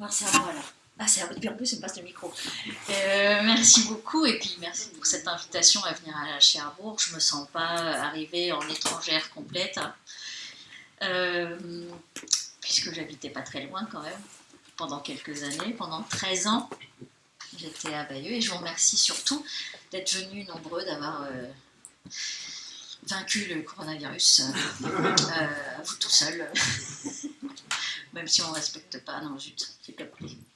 C'est à moi là. Ah, c'est à vous. Puis en plus, je me passe le micro. Merci beaucoup et puis merci pour cette invitation à venir à Cherbourg. Je me sens pas arrivée en étrangère complète, puisque j'habitais pas très loin quand même pendant quelques années, pendant 13 ans. J'étais à Bayeux et je vous remercie surtout d'être venus nombreux, d'avoir vaincu le coronavirus, vous tout seul. Même si on ne respecte pas, non, zut,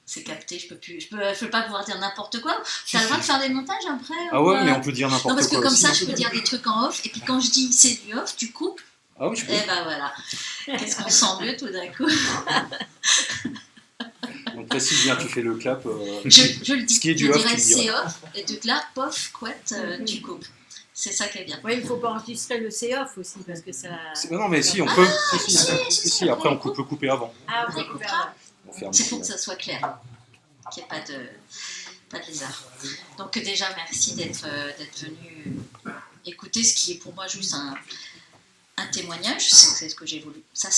c'est capté, je peux pas pouvoir dire n'importe quoi. Tu as le droit de faire des montages après Ah ouais, mais on peut dire n'importe quoi. Non, parce que comme aussi, ça, je peux dire des trucs en off, et puis quand je dis c'est du off, tu coupes. Ah oui, je peux. Et ben voilà. Qu'est-ce qu'on sent mieux tout d'un coup. On précise bien, tu fais le clap. Je le dis, ce qui est du je off, dirais tu c'est diras. off, et de là, pof, couette, tu coupes. C'est ça qui est bien. Oui, il ne faut pas enregistrer le C-off aussi, parce que ça... Non, mais si, on peut. si, Après, on peut couper avant. Ah, On écoutera. On C'est pour que ça soit clair, qu'il n'y ait pas de lézard. Donc déjà, merci d'être venu écouter ce qui est pour moi juste un témoignage. C'est ce que j'ai voulu. Ça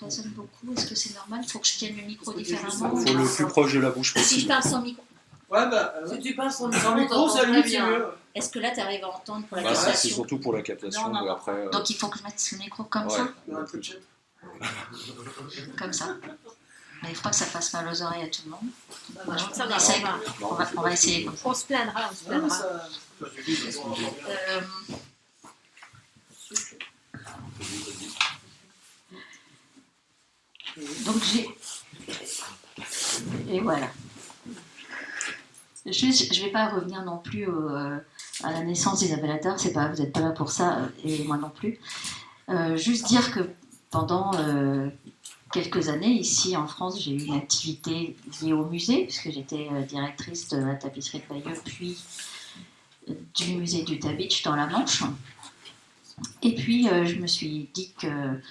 résonne beaucoup. Est-ce que c'est normal? Il faut que je tienne le micro différemment. Il faut le plus proche de la bouche Si je possible. parle sans micro. Ouais, Si tu passes son micro, ça lui, c'est mieux. Est-ce que là, tu arrives à entendre pour la Bah, c'est captation? surtout pour la captation. Non. Mais après, Donc il faut que je mette le micro comme ouais. ça? Un peu de chat. Comme ça. Mais il faut pas que ça fasse mal aux oreilles à tout le monde. Ça va, essaye. on On va essayer comme ça. On se plaindra, Donc et voilà. Je ne vais pas revenir non plus à la naissance d'Isabelle Attard, c'est pas, vous n'êtes pas là pour ça, et moi non plus. Juste dire que pendant quelques années, ici en France, j'ai eu une activité liée au musée, puisque j'étais directrice de la tapisserie de Bayeux, puis du musée du Tabitch dans la Manche. Et puis, je me suis dit que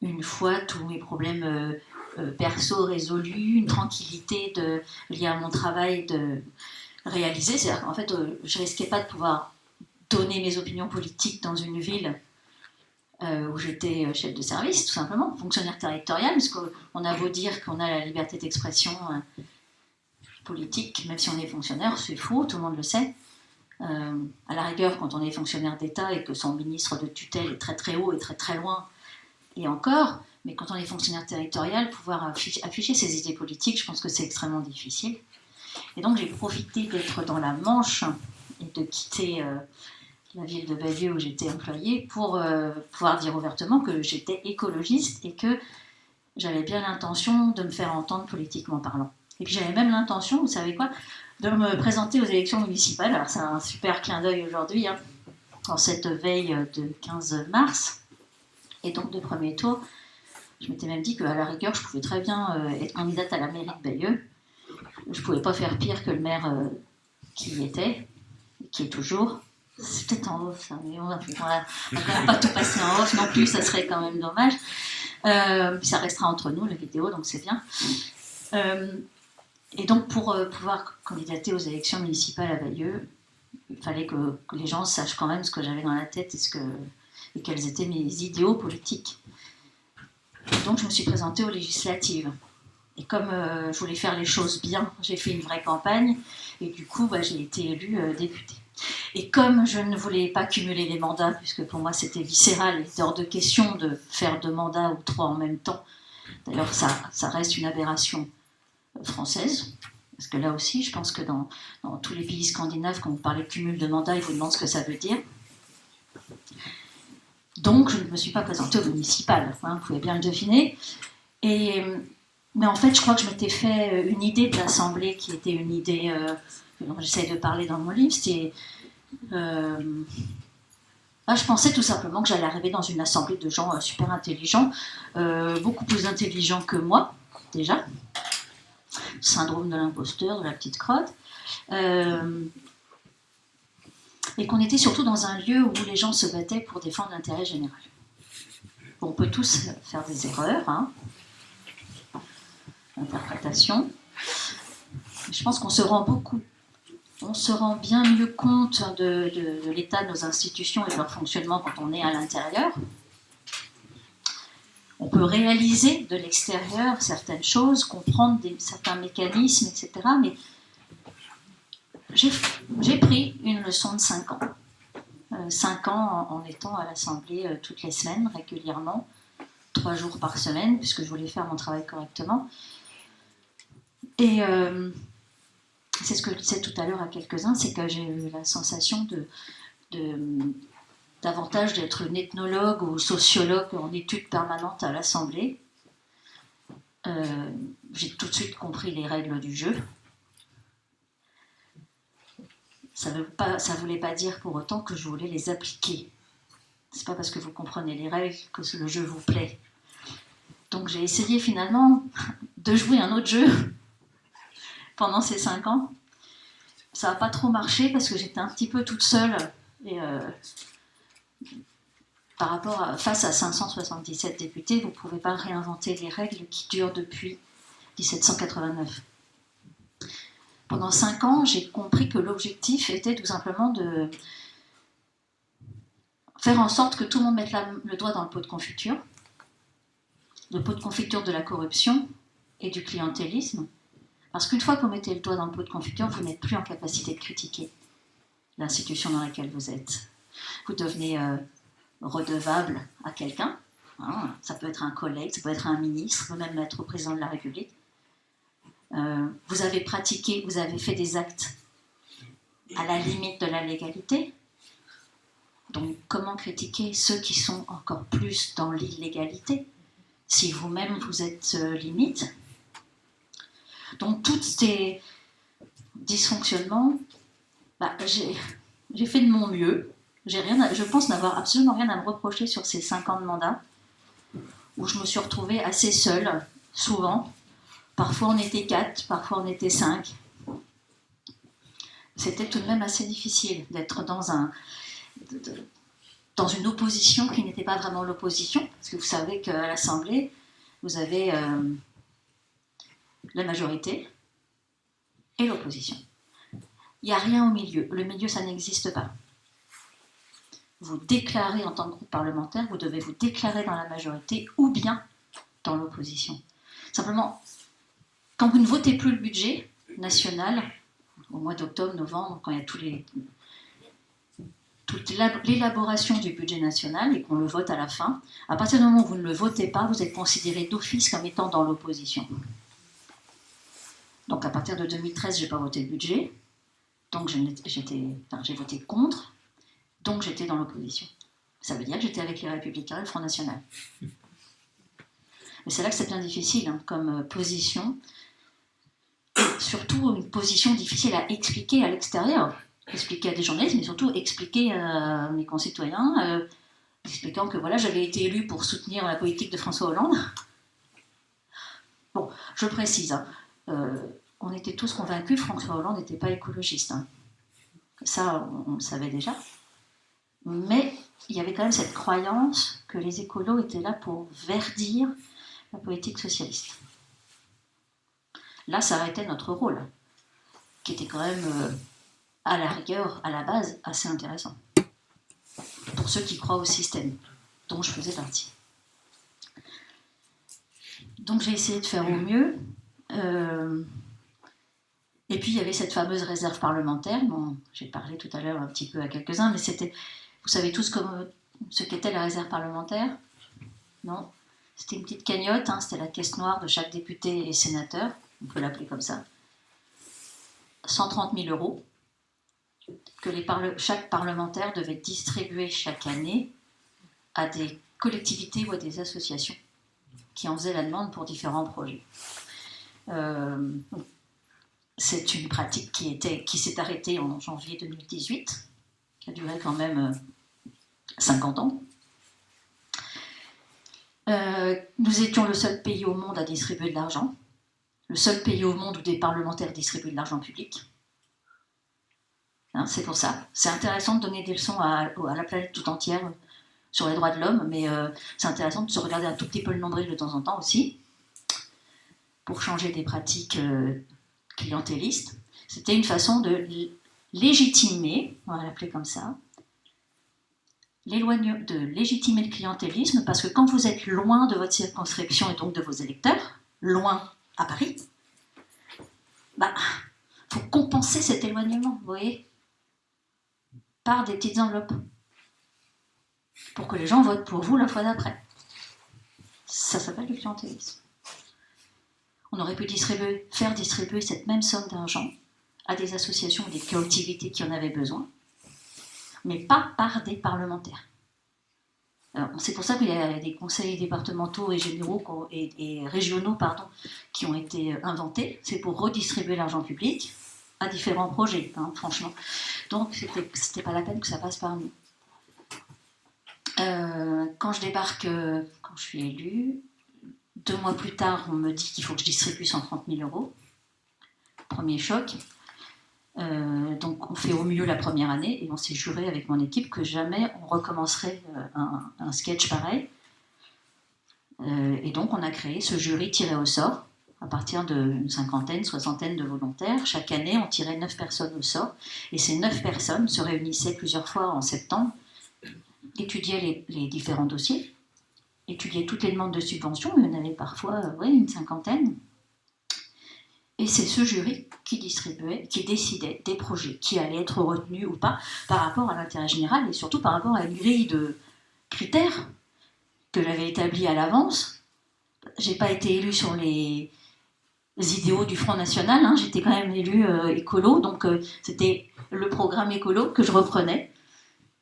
une fois tous mes problèmes perso résolus, une tranquillité liée à mon travail de réaliser, c'est-à-dire qu'en fait, je risquais pas de pouvoir donner mes opinions politiques dans une ville où j'étais chef de service, tout simplement, fonctionnaire territorial, parce qu'on a beau dire qu'on a la liberté d'expression politique, même si on est fonctionnaire, c'est faux, tout le monde le sait. À la rigueur, quand on est fonctionnaire d'État et que son ministre de tutelle est très très haut et très très loin, et encore, mais quand on est fonctionnaire territorial, pouvoir afficher ses idées politiques, je pense que c'est extrêmement difficile. Et donc j'ai profité d'être dans la Manche et de quitter la ville de Bayeux où j'étais employée pour pouvoir dire ouvertement que j'étais écologiste et que j'avais bien l'intention de me faire entendre politiquement parlant. Et puis j'avais même l'intention, vous savez quoi, de me présenter aux élections municipales. Alors c'est un super clin d'œil aujourd'hui, en cette veille de 15 mars, et donc de premier tour. Je m'étais même dit qu'à la rigueur, je pouvais très bien être candidate à la mairie de Bayeux. Je ne pouvais pas faire pire que le maire qui y était, qui est toujours. C'est peut-être en off, ça, mais on va quand même pas tout passer en off non plus, ça serait quand même dommage. Puis ça restera entre nous, la vidéo, donc c'est bien. Et donc pour pouvoir candidater aux élections municipales à Bayeux, il fallait que les gens sachent quand même ce que j'avais dans la tête et quels étaient mes idéaux politiques. Donc je me suis présentée aux législatives. Et comme je voulais faire les choses bien, j'ai fait une vraie campagne et du coup j'ai été élue députée. Et comme je ne voulais pas cumuler les mandats, puisque pour moi c'était viscéral, il était hors de question de faire 2 mandats ou 3 en même temps. D'ailleurs ça reste une aberration française, parce que là aussi je pense que dans tous les pays scandinaves, quand vous parlez de cumul de mandats, ils vous demandent ce que ça veut dire. Donc je ne me suis pas présentée au municipal, vous pouvez bien le deviner. Mais en fait, je crois que je m'étais fait une idée de l'Assemblée qui était une idée dont j'essaye de parler dans mon livre. C'était, je pensais tout simplement que j'allais arriver dans une assemblée de gens super intelligents, beaucoup plus intelligents que moi, déjà. Syndrome de l'imposteur, de la petite crotte. Et qu'on était surtout dans un lieu où les gens se battaient pour défendre l'intérêt général. On peut tous faire des erreurs, d'interprétation. Je pense qu'on se rend bien mieux compte de l'état de nos institutions et de leur fonctionnement quand on est à l'intérieur. On peut peut réaliser de l'extérieur certaines choses, comprendre certains mécanismes, etc. Mais j'ai pris une leçon de 5 ans. 5 ans en étant à l'Assemblée toutes les semaines, régulièrement, 3 jours par semaine, puisque je voulais faire mon travail correctement. Et c'est ce que je disais tout à l'heure à quelques-uns, c'est que j'ai eu la sensation davantage d'être une ethnologue ou sociologue en études permanentes à l'Assemblée. J'ai tout de suite compris les règles du jeu. Ça ne voulait pas dire pour autant que je voulais les appliquer. C'est pas parce que vous comprenez les règles que le jeu vous plaît. Donc j'ai essayé finalement de jouer un autre jeu pendant ces 5 ans. Ça n'a pas trop marché parce que j'étais un petit peu toute seule et face à 577 députés, vous ne pouvez pas réinventer les règles qui durent depuis 1789. Pendant 5 ans, j'ai compris que l'objectif était tout simplement de faire en sorte que tout le monde mette le doigt dans le pot de confiture de la corruption et du clientélisme, parce qu'une fois que vous mettez le doigt dans le pot de confiture, vous n'êtes plus en capacité de critiquer l'institution dans laquelle vous êtes. Vous devenez redevable à quelqu'un, hein, ça peut être un collègue, ça peut être un ministre, ça peut même être au président de la République. Vous avez pratiqué, vous avez fait des actes à la limite de la légalité. Donc comment critiquer ceux qui sont encore plus dans l'illégalité si vous-même vous êtes limite? Donc tous ces dysfonctionnements, j'ai fait de mon mieux. Je pense n'avoir absolument rien à me reprocher sur ces 5 ans de mandat, où je me suis retrouvée assez seule, souvent. Parfois on était 4, parfois on était 5. C'était tout de même assez difficile d'être dans une opposition qui n'était pas vraiment l'opposition, parce que vous savez qu'à l'Assemblée, vous avez la majorité et l'opposition. Il n'y a rien au milieu. Le milieu, ça n'existe pas. Vous déclarez en tant que groupe parlementaire, vous devez vous déclarer dans la majorité ou bien dans l'opposition. Simplement, quand vous ne votez plus le budget national, au mois d'octobre, novembre, quand il y a toute l'élaboration du budget national et qu'on le vote à la fin, à partir du moment où vous ne le votez pas, vous êtes considéré d'office comme étant dans l'opposition. Donc à partir de 2013, je n'ai pas voté le budget, donc j'ai voté contre, donc j'étais dans l'opposition. Ça veut dire que j'étais avec les Républicains et le Front National. Mais c'est là que c'est bien difficile comme position, surtout une position difficile à expliquer à l'extérieur. Expliquer à des journalistes, mais surtout expliquer à mes concitoyens, expliquant que voilà, j'avais été élue pour soutenir la politique de François Hollande. Bon, je précise, on était tous convaincus que François Hollande n'était pas écologiste. Ça, on le savait déjà. Mais il y avait quand même cette croyance que les écolos étaient là pour verdir la politique socialiste. Là, ça arrêtait notre rôle, qui était quand même... à la rigueur, à la base, assez intéressant. Pour ceux qui croient au système, dont je faisais partie. Donc j'ai essayé de faire au mieux. Et puis il y avait cette fameuse réserve parlementaire, dont j'ai parlé tout à l'heure un petit peu à quelques-uns, mais c'était, vous savez tous ce qu'était la réserve parlementaire? Non? C'était une petite cagnotte, c'était la caisse noire de chaque député et sénateur, on peut l'appeler comme ça. 130 000 € que chaque parlementaire devait distribuer chaque année à des collectivités ou à des associations qui en faisaient la demande pour différents projets. C'est une pratique qui s'est arrêtée en janvier 2018, qui a duré quand même 50 ans. Nous étions le seul pays au monde à distribuer de l'argent, le seul pays au monde où des parlementaires distribuent de l'argent public. C'est pour ça. C'est intéressant de donner des leçons à la planète tout entière sur les droits de l'homme, mais c'est intéressant de se regarder un tout petit peu le nombril de temps en temps aussi, pour changer des pratiques clientélistes. C'était une façon de légitimer, on va l'appeler comme ça, de légitimer le clientélisme, parce que quand vous êtes loin de votre circonscription et donc de vos électeurs, loin à Paris, faut compenser cet éloignement, vous voyez, par des petites enveloppes, pour que les gens votent pour vous la fois d'après. Ça s'appelle le clientélisme. On aurait pu faire distribuer cette même somme d'argent à des associations ou des collectivités qui en avaient besoin, mais pas par des parlementaires. Alors, c'est pour ça qu'il y a des conseils départementaux et généraux et régionaux qui ont été inventés. C'est pour redistribuer l'argent public à différents projets, franchement. Donc, c'était pas la peine que ça passe par nous. Quand je débarque, quand je suis élue, 2 mois plus tard, on me dit qu'il faut que je distribue 130 000 euros. Premier choc. Donc on fait au mieux la première année et on s'est juré avec mon équipe que jamais on recommencerait un sketch pareil. Et donc on a créé ce jury tiré au sort à partir d'une cinquantaine, soixantaine de volontaires. Chaque année, on tirait 9 personnes au sort et ces 9 personnes se réunissaient plusieurs fois en septembre, étudiaient les différents dossiers, étudiaient toutes les demandes de subventions, il y en avait parfois une cinquantaine. Et c'est ce jury qui décidait des projets qui allaient être retenus ou pas par rapport à l'intérêt général et surtout par rapport à une grille de critères que j'avais établie à l'avance. J'ai pas été élue sur les idéaux du Front National, j'étais quand même élue écolo, donc c'était le programme écolo que je reprenais.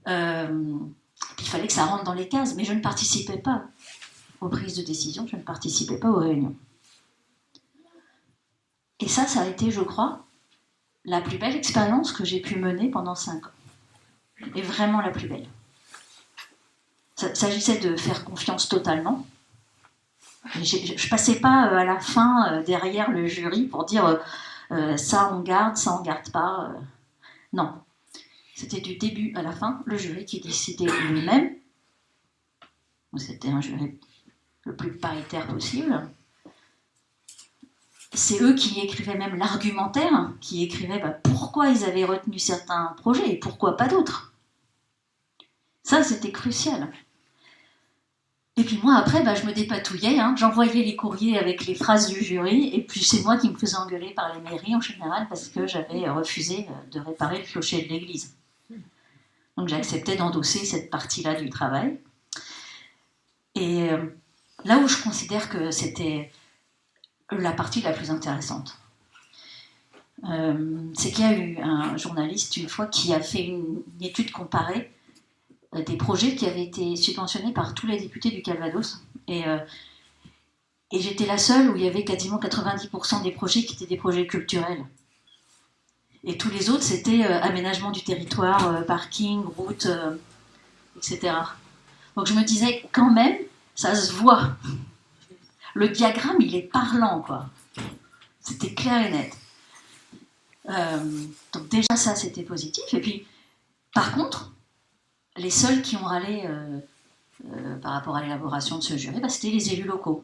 Il fallait que ça rentre dans les cases, mais je ne participais pas aux prises de décision, je ne participais pas aux réunions. Et ça a été, je crois, la plus belle expérience que j'ai pu mener pendant 5 ans. Et vraiment la plus belle. Il s'agissait de faire confiance totalement. Et je ne passais pas à la fin derrière le jury pour dire ça on garde pas. Non. C'était du début à la fin, le jury qui décidait lui-même. C'était un jury le plus paritaire possible. C'est eux qui écrivaient même l'argumentaire, qui écrivaient pourquoi ils avaient retenu certains projets et pourquoi pas d'autres. Ça, c'était crucial. Et puis moi, après, je me dépatouillais, j'envoyais les courriers avec les phrases du jury, et puis c'est moi qui me faisais engueuler par les mairies en général parce que j'avais refusé de réparer le clocher de l'église. Donc j'acceptais d'endosser cette partie-là du travail. Et là où je considère que c'était la partie la plus intéressante, c'est qu'il y a eu un journaliste une fois qui a fait une étude comparée des projets qui avaient été subventionnés par tous les députés du Calvados. Et j'étais la seule où il y avait quasiment 90% des projets qui étaient des projets culturels. Et tous les autres, c'était aménagement du territoire, parking, route, etc. Donc je me disais, quand même, ça se voit. Le diagramme, il est parlant, quoi. C'était clair et net. Donc déjà, ça, c'était positif. Et puis, par contre, les seuls qui ont râlé par rapport à l'élaboration de ce jury, c'était les élus locaux.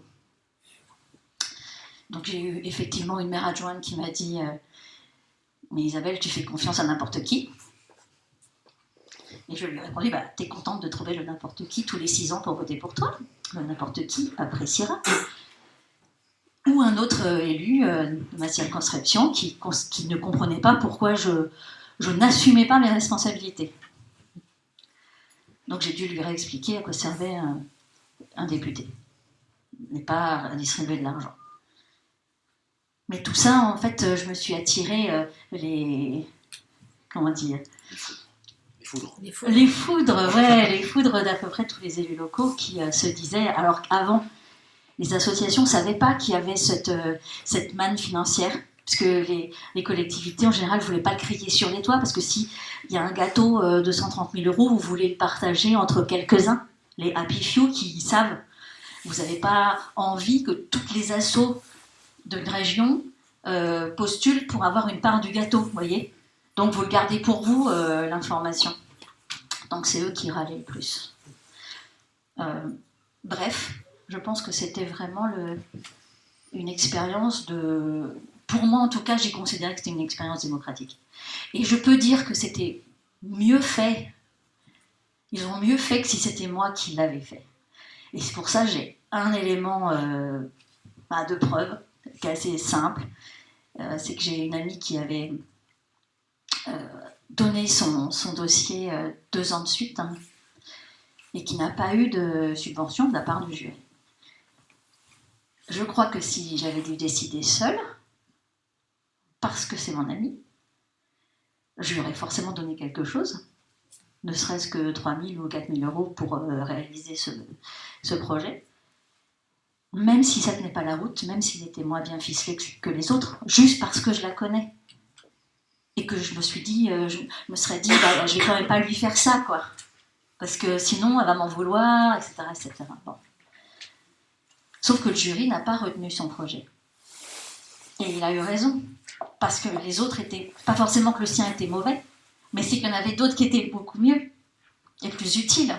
Donc j'ai eu effectivement une maire adjointe qui m'a dit mais Isabelle, tu fais confiance à n'importe qui. Et je lui ai répondu, t'es contente de trouver le n'importe qui tous les 6 ans pour voter pour toi. Le n'importe qui appréciera. Ou un autre élu de ma circonscription qui ne comprenait pas pourquoi je n'assumais pas mes responsabilités. Donc j'ai dû lui réexpliquer à quoi servait un député, mais pas à distribuer de l'argent. Mais tout ça, en fait, je me suis attiré les foudres d'à peu près tous les élus locaux qui se disaient, alors qu'avant, les associations ne savaient pas qu'il y avait cette manne financière, parce que les collectivités, en général, ne voulaient pas le crier sur les toits, parce que s'il y a un gâteau de 130 000 euros, vous voulez le partager entre quelques-uns, les happy few qui savent. Vous n'avez pas envie que toutes les assos d'une région postulent pour avoir une part du gâteau, vous voyez. Donc vous le gardez pour vous, l'information. Donc c'est eux qui râlaient le plus. Bref, je pense que c'était vraiment une expérience de... Pour moi, en tout cas, j'ai considéré que c'était une expérience démocratique. Et je peux dire que c'était mieux fait Ils ont mieux fait que si c'était moi qui l'avais fait. Et c'est pour ça que j'ai un élément de preuve qui est assez simple. C'est que j'ai une amie qui avait donné son dossier 2 ans de suite, hein, et qui n'a pas eu de subvention de la part du jury. Je crois que si j'avais dû décider seule, parce que c'est mon amie, je lui aurais forcément donné quelque chose, ne serait-ce que 3 000 ou 4 000 euros pour réaliser ce projet. Même si ça ne tenait pas la route, même s'il était moins bien ficelé que les autres, juste parce que je la connais. Et que je me suis dit, je me serais dit, je vais quand même pas lui faire ça, quoi. Parce que sinon, elle va m'en vouloir, etc., etc. Bon. Sauf que le jury n'a pas retenu son projet. Et il a eu raison. Parce que les autres étaient, pas forcément que le sien était mauvais, mais c'est qu'il y en avait d'autres qui étaient beaucoup mieux et plus utiles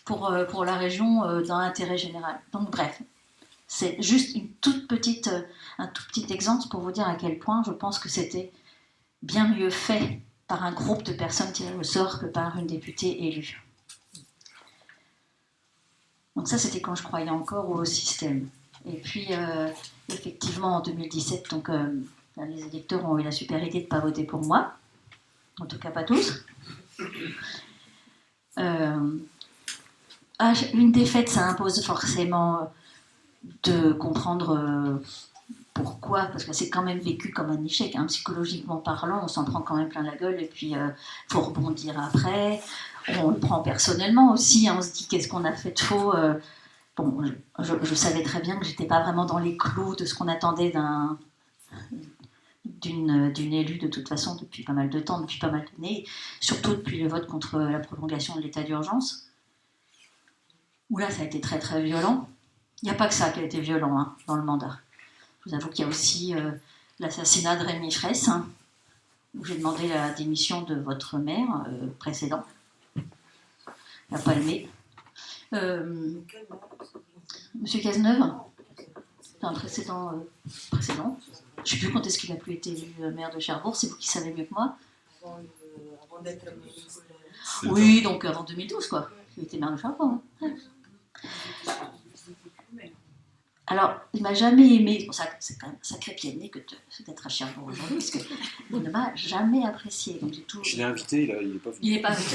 pour la région dans l'intérêt général. Donc bref, c'est juste un tout petit exemple pour vous dire à quel point je pense que c'était bien mieux fait par un groupe de personnes tirées au sort que par une députée élue. Donc ça, c'était quand je croyais encore au système. Et puis, effectivement, en 2017, donc, les électeurs ont eu la super idée de ne pas voter pour moi. En tout cas, pas tous. Une défaite, ça impose forcément de comprendre pourquoi, parce que c'est quand même vécu comme un échec, hein, psychologiquement parlant, on s'en prend quand même plein la gueule, et puis faut rebondir après. On le prend personnellement aussi, hein, on se dit qu'est-ce qu'on a fait de faux. Bon, je savais très bien que j'étais pas vraiment dans les clous de ce qu'on attendait d'une élue de toute façon depuis pas mal de temps, depuis pas mal d'années, surtout depuis le vote contre la prolongation de l'état d'urgence, où là ça a été très très violent. Il n'y a pas que ça qui a été violent, hein, dans le mandat. Je vous avoue qu'il y a aussi l'assassinat de Rémi Fraisse, hein, où j'ai demandé la démission de votre maire précédent. Il n'a pas aimé. Monsieur Cazeneuve, c'est un précédent. Je ne sais plus quand est-ce qu'il a plus été élu maire de Cherbourg, c'est vous qui savez mieux que moi. Avant d'être ministre. Oui, donc avant 2012, quoi. Il était maire de Cherbourg. Hein. Alors, il m'a jamais aimé, bon, c'est quand même un sacré pied de nez que d'être à Cherbourg aujourd'hui, parce qu'il ne m'a jamais apprécié. Donc j'ai tout... Je l'ai invité, il n'est pas venu. Il n'est pas venu.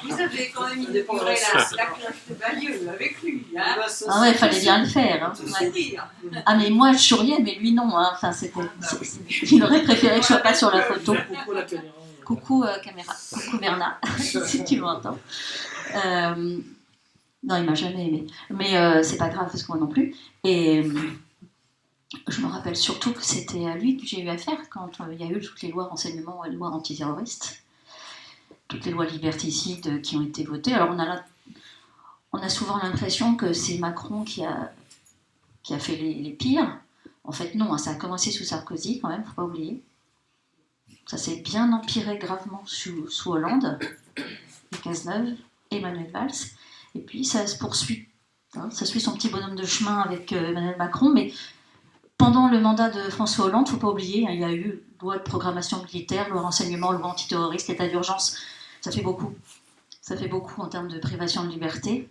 Vous avez quand même inauguré la cloche de Bayeux avec lui. Hein, ah ouais, il fallait bien le faire. Hein. Ouais. Ah mais moi je souriais, mais lui non. Hein. Enfin, il aurait préféré que je ne sois pas sur la photo. Coucou caméra. Coucou Bernard, si tu m'entends. Non, il m'a jamais aimé. Mais c'est pas grave, parce que moi non plus. Et je me rappelle surtout que c'était à lui que j'ai eu affaire quand il y a eu toutes les lois renseignement et les lois antiterroristes, toutes les lois liberticides qui ont été votées. Alors on a souvent l'impression que c'est Macron qui a fait les pires. En fait, non, hein, ça a commencé sous Sarkozy quand même, faut pas oublier. Ça s'est bien empiré gravement sous Hollande, et Cazeneuve, et Manuel Valls. Et puis ça se poursuit, hein, ça suit son petit bonhomme de chemin avec Emmanuel Macron, mais pendant le mandat de François Hollande, il ne faut pas oublier, hein, il y a eu loi de programmation militaire, loi renseignement, loi antiterroriste, état d'urgence, ça fait beaucoup. Ça fait beaucoup en termes de privation de liberté.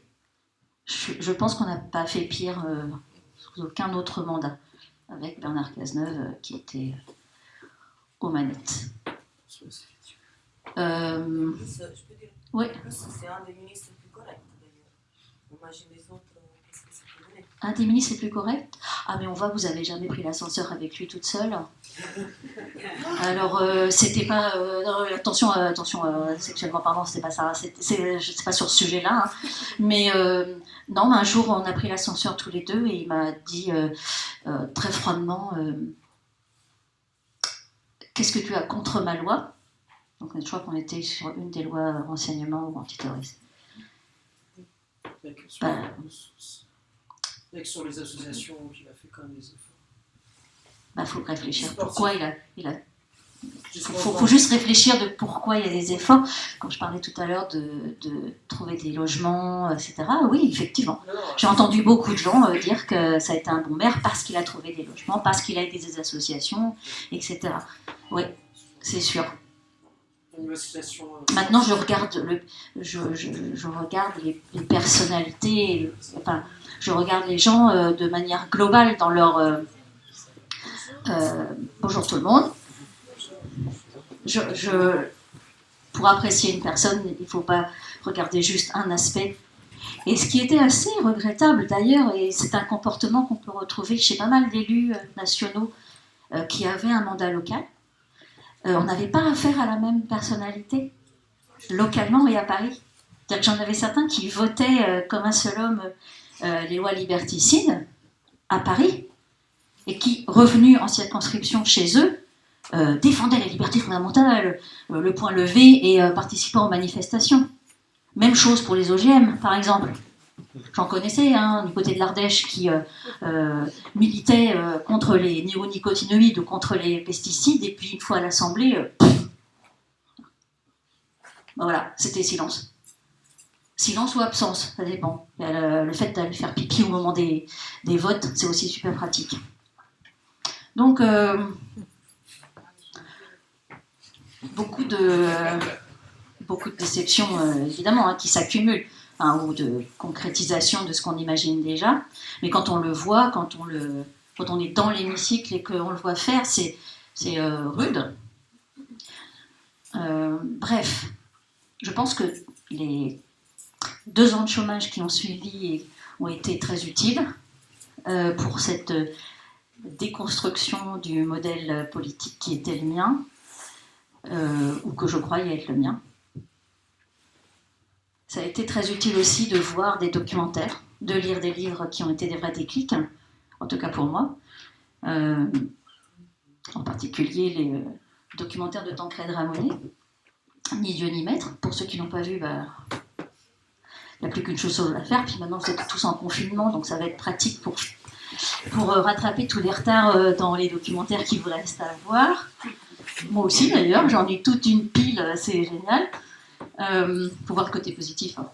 Je pense qu'on n'a pas fait pire sous aucun autre mandat, avec Bernard Cazeneuve qui était aux manettes. Je peux dire, oui. c'est un des ministres les plus corrects d'ailleurs. Imagine les autres, qu'est-ce que ça peut donner? Un des ministres les plus corrects? Ah mais on voit que vous n'avez jamais pris l'ascenseur avec lui toute seule. Alors c'était pas... attention, sexuellement parlant, c'était pas ça. C'est pas sur ce sujet-là. Hein. Mais non, mais un jour on a pris l'ascenseur tous les deux et il m'a dit très froidement qu'est-ce que tu as contre ma loi? Donc je crois qu'on était sur une des lois renseignement ou antiterroriste. Sur les associations, il a fait quand même des efforts. Bah, faut réfléchir. Pourquoi il a... Faut juste réfléchir de pourquoi il y a des efforts. Quand je parlais tout à l'heure de trouver des logements, etc. Oui, effectivement. J'ai entendu beaucoup de gens dire que ça a été un bon maire parce qu'il a trouvé des logements, parce qu'il a aidé des associations, etc. Oui, c'est sûr. Une association. Maintenant, je regarde, je regarde les personnalités, enfin, je regarde les gens de manière globale dans leur... bonjour tout le monde. Pour apprécier une personne, il ne faut pas regarder juste un aspect. Et ce qui était assez regrettable d'ailleurs, et c'est un comportement qu'on peut retrouver chez pas mal d'élus nationaux qui avaient un mandat local, on n'avait pas affaire à la même personnalité, localement et à Paris. C'est-à-dire que j'en avais certains qui votaient comme un seul homme les lois liberticides à Paris, et qui, revenus en circonscription chez eux, défendaient les libertés fondamentales, le point levé et participant aux manifestations. Même chose pour les OGM, par exemple. J'en connaissais du côté de l'Ardèche qui militait contre les néonicotinoïdes ou contre les pesticides, et puis une fois à l'Assemblée, voilà, c'était silence. Silence ou absence, ça dépend. Le fait d'aller faire pipi au moment des votes, c'est aussi super pratique. Donc, beaucoup de déceptions, évidemment, qui s'accumulent, ou de concrétisation de ce qu'on imagine déjà. Mais quand on le voit, quand on est dans l'hémicycle et qu'on le voit faire, c'est rude. Bref, je pense que les 2 ans de chômage qui ont suivi ont été très utiles pour cette déconstruction du modèle politique qui était le mien, ou que je croyais être le mien. Ça a été très utile aussi de voir des documentaires, de lire des livres qui ont été des vrais déclics, en tout cas pour moi. En particulier les documentaires de Tancrède Ramonet, Ni Dieu ni maître. Pour ceux qui ne l'ont pas vu, il n'y a plus qu'une chose à faire. Puis maintenant, vous êtes tous en confinement, donc ça va être pratique pour rattraper tous les retards dans les documentaires qui vous restent à voir. Moi aussi, d'ailleurs, j'en ai toute une pile, c'est génial. Faut voir le côté positif, hein.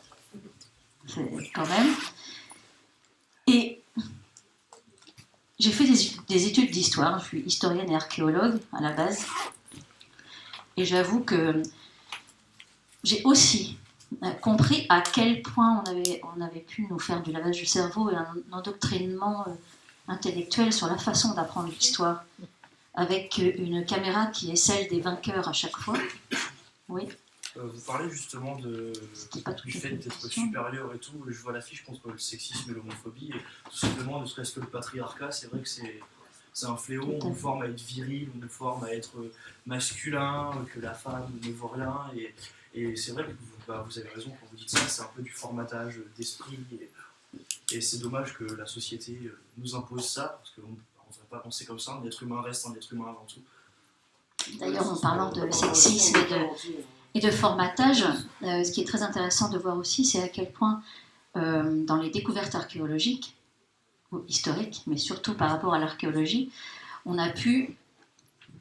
C'est quand même. Et j'ai fait des études d'histoire. Je suis historienne et archéologue à la base. Et j'avoue que j'ai aussi compris à quel point on avait pu nous faire du lavage du cerveau et un endoctrinement intellectuel sur la façon d'apprendre l'histoire, avec une caméra qui est celle des vainqueurs à chaque fois. Oui. Vous parlez justement du fait d'être supérieur et tout. Je vois l'affiche contre le sexisme et l'homophobie. Et tout simplement, ne serait-ce que le patriarcat, c'est vrai que c'est un fléau. On nous forme à être viril, on nous forme à être masculin, que la femme ne vaut rien. Et c'est vrai que vous avez raison quand vous dites ça, c'est un peu du formatage d'esprit. Et c'est dommage que la société nous impose ça, parce qu'on ne devrait pas penser comme ça. Un être humain reste un être humain avant tout. D'ailleurs, en parlant de sexisme et de formatage, ce qui est très intéressant de voir aussi, c'est à quel point, dans les découvertes archéologiques, ou historiques, mais surtout par rapport à l'archéologie, on a pu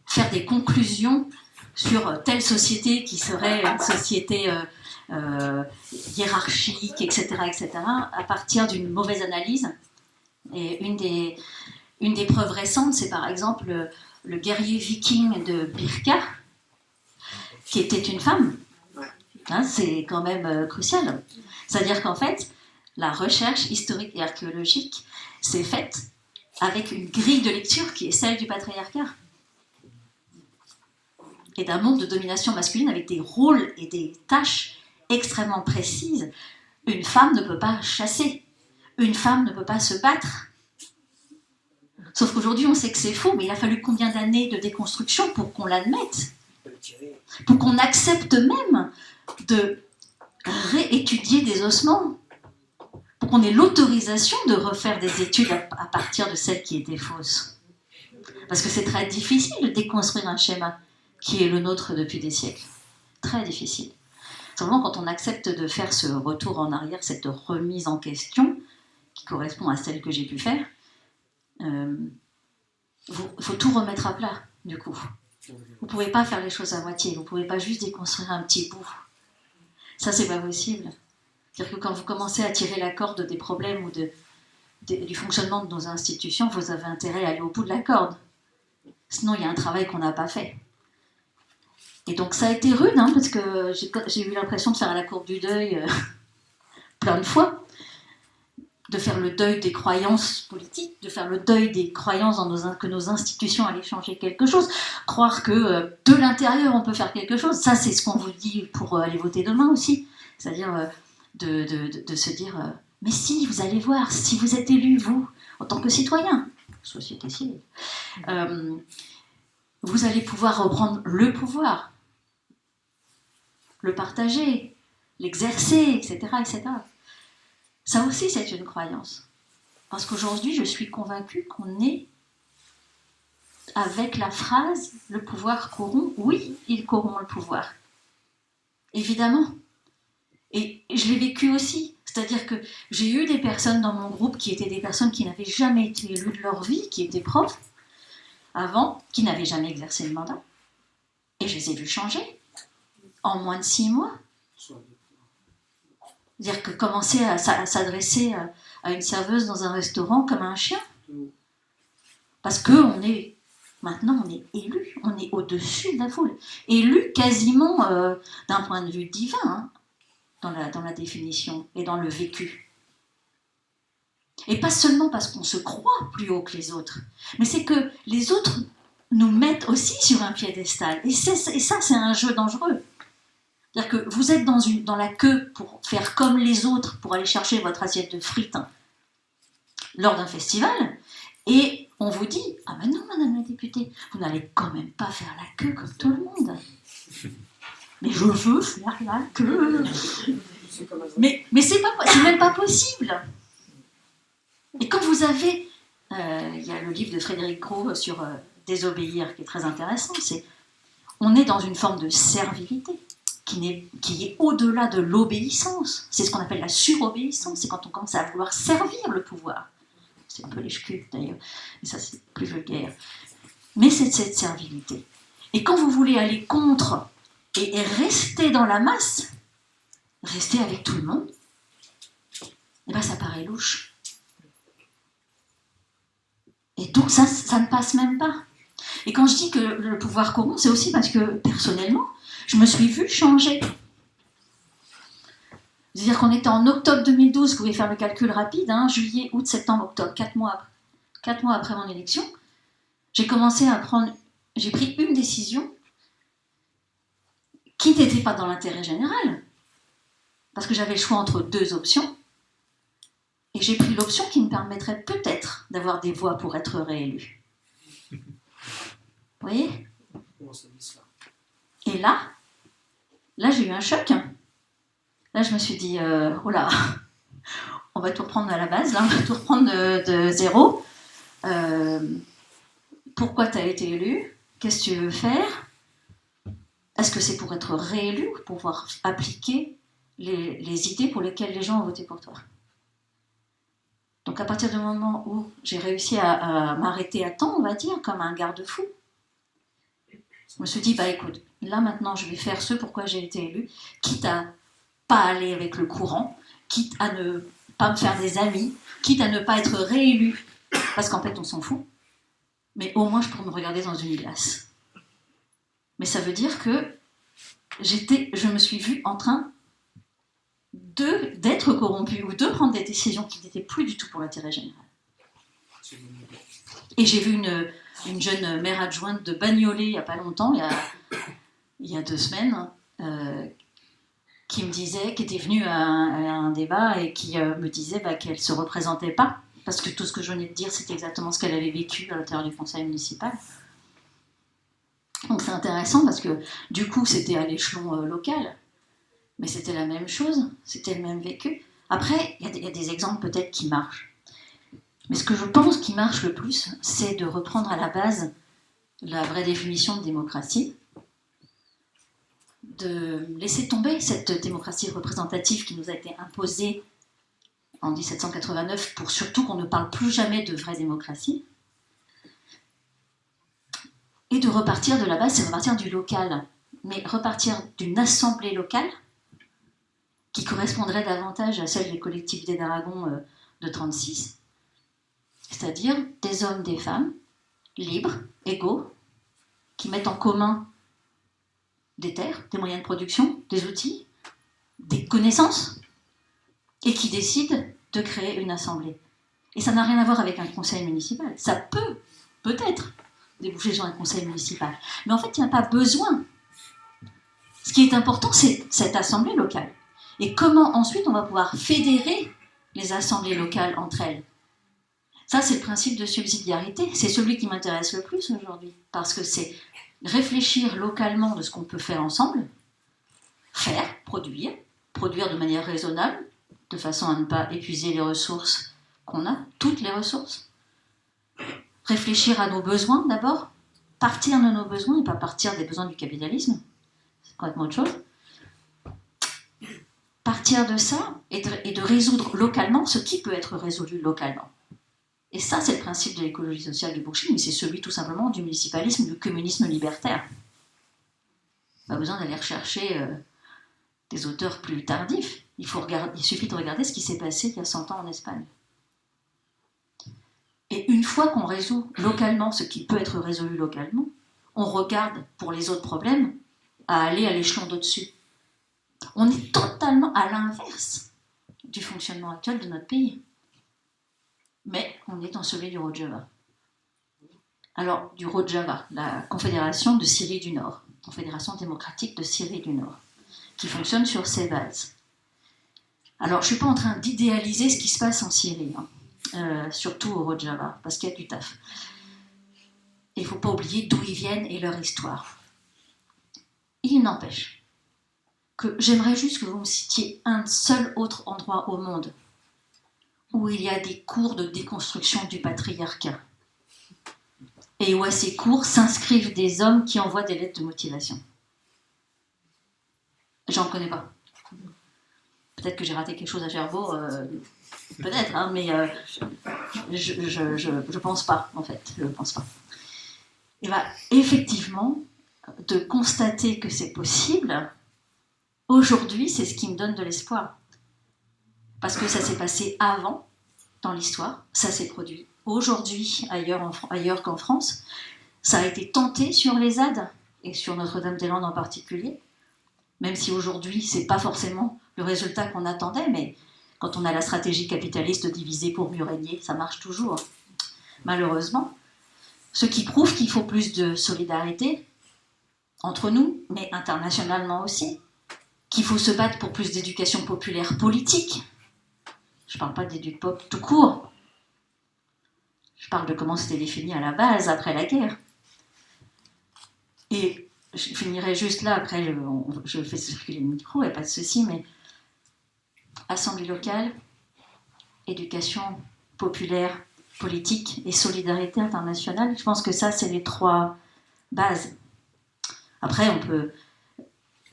faire des conclusions sur telle société qui serait une société hiérarchique, etc., à partir d'une mauvaise analyse. Et une des preuves récentes, c'est par exemple le guerrier viking de Birka, qui était une femme. C'est quand même crucial. C'est-à-dire qu'en fait, la recherche historique et archéologique s'est faite avec une grille de lecture qui est celle du patriarcat. Et d'un monde de domination masculine avec des rôles et des tâches extrêmement précises. Une femme ne peut pas chasser. Une femme ne peut pas se battre. Sauf qu'aujourd'hui, on sait que c'est faux, mais il a fallu combien d'années de déconstruction pour qu'on l'admette, pour qu'on accepte même de réétudier des ossements, pour qu'on ait l'autorisation de refaire des études à partir de celles qui étaient fausses. Parce que c'est très difficile de déconstruire un schéma qui est le nôtre depuis des siècles. Très difficile. Seulement quand on accepte de faire ce retour en arrière, cette remise en question, qui correspond à celle que j'ai pu faire, il faut tout remettre à plat, du coup. Vous ne pouvez pas faire les choses à moitié, vous ne pouvez pas juste déconstruire un petit bout. Ça, c'est pas possible. C'est-à-dire que quand vous commencez à tirer la corde des problèmes ou du fonctionnement de nos institutions, vous avez intérêt à aller au bout de la corde. Sinon, il y a un travail qu'on n'a pas fait. Et donc ça a été rude, hein, parce que j'ai eu l'impression de faire la courbe du deuil plein de fois, de faire le deuil des croyances politiques, de faire le deuil des croyances que nos institutions allaient changer quelque chose, croire que de l'intérieur on peut faire quelque chose, ça c'est ce qu'on vous dit pour aller voter demain aussi, c'est-à-dire de se dire mais si, vous allez voir, si vous êtes élu, vous, en tant que citoyen, société civile, vous allez pouvoir reprendre le pouvoir, le partager, l'exercer, etc., etc. Ça aussi, c'est une croyance. Parce qu'aujourd'hui, je suis convaincue qu'on est avec la phrase « le pouvoir corrompt ». Oui, il corrompt le pouvoir. Évidemment. Et je l'ai vécu aussi. C'est-à-dire que j'ai eu des personnes dans mon groupe qui étaient des personnes qui n'avaient jamais été élues de leur vie, qui étaient profs avant, qui n'avaient jamais exercé le mandat. Et je les ai vus changer en moins de 6 mois. C'est-à-dire que commencer à s'adresser à une serveuse dans un restaurant comme un chien. Parce que maintenant on est élu, on est au-dessus de la foule. Élu quasiment d'un point de vue divin, hein, dans la définition et dans le vécu. Et pas seulement parce qu'on se croit plus haut que les autres, mais c'est que les autres nous mettent aussi sur un piédestal. Et ça, c'est un jeu dangereux. C'est-à-dire que vous êtes dans la queue pour faire comme les autres, pour aller chercher votre assiette de frites lors d'un festival, et on vous dit « Ah ben non, madame la députée, vous n'allez quand même pas faire la queue comme tout le monde. » Mais je veux faire la queue. Mais c'est même pas possible. Et quand vous avez... Il y a le livre de Frédéric Gros sur désobéir qui est très intéressant, on est dans une forme de servilité qui est au-delà de l'obéissance. C'est ce qu'on appelle la surobéissance, c'est quand on commence à vouloir servir le pouvoir. C'est un peu les ch'culs d'ailleurs, mais ça c'est plus vulgaire. Mais c'est cette servilité. Et quand vous voulez aller contre et rester dans la masse, rester avec tout le monde, eh ben ça paraît louche. Et donc ça ne passe même pas. Et quand je dis que le pouvoir corrompt, c'est aussi parce que personnellement, je me suis vue changer. C'est-à-dire qu'on était en octobre 2012, vous pouvez faire le calcul rapide, hein, juillet, août, septembre, octobre, 4 mois après mon élection, j'ai pris une décision qui n'était pas dans l'intérêt général, parce que j'avais le choix entre 2 options, et j'ai pris l'option qui me permettrait peut-être d'avoir des voix pour être réélue. Vous voyez ? Et là, j'ai eu un choc. Là, je me suis dit, oh là, on va tout reprendre à la base, là, on va tout reprendre de zéro. Pourquoi tu as été élu ? Qu'est-ce que tu veux faire ? Est-ce que c'est pour être réélu, pour pouvoir appliquer les idées pour lesquelles les gens ont voté pour toi ? Donc à partir du moment où j'ai réussi à m'arrêter à temps, on va dire, comme un garde-fou, je me suis dit, bah écoute, là maintenant je vais faire ce pourquoi j'ai été élu, quitte à pas aller avec le courant, quitte à ne pas me faire des amis, quitte à ne pas être réélu, parce qu'en fait on s'en fout, mais au moins je pourrais me regarder dans une glace. Mais ça veut dire que je me suis vue en train d'être corrompue ou de prendre des décisions qui n'étaient plus du tout pour l'intérêt général. Et j'ai vu une jeune maire adjointe de Bagnolet il n'y a pas longtemps, il y a 2 semaines, qui me disait, qui était venue à un débat et qui me disait qu'elle ne se représentait pas, parce que tout ce que je venais de dire, c'était exactement ce qu'elle avait vécu à l'intérieur du conseil municipal. Donc c'est intéressant parce que du coup, c'était à l'échelon local, mais c'était la même chose, c'était le même vécu. Après, il y a des exemples peut-être qui marchent. Mais ce que je pense qui marche le plus, c'est de reprendre à la base la vraie définition de démocratie, de laisser tomber cette démocratie représentative qui nous a été imposée en 1789 pour surtout qu'on ne parle plus jamais de vraie démocratie, et de repartir de la base, c'est repartir du local, mais repartir d'une assemblée locale qui correspondrait davantage à celle des collectivités d'Aragon de 1936, c'est-à-dire des hommes, des femmes, libres, égaux, qui mettent en commun des terres, des moyens de production, des outils, des connaissances, et qui décide de créer une assemblée. Et ça n'a rien à voir avec un conseil municipal. Ça peut, peut-être, déboucher sur un conseil municipal. Mais en fait, il n'y a pas besoin. Ce qui est important, c'est cette assemblée locale. Et comment ensuite on va pouvoir fédérer les assemblées locales entre elles. Ça, c'est le principe de subsidiarité. C'est celui qui m'intéresse le plus aujourd'hui. Parce que c'est réfléchir localement de ce qu'on peut faire ensemble, faire, produire de manière raisonnable, de façon à ne pas épuiser les ressources qu'on a, toutes les ressources. Réfléchir à nos besoins d'abord, partir de nos besoins et pas partir des besoins du capitalisme, c'est complètement autre chose. Partir de ça et de résoudre localement ce qui peut être résolu localement. Et ça, c'est le principe de l'écologie sociale de Bourchier, mais c'est celui tout simplement du municipalisme, du communisme libertaire. Pas besoin d'aller rechercher des auteurs plus tardifs. Il suffit de regarder ce qui s'est passé il y a 100 ans en Espagne. Et une fois qu'on résout localement ce qui peut être résolu localement, on regarde pour les autres problèmes à aller à l'échelon d'au-dessus. On est totalement à l'inverse du fonctionnement actuel de notre pays. Mais on est dans celui du Rojava. Alors, du Rojava, la Confédération de Syrie du Nord, Confédération démocratique de Syrie du Nord, qui fonctionne sur ces bases. Alors, je ne suis pas en train d'idéaliser ce qui se passe en Syrie, surtout au Rojava, parce qu'il y a du taf. Et il ne faut pas oublier d'où ils viennent et leur histoire. Il n'empêche que j'aimerais juste que vous me citiez un seul autre endroit au monde où il y a des cours de déconstruction du patriarcat et où à ces cours s'inscrivent des hommes qui envoient des lettres de motivation. J'en connais pas. Peut-être que j'ai raté quelque chose à Cherbourg, peut-être, hein, mais je pense pas, en fait, je pense pas. Et bien, effectivement, de constater que c'est possible, aujourd'hui, c'est ce qui me donne de l'espoir. Parce que ça s'est passé avant, dans l'histoire, ça s'est produit aujourd'hui, ailleurs qu'en France. Ça a été tenté sur les ZAD, et sur Notre-Dame-des-Landes en particulier, même si aujourd'hui, c'est pas forcément le résultat qu'on attendait, mais quand on a la stratégie capitaliste de diviser pour mieux régner, ça marche toujours, malheureusement. Ce qui prouve qu'il faut plus de solidarité entre nous, mais internationalement aussi, qu'il faut se battre pour plus d'éducation populaire politique. Je ne parle pas d'éduc-pop tout court. Je parle de comment c'était défini à la base, après la guerre. Et je finirai juste là, après je fais circuler le micro, il n'y a pas de souci, mais assemblée locale, éducation populaire, politique et solidarité internationale, je pense que ça, c'est les 3 bases. Après, on peut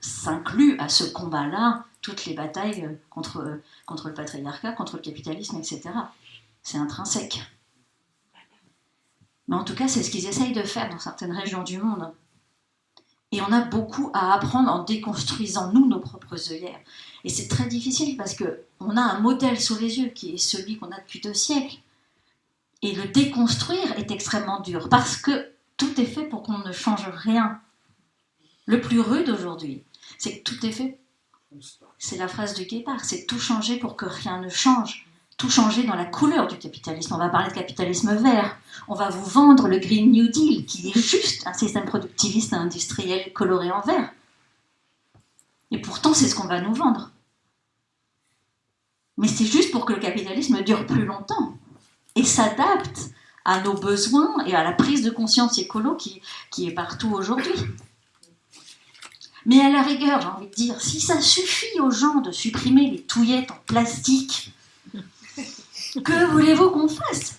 s'inclure à ce combat-là toutes les batailles contre le patriarcat, contre le capitalisme, etc. C'est intrinsèque. Mais en tout cas, c'est ce qu'ils essayent de faire dans certaines régions du monde. Et on a beaucoup à apprendre en déconstruisant, nous, nos propres œillères. Et c'est très difficile parce qu'on a un modèle sous les yeux qui est celui qu'on a depuis 2 siècles. Et le déconstruire est extrêmement dur parce que tout est fait pour qu'on ne change rien. Le plus rude aujourd'hui, c'est que tout est fait. C'est la phrase du Guépard, c'est tout changer pour que rien ne change. Tout changer dans la couleur du capitalisme. On va parler de capitalisme vert. On va vous vendre le Green New Deal, qui est juste un système productiviste et industriel coloré en vert. Et pourtant, c'est ce qu'on va nous vendre. Mais c'est juste pour que le capitalisme dure plus longtemps et s'adapte à nos besoins et à la prise de conscience écolo qui est partout aujourd'hui. Mais à la rigueur, j'ai envie de dire, si ça suffit aux gens de supprimer les touillettes en plastique, que voulez-vous qu'on fasse ?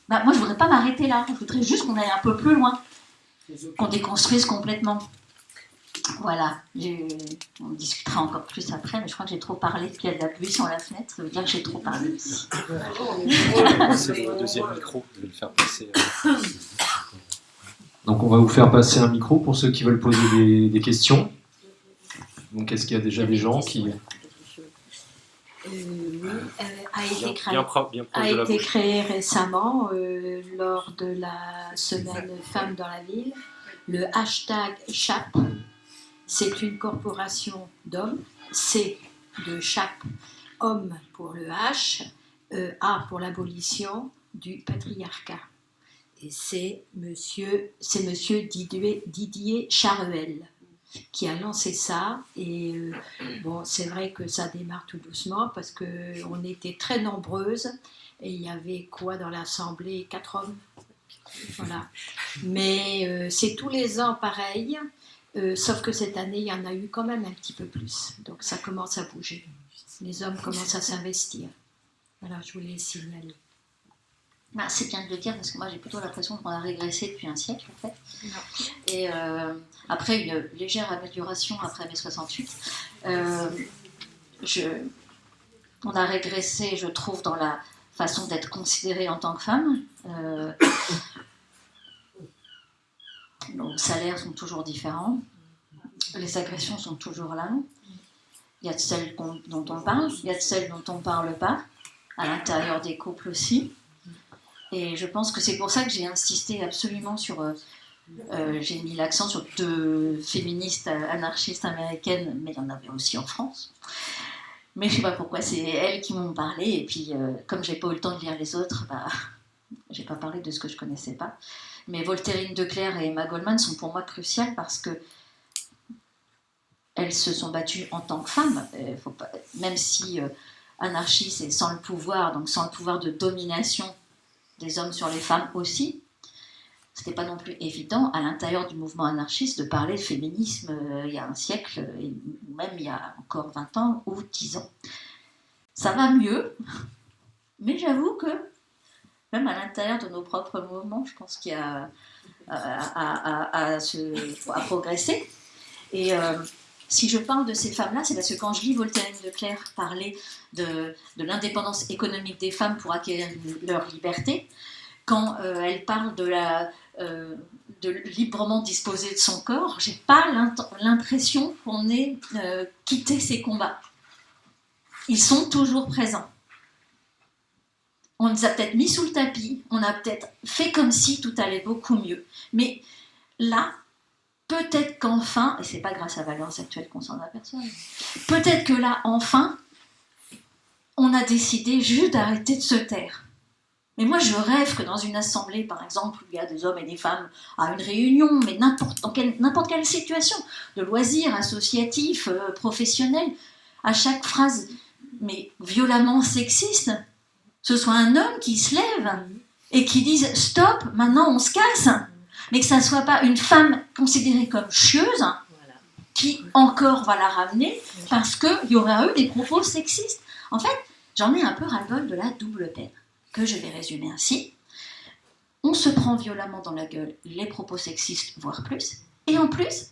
Moi, je ne voudrais pas m'arrêter là. Je voudrais juste qu'on aille un peu plus loin, qu'on déconstruise complètement. Voilà. On discutera encore plus après, mais je crois que j'ai trop parlé. Puis il y a de la pluie sur la fenêtre, ça veut dire que j'ai trop parlé aussi. C'est le deuxième micro, je vais le faire passer. Donc on va vous faire passer un micro pour ceux qui veulent poser des questions. Donc est-ce qu'il y a déjà des gens qui... a été créé récemment lors de la semaine Femmes dans la ville, le hashtag CHAP, c'est une corporation d'hommes, C de chaque homme pour le H, A pour l'abolition du patriarcat. Et c'est monsieur Didier Charuel qui a lancé ça. Et bon, c'est vrai que ça démarre tout doucement parce qu'on était très nombreuses et il y avait quoi dans l'Assemblée? 4 hommes. Voilà. Mais c'est tous les ans pareil, sauf que cette année, il y en a eu quand même un petit peu plus. Donc ça commence à bouger. Les hommes commencent à s'investir. Voilà, je voulais signaler. Bah, c'est bien de le dire parce que moi j'ai plutôt l'impression qu'on a régressé depuis un siècle en fait. Non. Et après une légère amélioration après mai 68, on a régressé, je trouve, dans la façon d'être considérée en tant que femme. Nos salaires sont toujours différents, les agressions sont toujours là. Il y a de celles dont on parle, il y a de celles dont on ne parle pas, à l'intérieur des couples aussi. Et je pense que c'est pour ça que j'ai insisté absolument sur... j'ai mis l'accent sur 2 féministes anarchistes américaines, mais il y en avait aussi en France. Mais je ne sais pas pourquoi, c'est elles qui m'ont parlé. Et puis, comme je n'ai pas eu le temps de lire les autres, je n'ai pas parlé de ce que je ne connaissais pas. Mais Voltairine de Cleyre et Emma Goldman sont pour moi cruciales parce que elles se sont battues en tant que femmes. Même si anarchie, c'est sans le pouvoir, donc sans le pouvoir de domination des hommes sur les femmes aussi, c'était pas non plus évident à l'intérieur du mouvement anarchiste de parler de féminisme il y a un siècle, ou même il y a encore 20 ans ou 10 ans. Ça va mieux, mais j'avoue que même à l'intérieur de nos propres mouvements, je pense qu'il y a à progresser. Et si je parle de ces femmes-là, c'est parce que quand je lis Voltairine de Cleyre parler de l'indépendance économique des femmes pour acquérir leur liberté, quand elle parle de librement disposer de son corps, j'ai pas l'impression qu'on ait quitté ces combats. Ils sont toujours présents. On les a peut-être mis sous le tapis, on a peut-être fait comme si tout allait beaucoup mieux. Mais là, peut-être qu'enfin, et c'est pas grâce à Valence actuelle qu'on s'en aperçoit, peut-être que là, enfin, on a décidé juste d'arrêter de se taire. Mais moi, je rêve que dans une assemblée, par exemple, où il y a des hommes et des femmes à une réunion, mais n'importe quelle situation, de loisirs, associatifs, professionnels, à chaque phrase, mais violemment sexiste, ce soit un homme qui se lève et qui dise « Stop, maintenant on se casse !» mais que ça ne soit pas une femme considérée comme chieuse qui encore va la ramener parce qu'il y aurait eu des propos sexistes. En fait, j'en ai un peu ras-le-bol de la double peine, que je vais résumer ainsi. On se prend violemment dans la gueule les propos sexistes, voire plus, et en plus,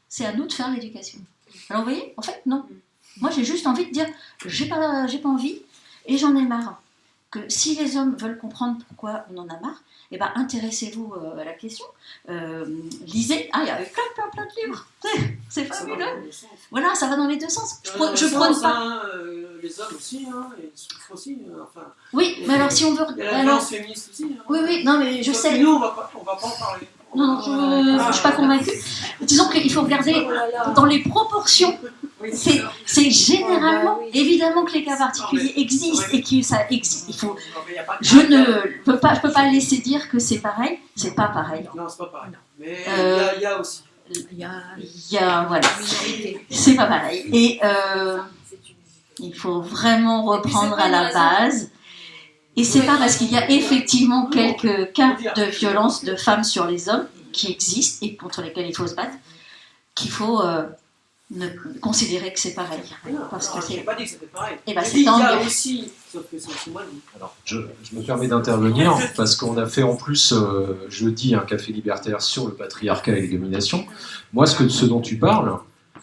c'est à nous de faire l'éducation. Alors vous voyez, en fait, non. Moi j'ai juste envie de dire, j'ai pas envie, et j'en ai marre. Que si les hommes veulent comprendre pourquoi on en a marre, eh ben, intéressez-vous à la question, lisez, il y a eu plein de livres, c'est fabuleux. Voilà, ça va dans les deux sens. Je prône pas. Les hommes aussi, ils souffrent aussi. Oui, mais alors si on veut. Il y a la violence féministe aussi. Oui, non, mais je sais. Nous, on va pas en parler. Non, je ne suis pas convaincue. Disons qu'il faut regarder dans les proportions. C'est généralement, évidemment que les cas particuliers existent et que ça existe. Je ne peux pas laisser dire que c'est pareil. C'est pas pareil. Non, c'est pas pareil. Mais il y a aussi. Il y a voilà. C'est pas pareil. Et il faut vraiment reprendre à la base. Et c'est pas parce qu'il y a effectivement quelques cas de violence de femmes sur les hommes qui existent et contre lesquels il faut se battre qu'il faut ne considérer que c'est pareil. Parce que j'ai pas dit que c'était pareil. Et ben, il y a aussi, sauf que c'est moi dit. Alors, je me permets d'intervenir parce qu'on a fait en plus jeudi un café libertaire sur le patriarcat et les dominations. Moi, ce dont tu parles,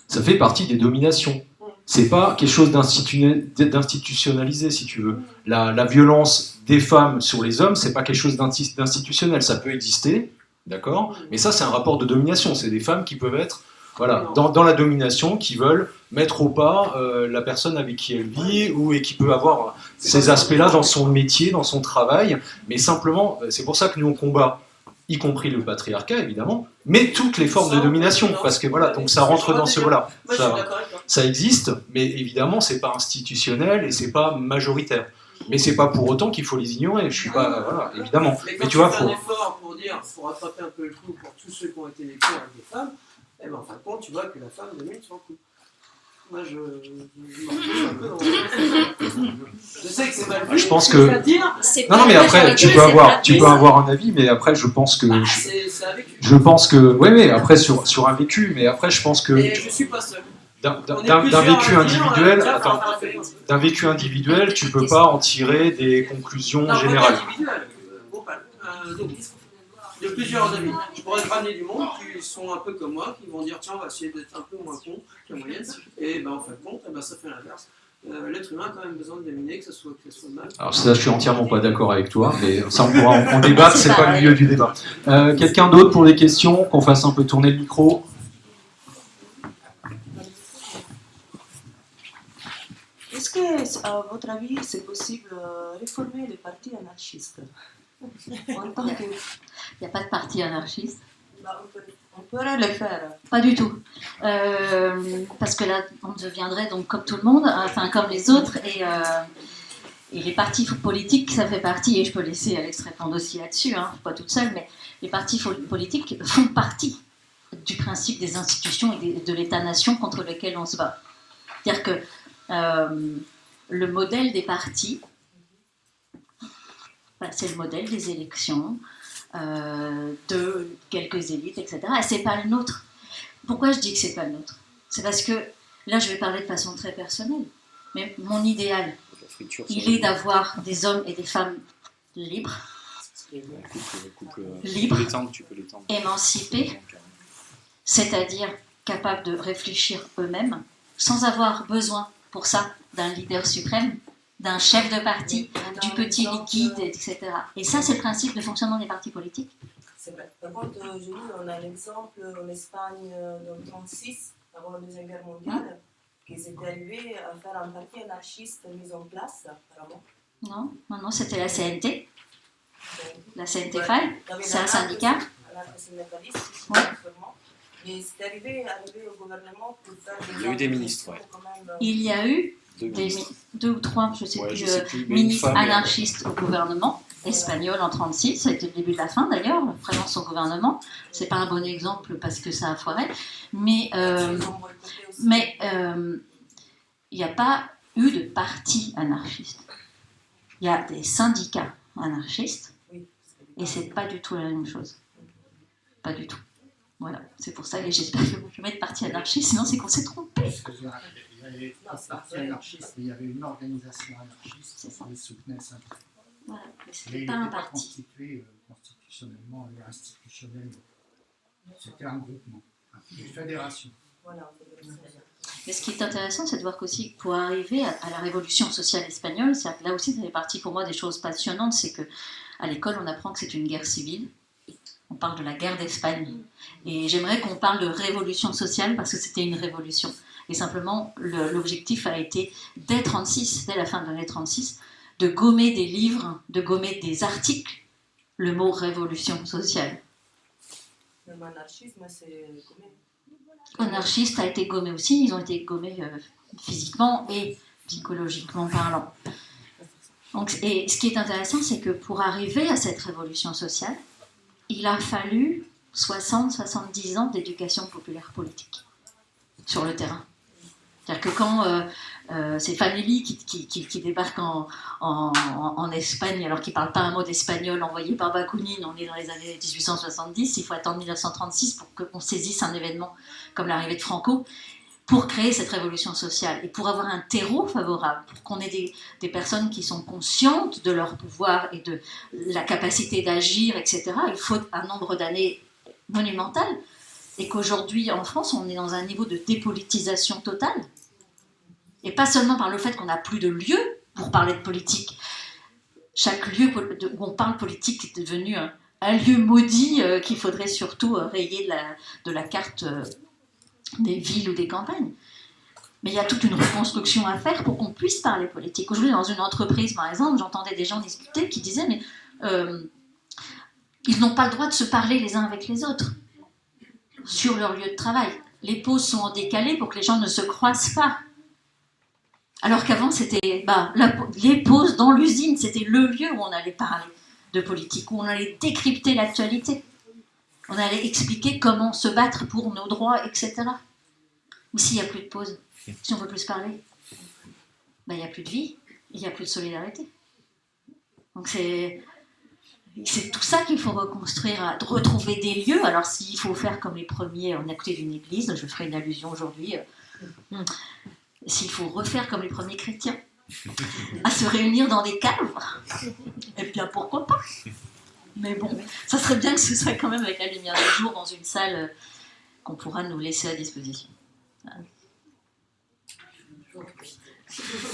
ça fait partie des dominations. C'est pas quelque chose d'institutionnalisé, si tu veux. La violence des femmes sur les hommes, c'est pas quelque chose d'institutionnel. Ça peut exister, d'accord, mais ça, c'est un rapport de domination. C'est des femmes qui peuvent être, voilà, dans la domination, qui veulent mettre au pas la personne avec qui elle vit et qui peut avoir ces aspects-là dans son métier, dans son travail. Mais simplement, c'est pour ça que nous on combat y compris le patriarcat évidemment, mais toutes les formes de domination, parce que voilà, donc ça rentre dans ce voilà, Moi, je suis d'accord avec toi. ça existe, mais évidemment c'est pas institutionnel et c'est pas majoritaire. Mais c'est pas pour autant qu'il faut les ignorer. Je suis pas, voilà, évidemment. Mais Mais quand tu vois, fais faut. un effort pour dire, pour rattraper un peu le coup pour tous ceux qui ont été électeurs avec des femmes, eh ben en fin de compte, tu vois que la femme domine sur le coup. Moi, je m'en fous un peu dans je sais que c'est mal vu. Je pense que. C'est Non, pas mais après, majoritaire, tu c'est peux pas avoir un avis, mais après, je pense que. C'est un vécu. Je pense que. Oui, après, sur un vécu, mais après, je pense que. Mais je suis pas seul. D'un On est d'un plusieurs vécu à dire, individuel, tiens, attends, faut faire un peu. d'un vécu individuel, tu peux pas en tirer des conclusions Non, générales. pas individuel, global. Donc, de plusieurs amis. Je pourrais te ramener du monde qui sont un peu comme moi, qui vont dire tiens, on va essayer d'être un peu moins con que la moyenne. Et ben, en fin de compte, eh ben, ça fait l'inverse. L'être humain a quand même besoin de dominer, que ce soit mal. Alors ça, je suis entièrement pas d'accord avec toi, mais ça, on pourra en débattre, c'est pas le lieu du débat. Quelqu'un d'autre pour des questions, qu'on fasse un peu tourner le micro? Est-ce que, à votre avis, c'est possible de réformer les partis anarchistes en tant que... Il n'y a pas de parti anarchiste. On pourrait le faire. Pas du tout. Parce que là, on deviendrait donc comme tout le monde, enfin comme les autres, et les partis politiques, ça fait partie, et je peux laisser Alex répondre aussi là-dessus, hein, pas toute seule, mais les partis politiques font partie du principe des institutions et de l'État-nation contre lequel on se bat. C'est-à-dire que le modèle des partis, c'est le modèle des élections, de quelques élites, etc. Et c'est pas le nôtre. Pourquoi je dis que c'est pas le nôtre? C'est parce que, là je vais parler de façon très personnelle, mais mon idéal, il est d'avoir des hommes et des femmes libres, libres, émancipés, c'est-à-dire capables de réfléchir eux-mêmes, sans avoir besoin pour ça d'un leader suprême, d'un chef de parti, du petit liquide, etc. Et ça, c'est le principe de fonctionnement des partis politiques. C'est vrai. Par contre, Julie, on a l'exemple en Espagne en 1936, avant la Deuxième Guerre mondiale, qu'ils étaient arrivés à faire un parti anarchiste mis en place, apparemment. Non, c'était la CNT. La CNT-FAI, c'est un syndicat. Ouais. Mais c'est arrivé au gouvernement pour faire des... Il y a eu des ministres, ouais. Il y a eu deux ou trois, je sais plus, ministres anarchistes au gouvernement espagnol en 1936, c'était le début de la fin d'ailleurs, la présence au gouvernement. C'est pas un bon exemple parce que ça a foiré, mais il n'y a pas eu de parti anarchiste. Il y a des syndicats anarchistes et c'est pas du tout la même chose. Pas du tout. Voilà, c'est pour ça que j'espère que vous ne jamais de parti anarchiste, sinon c'est qu'on s'est trompé. Il y avait pas de parti anarchiste, mais il y avait une organisation anarchiste qui soutenait ça. Voilà, mais c'était pas un parti. Constitué constitutionnellement et institutionnellement. C'était un groupement, une fédération. Mais ce qui est intéressant, c'est de voir qu'aussi, pour arriver à la révolution sociale espagnole, c'est là aussi, ça fait partie pour moi des choses passionnantes, c'est qu'à l'école, on apprend que c'est une guerre civile. On parle de la guerre d'Espagne. Et j'aimerais qu'on parle de révolution sociale parce que c'était une révolution. Et simplement, l'objectif a été, dès la fin de l'année 36, de gommer des livres, de gommer des articles, le mot révolution sociale. Même anarchisme, c'est gommé. Anarchiste a été gommé aussi, ils ont été gommés physiquement et psychologiquement parlant. Donc, et ce qui est intéressant, c'est que pour arriver à cette révolution sociale, il a fallu 60-70 ans d'éducation populaire politique sur le terrain. C'est-à-dire que quand c'est Fanelli qui débarque en Espagne, alors qu'il ne parle pas un mot d'espagnol, envoyé par Bakounine, on est dans les années 1870, il faut attendre 1936 pour qu'on saisisse un événement comme l'arrivée de Franco, pour créer cette révolution sociale et pour avoir un terreau favorable, pour qu'on ait des personnes qui sont conscientes de leur pouvoir et de la capacité d'agir, etc. Il faut un nombre d'années monumental et qu'aujourd'hui en France on est dans un niveau de dépolitisation totale et pas seulement par le fait qu'on n'a plus de lieu pour parler de politique. Chaque lieu où on parle politique est devenu un lieu maudit qu'il faudrait surtout rayer de la carte des villes ou des campagnes. Mais il y a toute une reconstruction à faire pour qu'on puisse parler politique. Aujourd'hui, dans une entreprise, par exemple, j'entendais des gens discuter qui disaient « mais Ils n'ont pas le droit de se parler les uns avec les autres sur leur lieu de travail. Les pauses sont en décalé pour que les gens ne se croisent pas. Alors qu'avant, c'était les pauses dans l'usine, c'était le lieu où on allait parler de politique, où on allait décrypter l'actualité. On allait expliquer comment se battre pour nos droits, etc. Mais s'il n'y a plus de pause, si on ne veut plus se parler, il n'y a plus de vie, il n'y a plus de solidarité. Donc c'est tout ça qu'il faut reconstruire, de retrouver des lieux. Alors s'il faut faire comme les premiers, on est à côté d'une église, je ferai une allusion aujourd'hui, s'il faut refaire comme les premiers chrétiens, à se réunir dans des caves, eh bien pourquoi pas. Mais bon, ça serait bien que ce soit quand même avec la lumière du jour dans une salle qu'on pourra nous laisser à disposition.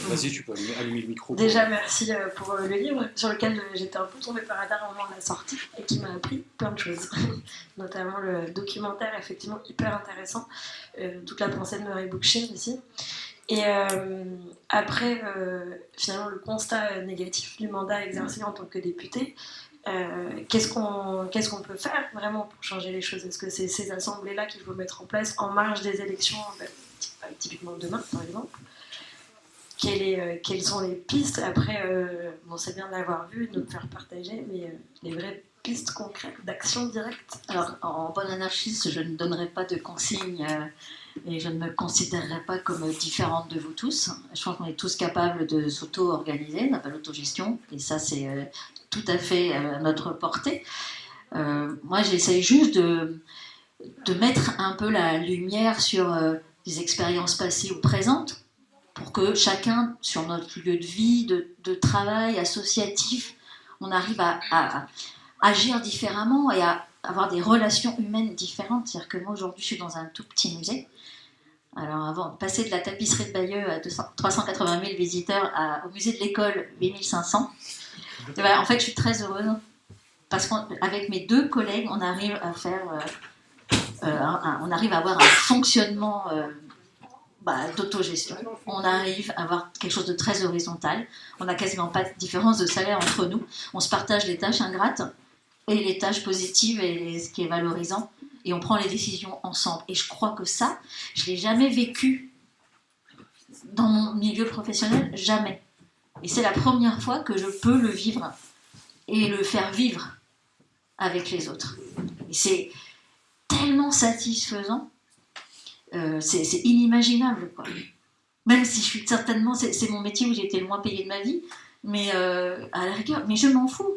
Vas-y, tu peux allumer le micro. Déjà, merci pour le livre sur lequel j'étais un peu tombée par hasard au moment de la sortie et qui m'a appris plein de choses, notamment le documentaire, effectivement hyper intéressant, toute la pensée de Murray Bookchin aussi. Et après, finalement, le constat négatif du mandat exercé en tant que député, qu'est-ce qu'on peut faire vraiment pour changer les choses? Est-ce que c'est ces assemblées-là qu'il faut mettre en place en marge des élections, typiquement demain, par exemple? Quelles sont les pistes? Après, c'est bien de l'avoir vu, de nous le faire partager, mais les vraies pistes concrètes d'action directe. Alors, en bonne anarchiste, je ne donnerai pas de consignes et je ne me considérerai pas comme différente de vous tous. Je pense qu'on est tous capables de s'auto-organiser, on appelle l'autogestion, et ça, c'est tout à fait à notre portée. Moi, j'essaye juste de mettre un peu la lumière sur des expériences passées ou présentes, pour que chacun, sur notre lieu de vie, de travail, associatif, on arrive à agir différemment et à avoir des relations humaines différentes. C'est-à-dire que moi, aujourd'hui, je suis dans un tout petit musée. Alors, avant de passer de la tapisserie de Bayeux à 380 000 visiteurs au musée de l'école, 8500, en fait, je suis très heureuse parce qu'avec mes deux collègues, on arrive à faire... on arrive à avoir un fonctionnement... d'autogestion. On arrive à avoir quelque chose de très horizontal. On n'a quasiment pas de différence de salaire entre nous. On se partage les tâches ingrates et les tâches positives et ce qui est valorisant. Et on prend les décisions ensemble. Et je crois que ça, je ne l'ai jamais vécu dans mon milieu professionnel, jamais. Et c'est la première fois que je peux le vivre et le faire vivre avec les autres. Et c'est tellement satisfaisant. C'est inimaginable, quoi. Même si je suis certainement, c'est mon métier où j'ai été le moins payée de ma vie, mais à la rigueur, mais je m'en fous.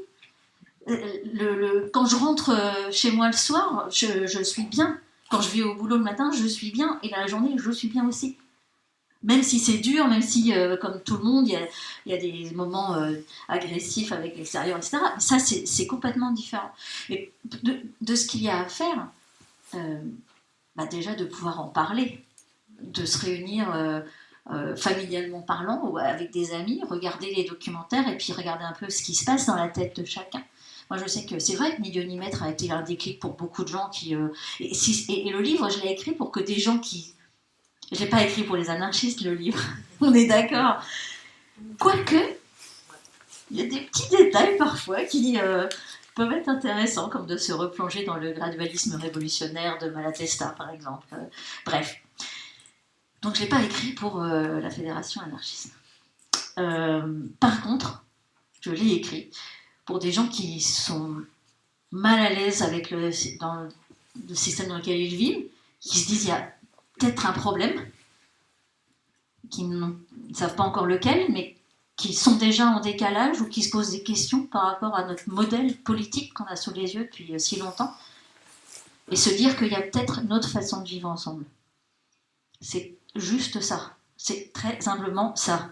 Quand je rentre chez moi le soir, je suis bien. Quand je vais au boulot le matin, je suis bien, et la journée, je suis bien aussi. Même si c'est dur, même si, comme tout le monde, il y a des moments agressifs avec l'extérieur, etc. Mais ça, c'est complètement différent. Mais de ce qu'il y a à faire... déjà de pouvoir en parler, de se réunir familialement parlant ou avec des amis, regarder les documentaires et puis regarder un peu ce qui se passe dans la tête de chacun. Moi, je sais que c'est vrai que Millionimètre a été un déclic pour beaucoup de gens qui... et le livre, je l'ai écrit pour que des gens qui... Je l'ai pas écrit pour les anarchistes, le livre. On est d'accord. Quoique, il y a des petits détails parfois qui... peuvent être intéressants, comme de se replonger dans le gradualisme révolutionnaire de Malatesta, par exemple. Bref. Donc, je ne l'ai pas écrit pour la Fédération anarchiste. Par contre, je l'ai écrit pour des gens qui sont mal à l'aise avec le système dans lequel ils vivent, qui se disent qu'il y a peut-être un problème, qui ne savent pas encore lequel, mais qui sont déjà en décalage ou qui se posent des questions par rapport à notre modèle politique qu'on a sous les yeux depuis si longtemps, et se dire qu'il y a peut-être une autre façon de vivre ensemble. C'est juste ça. C'est très humblement ça.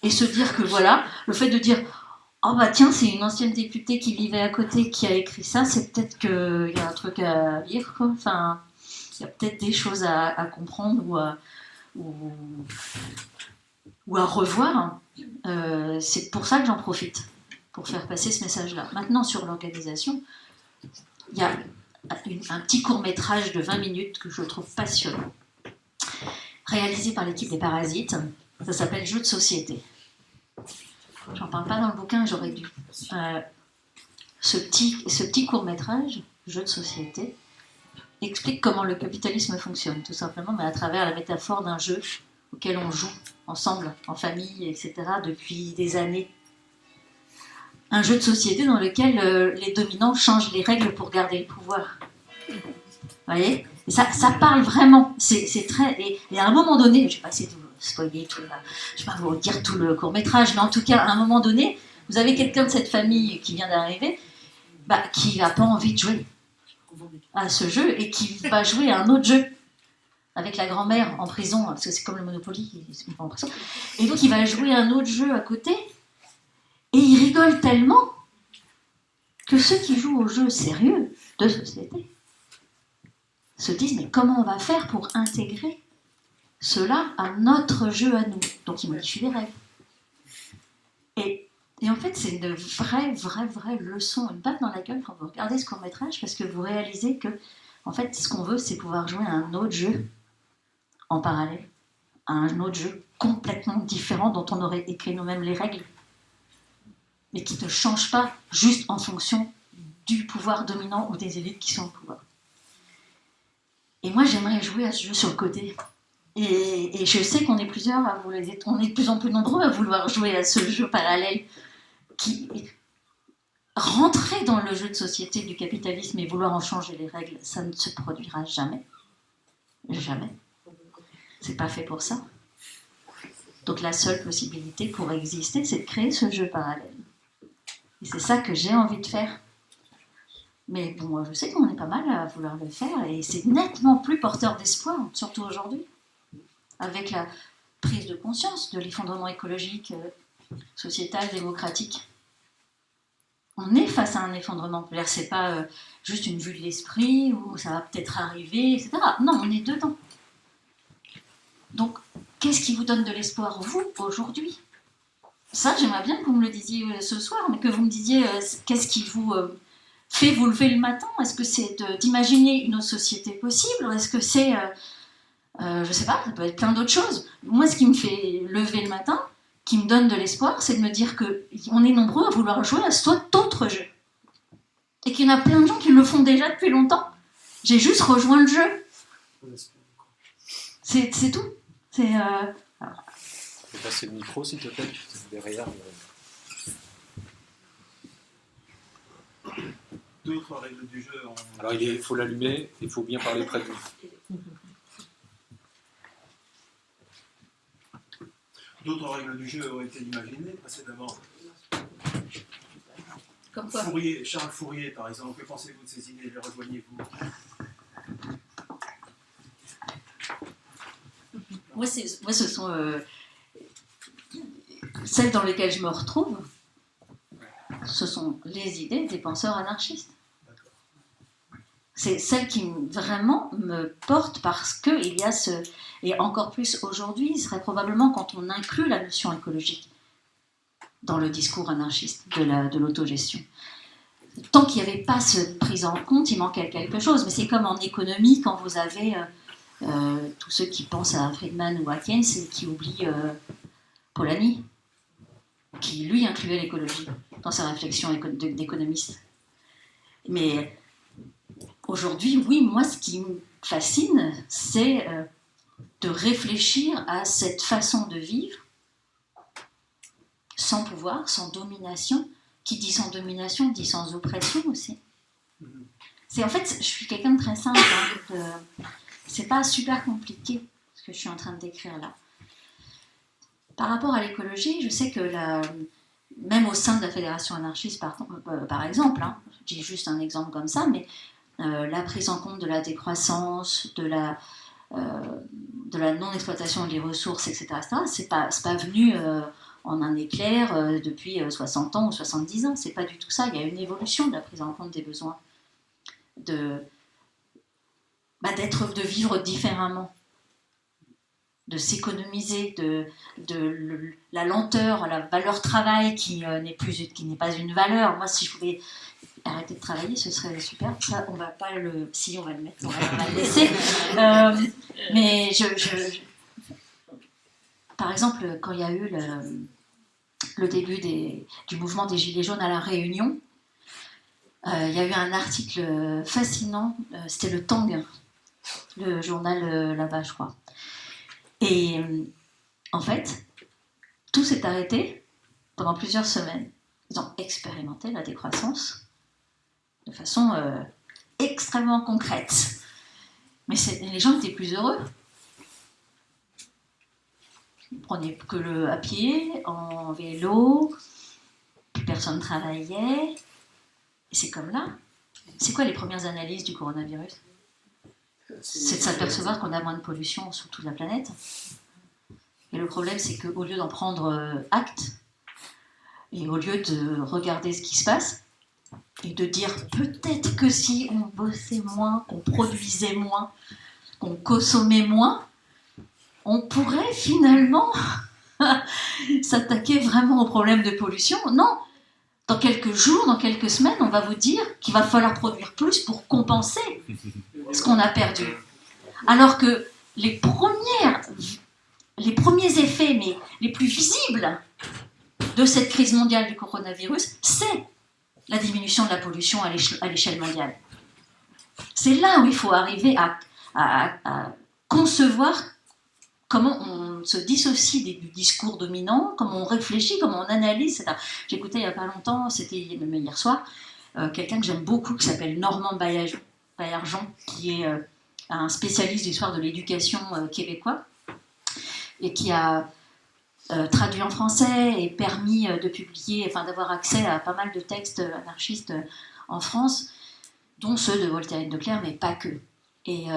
Et se dire que voilà, le fait de dire « Oh bah tiens, c'est une ancienne députée qui vivait à côté qui a écrit ça, c'est peut-être qu'il y a un truc à lire, quoi. » Enfin, il y a peut-être des choses à comprendre ou à revoir. C'est pour ça que j'en profite, pour faire passer ce message-là. Maintenant, sur l'organisation, il y a un petit court-métrage de 20 minutes que je trouve passionnant, réalisé par l'équipe des Parasites. Ça s'appelle « Jeux de société ». J'en parle pas dans le bouquin, j'aurais dû. ce petit court-métrage, jeu de société, explique comment le capitalisme fonctionne, tout simplement, mais à travers la métaphore d'un jeu auquel on joue ensemble, en famille, etc., depuis des années. Un jeu de société dans lequel les dominants changent les règles pour garder le pouvoir. Vous voyez ? Et ça parle vraiment. C'est très. Et à un moment donné, je ne vais pas essayer de vous spoiler tout, je ne vais pas vous dire tout le court-métrage, mais en tout cas, à un moment donné, vous avez quelqu'un de cette famille qui vient d'arriver, qui n'a pas envie de jouer à ce jeu et qui va jouer à un autre jeu avec la grand-mère en prison, parce que c'est comme le Monopoly, ils sont pas en prison. Et donc il va jouer à un autre jeu à côté et il rigole tellement que ceux qui jouent au jeu sérieux de société se disent mais comment on va faire pour intégrer cela à notre jeu à nous? Donc ils modifient les règles. Et en fait, c'est une vraie leçon, une balle dans la gueule quand vous regardez ce court-métrage, parce que vous réalisez que, en fait, ce qu'on veut, c'est pouvoir jouer à un autre jeu en parallèle, à un autre jeu complètement différent dont on aurait écrit nous-mêmes les règles, mais qui ne change pas juste en fonction du pouvoir dominant ou des élites qui sont au pouvoir. Et moi, j'aimerais jouer à ce jeu sur le côté. Et je sais qu'on est plusieurs, on est de plus en plus nombreux à vouloir jouer à ce jeu parallèle qui rentrer dans le jeu de société du capitalisme et vouloir en changer les règles, ça ne se produira jamais. Jamais. C'est pas fait pour ça. Donc la seule possibilité pour exister, c'est de créer ce jeu parallèle. Et c'est ça que j'ai envie de faire. Mais bon, moi je sais qu'on est pas mal à vouloir le faire et c'est nettement plus porteur d'espoir, surtout aujourd'hui, avec la prise de conscience de l'effondrement écologique, sociétal, démocratique. On est face à un effondrement. C'est pas juste une vue de l'esprit ou ça va peut-être arriver, etc. Non, on est dedans. Donc, qu'est-ce qui vous donne de l'espoir, vous, aujourd'hui? Ça, j'aimerais bien que vous me le disiez ce soir, mais que vous me disiez qu'est-ce qui vous fait vous lever le matin? Est-ce que c'est d'imaginer une autre société possible? Est-ce que c'est, je sais pas, ça peut être plein d'autres choses. Moi, ce qui me fait lever le matin, qui me donne de l'espoir, c'est de me dire qu'on est nombreux à vouloir jouer à cet autre jeu. Et qu'il y en a plein de gens qui le font déjà depuis longtemps. J'ai juste rejoint le jeu. C'est tout. C'est... Tu peux passer le micro, s'il te plaît, derrière. D'autres règles du jeu. Alors, il faut l'allumer, il faut bien parler près de nous. D'autres règles du jeu ont été imaginées précédemment. Comme quoi? Charles Fourier, par exemple, que pensez-vous de ces idées? Les rejoignez-vous? Moi, ce sont celles dans lesquelles je me retrouve. Ce sont les idées des penseurs anarchistes. C'est celles qui vraiment me portent parce qu'il y a ce... Et encore plus aujourd'hui, ce serait probablement quand on inclut la notion écologique dans le discours anarchiste de l'autogestion. Tant qu'il n'y avait pas cette prise en compte, il manquait quelque chose. Mais c'est comme en économie, quand vous avez tous ceux qui pensent à Friedman ou à Keynes et qui oublient Polanyi, qui lui incluait l'écologie dans sa réflexion d'économiste. Mais aujourd'hui, oui, moi, ce qui me fascine, c'est de réfléchir à cette façon de vivre sans pouvoir, sans domination. Qui dit sans domination, dit sans oppression aussi. C'est, en fait, je suis quelqu'un de très simple. C'est pas super compliqué, ce que je suis en train de décrire là. Par rapport à l'écologie, je sais que même au sein de la Fédération anarchiste, par exemple, je dis juste un exemple comme ça, mais la prise en compte de la décroissance, de la non-exploitation des ressources, etc., c'est pas venu en un éclair depuis 60 ans ou 70 ans. C'est pas du tout ça. Il y a une évolution de la prise en compte des besoins, de vivre différemment, de s'économiser, de la lenteur, la valeur travail qui n'est pas une valeur. Moi, si je pouvais arrêter de travailler, ce serait super. Ça, on va pas le... Si, on va le mettre, on va le laisser. Mais par exemple, quand il y a eu le début du mouvement des Gilets jaunes à La Réunion, Il y a eu un article fascinant, c'était le Tang, le journal là-bas, je crois. Et en fait, tout s'est arrêté pendant plusieurs semaines. Ils ont expérimenté la décroissance de façon extrêmement concrète. Mais les gens étaient plus heureux. Ils prenaient que à pied, en vélo, plus personne ne travaillait. Et c'est comme là. C'est quoi les premières analyses du coronavirus ? C'est de s'apercevoir qu'on a moins de pollution sur toute la planète. Et le problème, c'est qu'au lieu d'en prendre acte, et au lieu de regarder ce qui se passe, et de dire peut-être que si on bossait moins, qu'on produisait moins, qu'on consommait moins, on pourrait finalement s'attaquer vraiment au problème de pollution. Non, dans quelques jours, dans quelques semaines, on va vous dire qu'il va falloir produire plus pour compenser ce qu'on a perdu. Alors que les premiers effets, mais les plus visibles de cette crise mondiale du coronavirus, c'est la diminution de la pollution à l'échelle mondiale. C'est là où il faut arriver à concevoir comment on se dissocie du discours dominant, comment on réfléchit, comment on analyse. J'écoutais il n'y a pas longtemps, c'était hier soir, quelqu'un que j'aime beaucoup qui s'appelle Normand Baillargeon, qui est un spécialiste d'histoire de l'éducation québécois et qui a traduit en français et permis de publier, enfin d'avoir accès à pas mal de textes anarchistes en France, dont ceux de Voltaire et de Leclerc, mais pas que. Et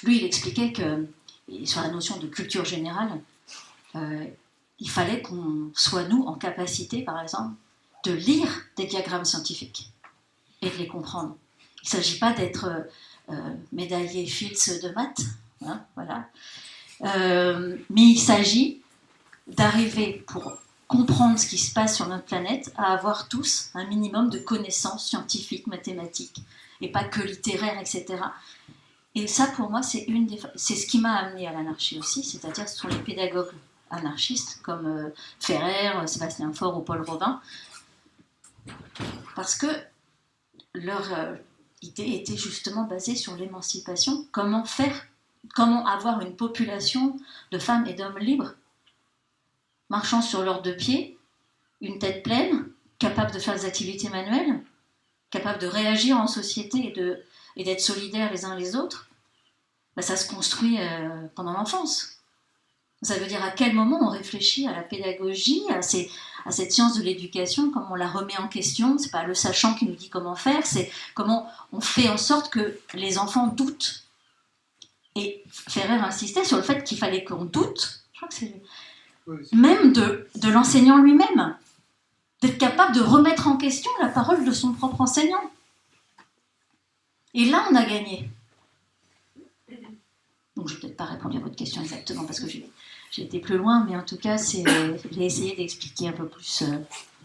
lui, il expliquait que, sur la notion de culture générale, il fallait qu'on soit, nous, en capacité, par exemple, de lire des diagrammes scientifiques et de les comprendre. Il ne s'agit pas d'être médaillé Fields de maths, hein, voilà. Mais il s'agit d'arriver, pour comprendre ce qui se passe sur notre planète, à avoir tous un minimum de connaissances scientifiques, mathématiques, et pas que littéraires, etc. Et ça, pour moi, c'est ce qui m'a amené à l'anarchie aussi, c'est-à-dire ce sont les pédagogues anarchistes comme Ferrer, Sébastien Faure ou Paul Robin, parce que leur idée était justement basée sur l'émancipation, comment avoir une population de femmes et d'hommes libres, marchant sur leurs deux pieds, une tête pleine, capable de faire des activités manuelles, capable de réagir en société et d'être solidaires les uns les autres. Ben, ça se construit pendant l'enfance. Ça veut dire à quel moment on réfléchit à la pédagogie, à cette science de l'éducation, comment on la remet en question. C'est pas le sachant qui nous dit comment faire, c'est comment on fait en sorte que les enfants doutent. Et Ferrer insistait sur le fait qu'il fallait qu'on doute, je crois que c'est même de l'enseignant lui-même, d'être capable de remettre en question la parole de son propre enseignant. Et là, on a gagné. Donc, je n'ai peut-être pas répondu à votre question exactement parce que j'ai été plus loin, mais en tout cas, j'ai essayé d'expliquer un peu plus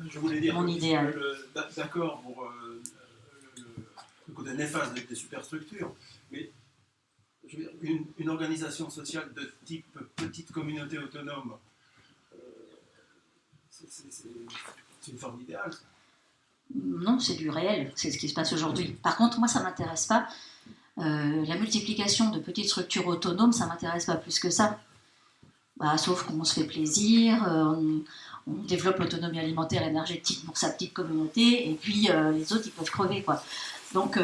je voulais dire mon idéal. D'accord pour le côté néfaste des superstructures, mais je veux dire, une organisation sociale de type petite communauté autonome, c'est une forme idéale, ça. Non, c'est du réel, c'est ce qui se passe aujourd'hui. Par contre, moi, ça ne m'intéresse pas. La multiplication de petites structures autonomes, ça ne m'intéresse pas plus que ça. Bah, sauf qu'on se fait plaisir, on développe l'autonomie alimentaire et énergétique pour sa petite communauté, et puis les autres, ils peuvent crever, quoi. Donc,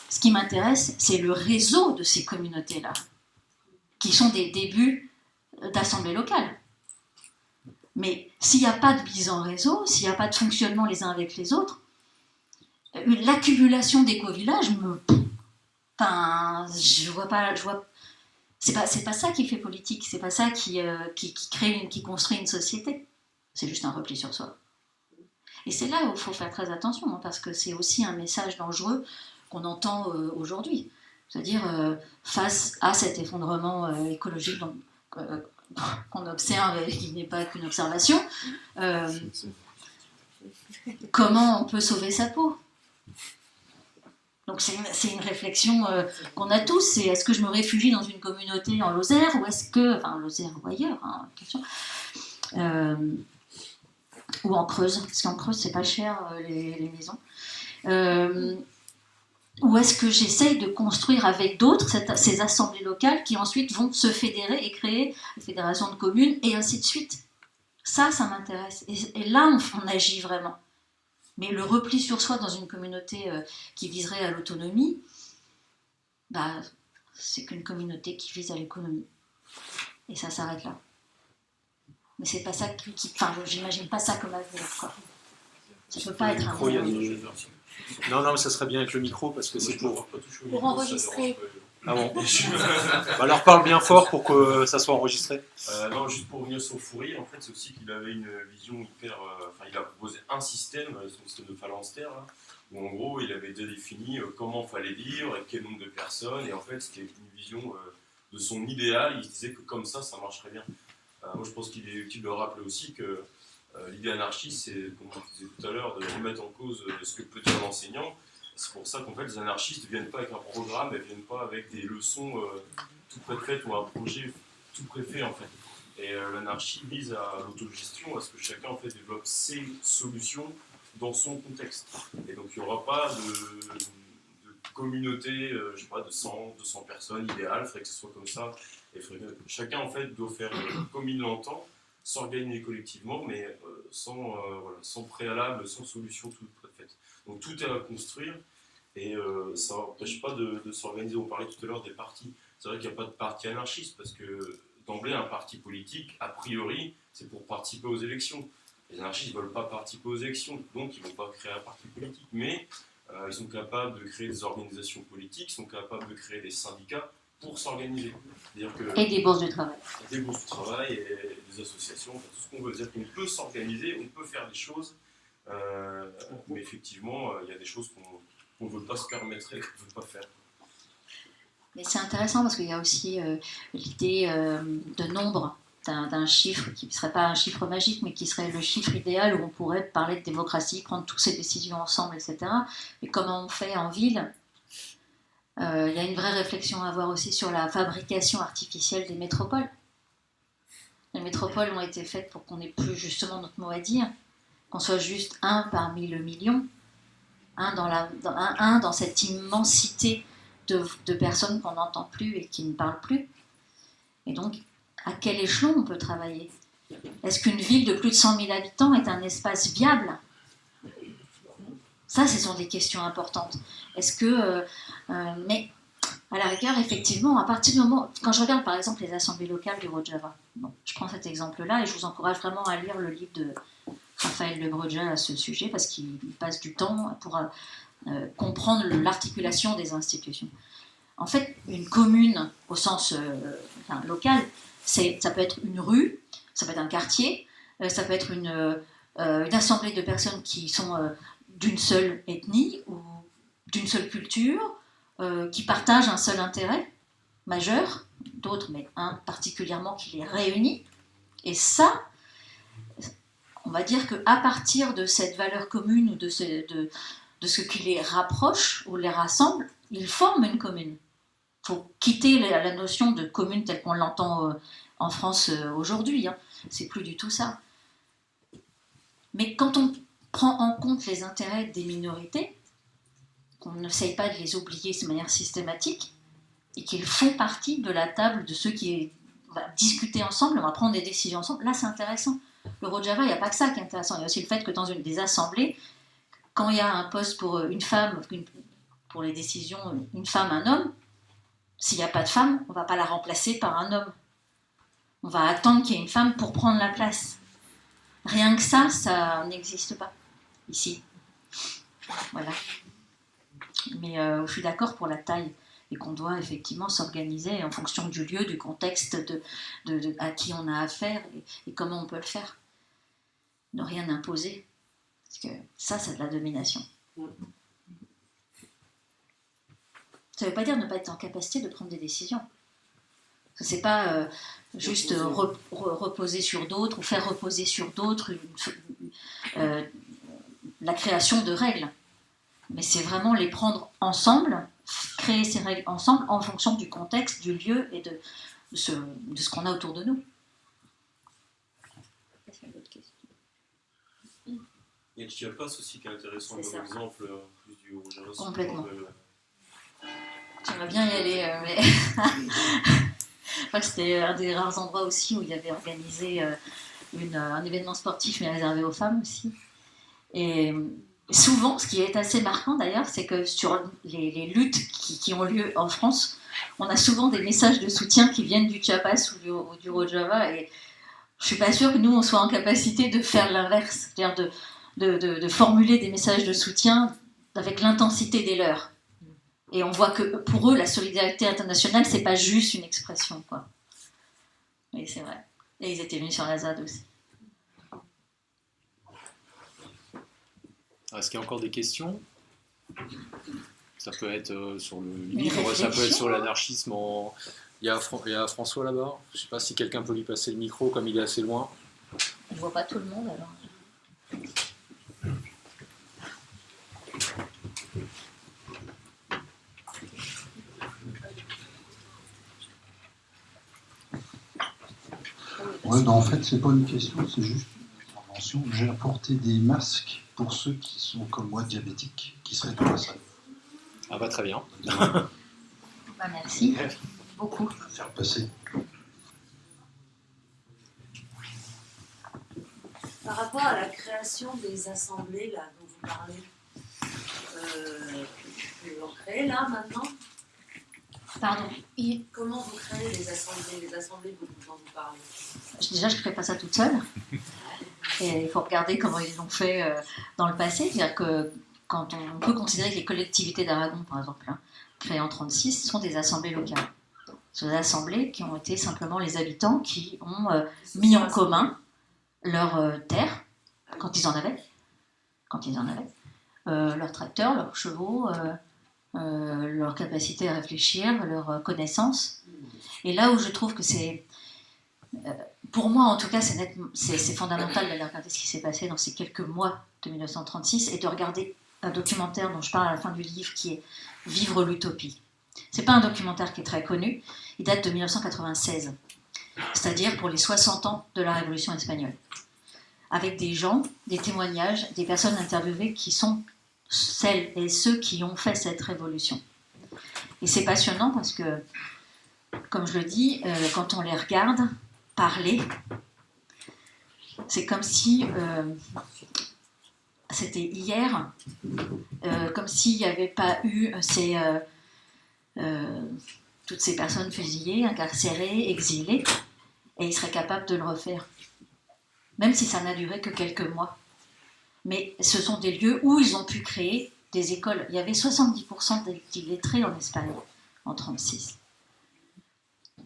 ce qui m'intéresse, c'est le réseau de ces communautés-là, qui sont des débuts d'assemblée locale. Mais s'il n'y a pas de mise en réseau, s'il n'y a pas de fonctionnement les uns avec les autres, l'accumulation d'éco-villages je vois pas. C'est pas ça qui fait politique, c'est pas ça qui construit une société. C'est juste un repli sur soi. Et c'est là où il faut faire très attention, hein, parce que c'est aussi un message dangereux qu'on entend aujourd'hui. C'est-à-dire, face à cet effondrement écologique qu'on observe et qui n'est pas qu'une observation, comment on peut sauver sa peau ? Donc c'est une réflexion qu'on a tous, c'est est-ce que je me réfugie dans une communauté en Lozère, ou est-ce que, enfin Lozère ou ailleurs, hein, question, ou en Creuse, parce qu'en Creuse c'est pas cher les maisons, Ou est-ce que j'essaye de construire avec d'autres ces assemblées locales qui ensuite vont se fédérer et créer une fédération de communes et ainsi de suite. Ça m'intéresse. Et là, on agit vraiment. Mais le repli sur soi dans une communauté qui viserait à l'autonomie, c'est qu'une communauté qui vise à l'économie. Et ça s'arrête là. Mais c'est pas ça j'imagine pas ça comme avenir, quoi. Ça peut pas être un avenir. Non, mais ça serait bien avec le micro parce que c'est pour enregistrer. Ah bon. Alors parle bien fort pour que ça soit enregistré. Non, juste pour revenir sur Fourier, en fait, c'est aussi qu'il avait une vision hyper. Il a proposé un système, son système de phalanstère, là, où en gros, il avait déjà défini comment fallait vivre, avec quel nombre de personnes, et en fait, c'était une vision de son idéal. Il disait que comme ça marcherait bien. Moi, je pense qu'il est utile de rappeler aussi que l'idée anarchiste, c'est, comme on disait tout à l'heure, de remettre en cause ce que peut dire l'enseignant. C'est pour ça qu'en fait, les anarchistes ne viennent pas avec un programme, elles ne viennent pas avec des leçons tout préfaites ou un projet tout préfet, en fait. Et l'anarchie vise à l'autogestion, à ce que chacun en fait, développe ses solutions dans son contexte. Et donc, il n'y aura pas de communauté, je sais pas, de 100, 200 personnes idéales, il faudrait que ce soit comme ça. Et chacun, en fait, doit faire comme il l'entend, s'organiser collectivement, mais sans préalable, sans solution toute préfaite. Donc tout est à construire et ça n'empêche pas de s'organiser. On parlait tout à l'heure des partis. C'est vrai qu'il n'y a pas de parti anarchiste parce que d'emblée, un parti politique, a priori, c'est pour participer aux élections. Les anarchistes ne veulent pas participer aux élections, donc ils ne vont pas créer un parti politique. Mais ils sont capables de créer des organisations politiques, ils sont capables de créer des syndicats pour s'organiser. Et des bourses de travail. Des bourses de travail et des associations, tout ce qu'on veut. C'est-à-dire qu'on peut s'organiser, on peut faire des choses, mais effectivement, il y a des choses qu'on ne veut pas se permettre et qu'on ne veut pas faire. Mais c'est intéressant parce qu'il y a aussi l'idée de nombre, d'un chiffre qui ne serait pas un chiffre magique, mais qui serait le chiffre idéal où on pourrait parler de démocratie, prendre toutes ces décisions ensemble, etc. Mais comment on fait en ville ? Il y a une vraie réflexion à avoir aussi sur la fabrication artificielle des métropoles. Les métropoles ont été faites pour qu'on n'ait plus justement notre mot à dire, qu'on soit juste un parmi le million, un dans cette immensité de personnes qu'on n'entend plus et qui ne parlent plus. Et donc, à quel échelon on peut travailler ? Est-ce qu'une ville de plus de 100 000 habitants est un espace viable ? Ça, ce sont des questions importantes. Est-ce que... mais à la rigueur, effectivement, à partir du moment... Quand je regarde par exemple les assemblées locales du Rojava, je prends cet exemple-là et je vous encourage vraiment à lire le livre de Raphaël Lebreja à ce sujet parce qu'il passe du temps pour comprendre l'articulation des institutions. En fait, une commune au sens local, ça peut être une rue, ça peut être un quartier, ça peut être une assemblée de personnes qui sont... d'une seule ethnie ou d'une seule culture, qui partagent un seul intérêt majeur, d'autres, mais un particulièrement qui les réunit. Et ça, on va dire qu'à partir de cette valeur commune ou de ce qui les rapproche ou les rassemble, ils forment une commune. Il faut quitter la notion de commune telle qu'on l'entend en France aujourd'hui. C'est plus du tout ça. Mais quand on prend en compte les intérêts des minorités, qu'on n'essaye pas de les oublier de manière systématique, et qu'ils font partie de la table de ceux qui vont discuter ensemble, on va prendre des décisions ensemble, là c'est intéressant. Le Rojava, il n'y a pas que ça qui est intéressant, il y a aussi le fait que dans des assemblées, quand il y a un poste pour une femme, pour les décisions, une femme, un homme, s'il n'y a pas de femme, on ne va pas la remplacer par un homme. On va attendre qu'il y ait une femme pour prendre la place. Rien que ça n'existe pas ici. Voilà. Mais je suis d'accord pour la taille et qu'on doit effectivement s'organiser en fonction du lieu, du contexte, à qui on a affaire et comment on peut le faire. Ne rien imposer. Parce que ça, c'est de la domination. Ça ne veut pas dire ne pas être en capacité de prendre des décisions. Ce n'est pas juste reposer sur d'autres ou faire reposer sur d'autres la création de règles. Mais c'est vraiment les prendre ensemble, créer ces règles ensemble en fonction du contexte, du lieu et de ce qu'on a autour de nous. Il Il y a le Chiapas aussi qui est intéressant C'est comme ça. exemple, plus du Rojava. Complètement. J'aimerais bien y aller, mais je crois que c'était un des rares endroits aussi où il y avait organisé un événement sportif, mais réservé aux femmes aussi. Et souvent, ce qui est assez marquant d'ailleurs, c'est que sur les luttes qui ont lieu en France, on a souvent des messages de soutien qui viennent du Chiapas ou du Rojava, et je suis pas sûre que nous, on soit en capacité de faire l'inverse, c'est-à-dire de formuler des messages de soutien avec l'intensité des leurs. Et on voit que pour eux, la solidarité internationale, c'est pas juste une expression, quoi. Oui, c'est vrai. Et ils étaient venus sur la ZAD aussi. Est-ce qu'il y a encore des questions? Ça peut être sur le Une livre, ça peut être réflexion. sur l'anarchisme en... il y a François là-bas. Je ne sais pas si quelqu'un peut lui passer le micro comme il est assez loin. Je vois pas tout le monde alors. Ouais, en fait, c'est pas une question, c'est juste une intervention. J'ai apporté des masques pour ceux qui sont comme moi diabétiques, qui seraient dans la salle. Ah bah très bien. Bah, merci. Beaucoup. Faire passer. Par rapport à la création des assemblées là, dont vous parlez, vous en créez là maintenant? Pardon. Comment vous créez les assemblées dont vous parlez? Déjà, je ne ferai pas ça toute seule. Et il faut regarder comment ils l'ont fait dans le passé. C'est-à-dire que quand on peut considérer que les collectivités d'Aragon, par exemple, créées en 1936, sont des assemblées locales. Ce sont des assemblées qui ont été simplement les habitants qui ont mis en commun leurs terres, quand ils en avaient, leurs tracteurs, leurs chevaux, leur capacité à réfléchir, leur connaissance. Et là où je trouve que c'est, pour moi en tout cas, c'est fondamental d'aller regarder ce qui s'est passé dans ces quelques mois de 1936 et de regarder un documentaire dont je parle à la fin du livre qui est Vivre l'utopie. C'est pas un documentaire qui est très connu, il date de 1996, c'est-à-dire pour les 60 ans de la Révolution espagnole, avec des gens, des témoignages, des personnes interviewées qui sont celles et ceux qui ont fait cette révolution. Et c'est passionnant parce que, comme je le dis, quand on les regarde parler, c'est comme si c'était hier, comme s'il n'y avait pas eu toutes ces personnes fusillées, incarcérées, exilées, et ils seraient capables de le refaire, même si ça n'a duré que quelques mois. Mais ce sont des lieux où ils ont pu créer des écoles. Il y avait 70% d'illettrés en Espagne en 1936.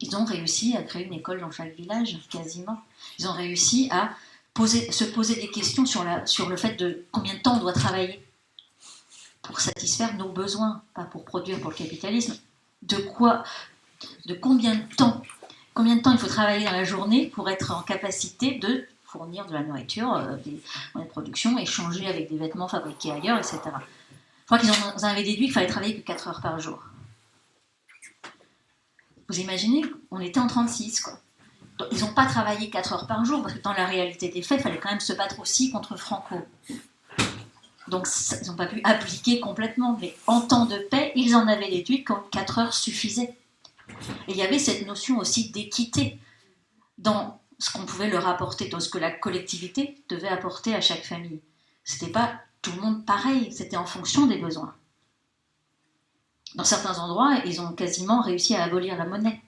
Ils ont réussi à créer une école dans chaque village, quasiment. Ils ont réussi à se poser des questions sur le fait de combien de temps on doit travailler pour satisfaire nos besoins, pas pour produire pour le capitalisme. De combien de temps il faut travailler dans la journée pour être en capacité de fournir de la nourriture, des moyens de production, échanger avec des vêtements fabriqués ailleurs, etc. Je crois qu'ils en avaient déduit qu'il fallait travailler que 4 heures par jour. Vous imaginez, on était en 1936, quoi. Donc, ils n'ont pas travaillé 4 heures par jour, parce que dans la réalité des faits, il fallait quand même se battre aussi contre Franco. Donc ils n'ont pas pu appliquer complètement, mais en temps de paix, ils en avaient déduit que 4 heures suffisaient. Et il y avait cette notion aussi d'équité dans ce qu'on pouvait leur apporter, dans ce que la collectivité devait apporter à chaque famille. C'était pas tout le monde pareil, c'était en fonction des besoins. Dans certains endroits, ils ont quasiment réussi à abolir la monnaie,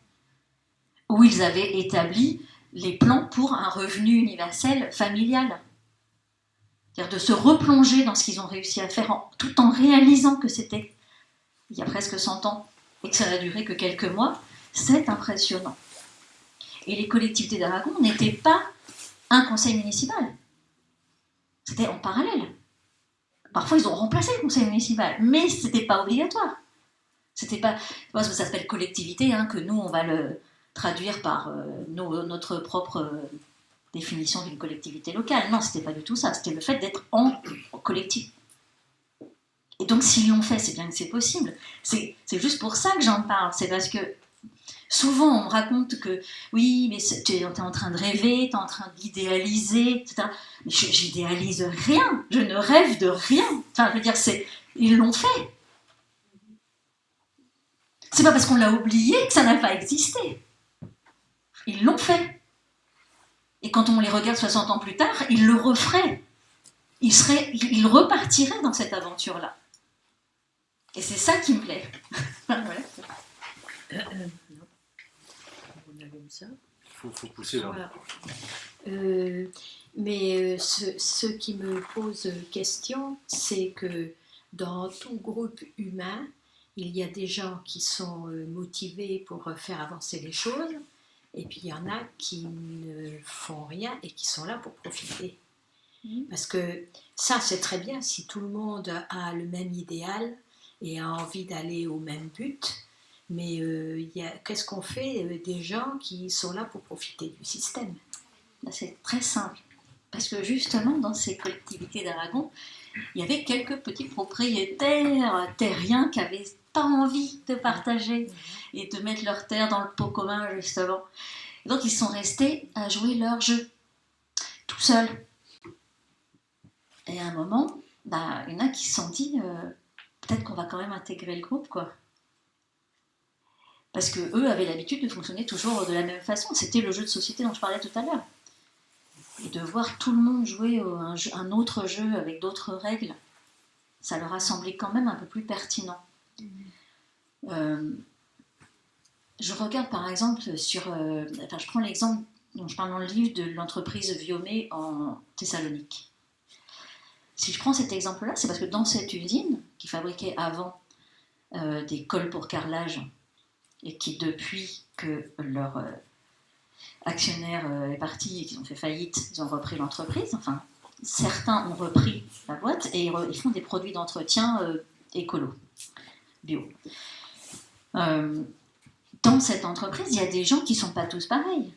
où ils avaient établi les plans pour un revenu universel familial. C'est-à-dire de se replonger dans ce qu'ils ont réussi à faire tout en réalisant que c'était il y a presque 100 ans et que ça n'a duré que quelques mois, c'est impressionnant. Et les collectivités d'Aragon n'étaient pas un conseil municipal. C'était en parallèle. Parfois, ils ont remplacé le conseil municipal, mais ce n'était pas obligatoire. C'était pas parce que ça s'appelle collectivité, que nous, on va le traduire par notre propre définition d'une collectivité locale. Non, c'était pas du tout ça. C'était le fait d'être en collectif. Et donc, s'ils l'ont fait, c'est bien que c'est possible. C'est juste pour ça que j'en parle. C'est parce que Souvent, on me raconte que oui, mais tu es en train de rêver, tu es en train d'idéaliser, etc. Mais j'idéalise rien, je ne rêve de rien. Enfin, je veux dire, ils l'ont fait. C'est pas parce qu'on l'a oublié que ça n'a pas existé. Ils l'ont fait. Et quand on les regarde 60 ans plus tard, ils le referaient. Ils repartiraient dans cette aventure-là. Et c'est ça qui me plaît. Voilà. Faut pousser là. Voilà. Mais ce qui me pose question, c'est que dans tout groupe humain, il y a des gens qui sont motivés pour faire avancer les choses, et puis il y en a qui ne font rien et qui sont là pour profiter. Parce que ça, c'est très bien si tout le monde a le même idéal et a envie d'aller au même but. Mais qu'est-ce qu'on fait des gens qui sont là pour profiter du système? C'est très simple. Parce que justement, dans ces collectivités d'Aragon, il y avait quelques petits propriétaires terriens qui n'avaient pas envie de partager et de mettre leurs terres dans le pot commun, justement. Et donc, ils sont restés à jouer leur jeu, tout seuls. Et à un moment, il y en a qui se sont dit, peut-être qu'on va quand même intégrer le groupe, quoi. Parce qu'eux avaient l'habitude de fonctionner toujours de la même façon. C'était le jeu de société dont je parlais tout à l'heure. Et de voir tout le monde jouer un autre jeu avec d'autres règles, ça leur a semblé quand même un peu plus pertinent. Je regarde par exemple je prends l'exemple dont je parle dans le livre de l'entreprise Viomé en Thessalonique. Si je prends cet exemple-là, c'est parce que dans cette usine, qui fabriquait avant des cols pour carrelage, et qui, depuis que leur actionnaire est parti et qu'ils ont fait faillite, ils ont repris l'entreprise. Enfin, certains ont repris la boîte et ils font des produits d'entretien écolo, bio. Dans cette entreprise, il y a des gens qui ne sont pas tous pareils.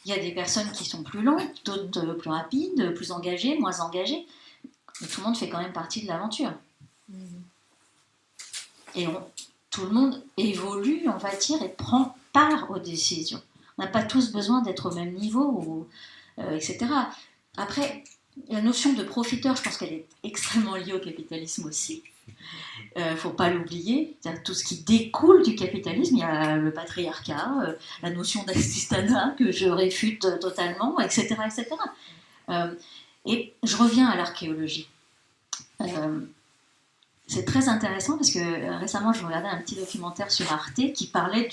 Il y a des personnes qui sont plus lentes, d'autres plus rapides, plus engagées, moins engagées. Mais tout le monde fait quand même partie de l'aventure. Et tout le monde évolue, on va dire, et prend part aux décisions. On n'a pas tous besoin d'être au même niveau, etc. Après, la notion de profiteur, je pense qu'elle est extrêmement liée au capitalisme aussi. Il ne faut pas l'oublier. Tout ce qui découle du capitalisme, il y a le patriarcat, la notion d'assistanat que je réfute totalement, etc. etc. Et je reviens à l'archéologie. C'est très intéressant parce que récemment, je regardais un petit documentaire sur Arte qui parlait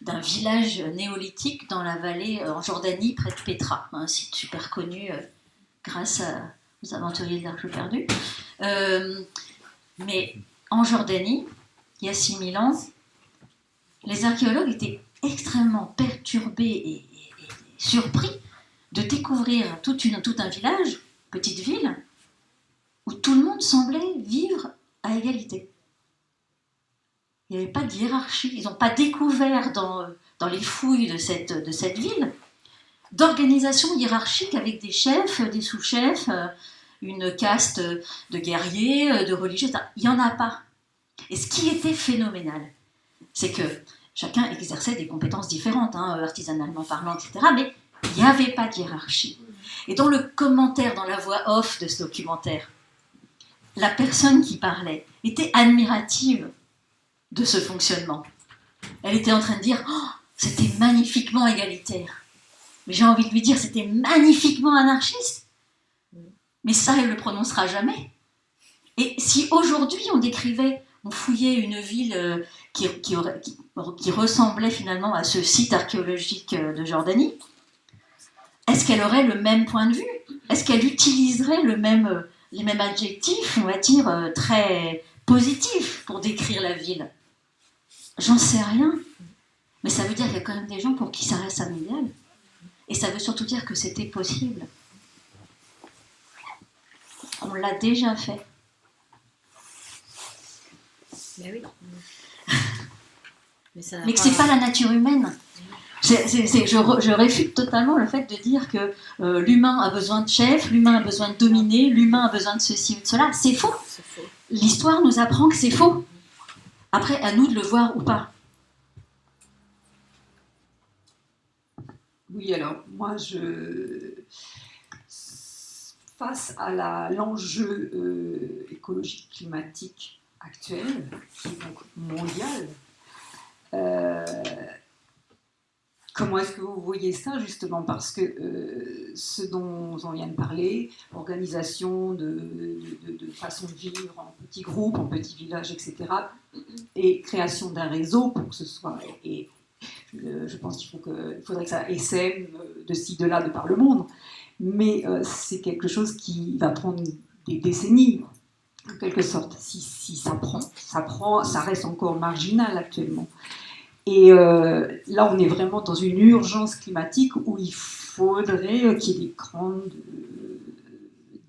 d'un village néolithique dans la vallée en Jordanie, près de Petra, un site super connu grâce aux aventuriers de l'Arche perdue. Mais en Jordanie, il y a 6000 ans, les archéologues étaient extrêmement perturbés et surpris de découvrir tout un village, petite ville, où tout le monde semblait vivre à égalité. Il n'y avait pas de hiérarchie. Ils n'ont pas découvert dans les fouilles de cette ville d'organisation hiérarchique avec des chefs, des sous-chefs, une caste de guerriers, de religieux. Il n'y en a pas. Et ce qui était phénoménal, c'est que chacun exerçait des compétences différentes, artisanalement parlant, etc. Mais il n'y avait pas de hiérarchie. Et dans le commentaire, dans la voix off de ce documentaire, la personne qui parlait était admirative de ce fonctionnement. Elle était en train de dire « Oh, c'était magnifiquement égalitaire ». Mais j'ai envie de lui dire « C'était magnifiquement anarchiste ». Mais ça, elle ne le prononcera jamais. Et si aujourd'hui on fouillait une ville qui ressemblait finalement à ce site archéologique de Jordanie, est-ce qu'elle aurait le même point de vue? Est-ce qu'elle utiliserait les mêmes adjectifs, on va dire, très positifs pour décrire la ville? J'en sais rien. Mais ça veut dire qu'il y a quand même des gens pour qui ça reste un idéal. Et ça veut surtout dire que c'était possible. On l'a déjà fait. Mais oui. Mais que c'est pas la nature humaine. Je réfute totalement le fait de dire que l'humain a besoin de chef, l'humain a besoin de dominer, l'humain a besoin de ceci ou de cela. C'est faux. L'histoire nous apprend que c'est faux. Après, à nous de le voir ou pas. Oui, alors moi, face à l'enjeu écologique climatique actuel, qui est donc mondial, comment est-ce que vous voyez ça, justement? Parce que ce dont on vient de parler, organisation de façon de vivre en petits groupes, en petits villages, etc., et création d'un réseau pour que ce soit... Et je pense qu'il faudrait que ça essaime de ci, de là, de par le monde. Mais c'est quelque chose qui va prendre des décennies, en quelque sorte. Si ça prend, ça reste encore marginal actuellement. Et là, on est vraiment dans une urgence climatique où il faudrait qu'il y ait des grandes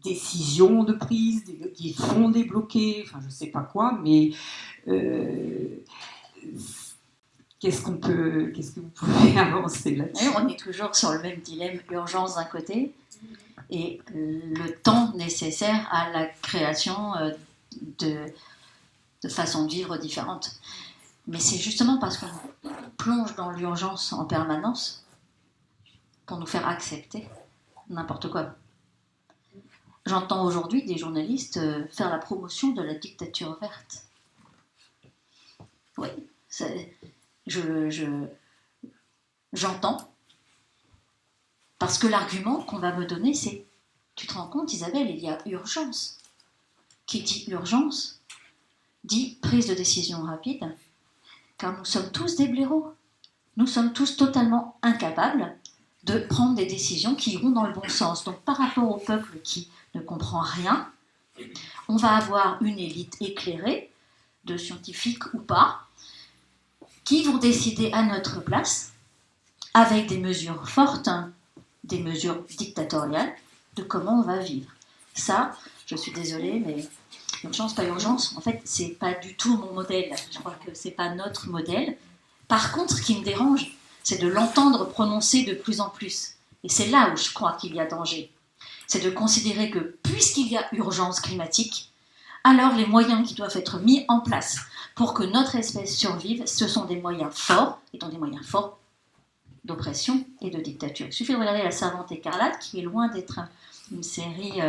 décisions de prise, des fonds débloqués, enfin je ne sais pas quoi, mais qu'est-ce que vous pouvez avancer là-dessus? On est toujours sur le même dilemme, urgence d'un côté, et le temps nécessaire à la création de façons de vivre différentes. Mais c'est justement parce qu'on plonge dans l'urgence en permanence pour nous faire accepter n'importe quoi. J'entends aujourd'hui des journalistes faire la promotion de la dictature verte. Oui, j'entends, parce que l'argument qu'on va me donner, c'est « Tu te rends compte, Isabelle, il y a urgence. » Qui dit urgence, dit prise de décision rapide, car nous sommes tous des blaireaux. Nous sommes tous totalement incapables de prendre des décisions qui iront dans le bon sens. Donc par rapport au peuple qui ne comprend rien, on va avoir une élite éclairée, de scientifiques ou pas, qui vont décider à notre place, avec des mesures fortes, des mesures dictatoriales, de comment on va vivre. Ça, je suis désolée, mais urgence, pas urgence, en fait, c'est pas du tout mon modèle. Je crois que c'est pas notre modèle. Par contre, ce qui me dérange, c'est de l'entendre prononcer de plus en plus. Et c'est là où je crois qu'il y a danger. C'est de considérer que, puisqu'il y a urgence climatique, alors les moyens qui doivent être mis en place pour que notre espèce survive, ce sont des moyens forts, et donc des moyens forts d'oppression et de dictature. Il suffit de regarder La Servante écarlate, qui est loin d'être une série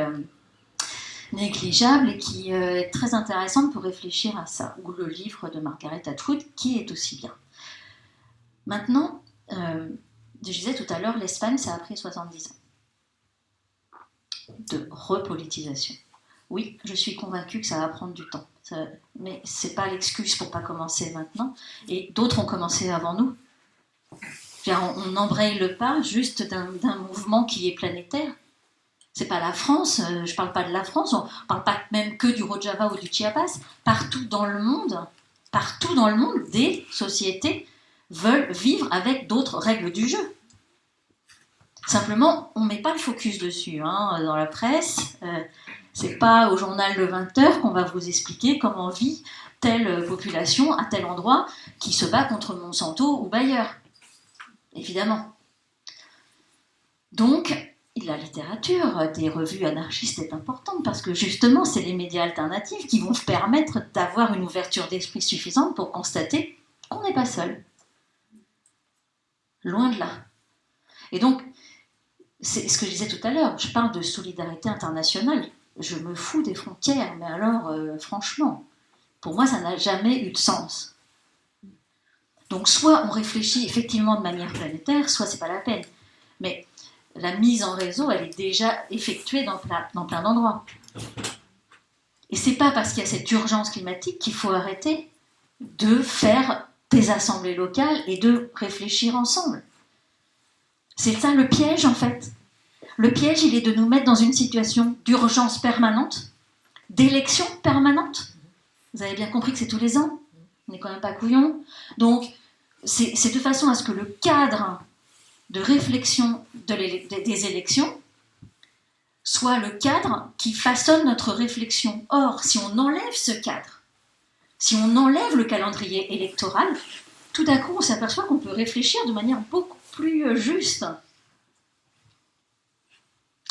négligeable et qui est très intéressante pour réfléchir à ça, ou le livre de Margaret Atwood, qui est aussi bien. Maintenant, je disais tout à l'heure, l'Espagne, ça a pris 70 ans de repolitisation. Oui, je suis convaincue que ça va prendre du temps, mais ce n'est pas l'excuse pour ne pas commencer maintenant, et d'autres ont commencé avant nous. On embraye le pas juste d'un mouvement qui est planétaire. C'est pas la France, je parle pas de la France, on parle pas même que du Rojava ou du Chiapas. Partout dans le monde, des sociétés veulent vivre avec d'autres règles du jeu. Simplement, on met pas le focus dessus, dans la presse. C'est pas au journal de 20h qu'on va vous expliquer comment vit telle population à tel endroit qui se bat contre Monsanto ou Bayer. Évidemment. Donc, la littérature des revues anarchistes est importante parce que justement, c'est les médias alternatifs qui vont permettre d'avoir une ouverture d'esprit suffisante pour constater qu'on n'est pas seul. Loin de là. Et donc, c'est ce que je disais tout à l'heure, je parle de solidarité internationale. Je me fous des frontières, mais alors, franchement, pour moi, ça n'a jamais eu de sens. Donc, soit on réfléchit effectivement de manière planétaire, soit c'est pas la peine. Mais la mise en réseau, elle est déjà effectuée dans plein d'endroits. Et c'est pas parce qu'il y a cette urgence climatique qu'il faut arrêter de faire des assemblées locales et de réfléchir ensemble. C'est ça le piège, en fait. Le piège, il est de nous mettre dans une situation d'urgence permanente, d'élection permanente. Vous avez bien compris que c'est tous les ans. On n'est quand même pas couillons. Donc, c'est de façon à ce que le cadre de réflexion des élections soit le cadre qui façonne notre réflexion. Or, si on enlève ce cadre, si on enlève le calendrier électoral, tout d'un coup, on s'aperçoit qu'on peut réfléchir de manière beaucoup plus juste,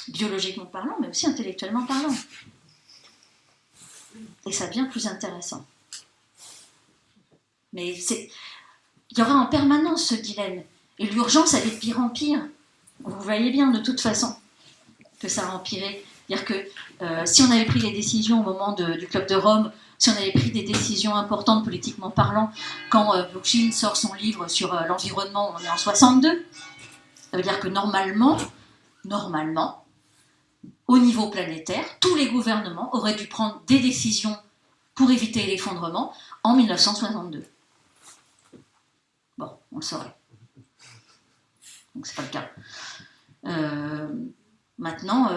biologiquement parlant, mais aussi intellectuellement parlant. Et ça devient plus intéressant. Mais il y aura en permanence ce dilemme. Et l'urgence, elle est de pire en pire. Vous voyez bien de toute façon que ça a empiré. C'est-à-dire que si on avait pris les décisions au moment du Club de Rome, si on avait pris des décisions importantes politiquement parlant, quand Bookchin sort son livre sur l'environnement, on est en 62, ça veut dire que normalement, au niveau planétaire, tous les gouvernements auraient dû prendre des décisions pour éviter l'effondrement en 1962. Bon, on le saurait. Donc c'est pas le cas. Maintenant,